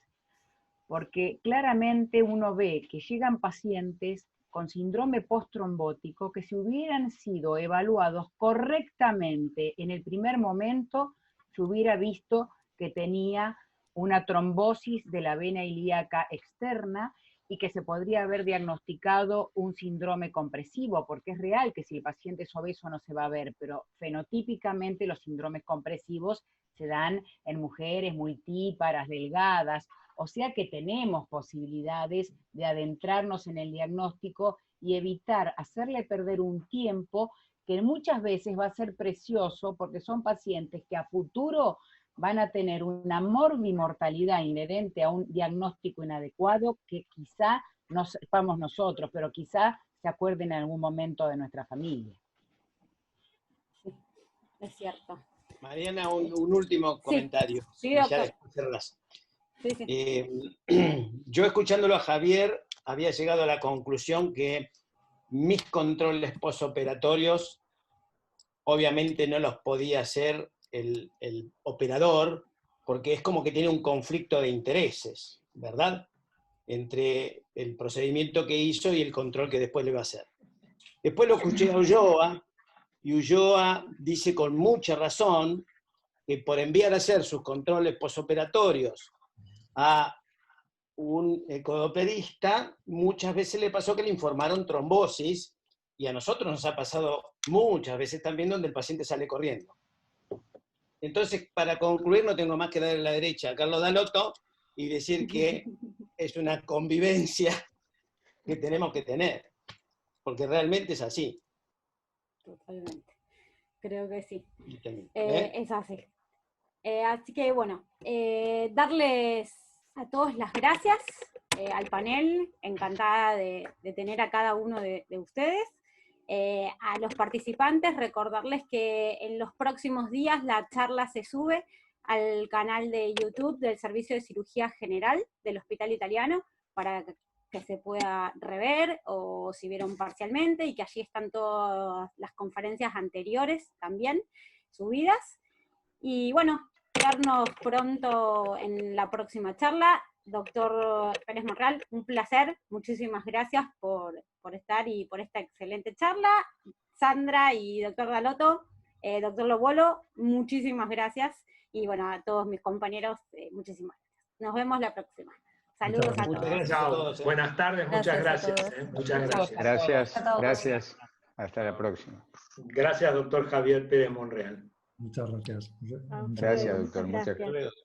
Porque claramente uno ve que llegan pacientes con síndrome posttrombótico que si hubieran sido evaluados correctamente en el primer momento, se hubiera visto que tenía una trombosis de la vena ilíaca externa y que se podría haber diagnosticado un síndrome compresivo, porque es real que si el paciente es obeso no se va a ver, pero fenotípicamente los síndromes compresivos se dan en mujeres multíparas, delgadas, o sea que tenemos posibilidades de adentrarnos en el diagnóstico y evitar hacerle perder un tiempo que muchas veces va a ser precioso porque son pacientes que a futuro van a tener una morbimortalidad inherente a un diagnóstico inadecuado que quizá no sepamos nosotros, pero quizá se acuerden en algún momento de nuestra familia. Sí, es cierto. Mariana, un último comentario. Sí, ya doctor. después cerrás. Sí. Yo escuchándolo a Javier había llegado a la conclusión que mis controles posoperatorios obviamente no los podía hacer el operador, porque es como que tiene un conflicto de intereses, ¿verdad? Entre el procedimiento que hizo y el control que después le va a hacer. Después lo escuché a Ulloa, y Ulloa dice con mucha razón que por enviar a hacer sus controles posoperatorios a un ecodopedista, muchas veces le pasó que le informaron trombosis, y a nosotros nos ha pasado muchas veces también donde el paciente sale corriendo. Entonces, para concluir, no tengo más que darle la derecha a Carlos Dalotto y decir que es una convivencia que tenemos que tener, porque realmente es así. Totalmente. Creo que sí. ¿Eh? Es así. Así que bueno, darles a todos las gracias al panel, encantada de tener a cada uno de ustedes. A los participantes, recordarles que en los próximos días la charla se sube al canal de YouTube del Servicio de Cirugía General del Hospital Italiano, para que se pueda rever, o si vieron parcialmente, y que allí están todas las conferencias anteriores también subidas. Y bueno, vernos pronto en la próxima charla. Doctor Pérez Monreal, un placer, muchísimas gracias por estar y por esta excelente charla. Sandra y doctor Dalotto, doctor Lobolo, muchísimas gracias. Y bueno, a todos mis compañeros, muchísimas gracias. Nos vemos la próxima. Saludos a todos. Gracias a todos. Buenas tardes, muchas gracias. Muchas gracias. Gracias. Hasta la próxima. Gracias, doctor Javier Pérez Monreal. Muchas gracias. Gracias, doctor. Muchas gracias.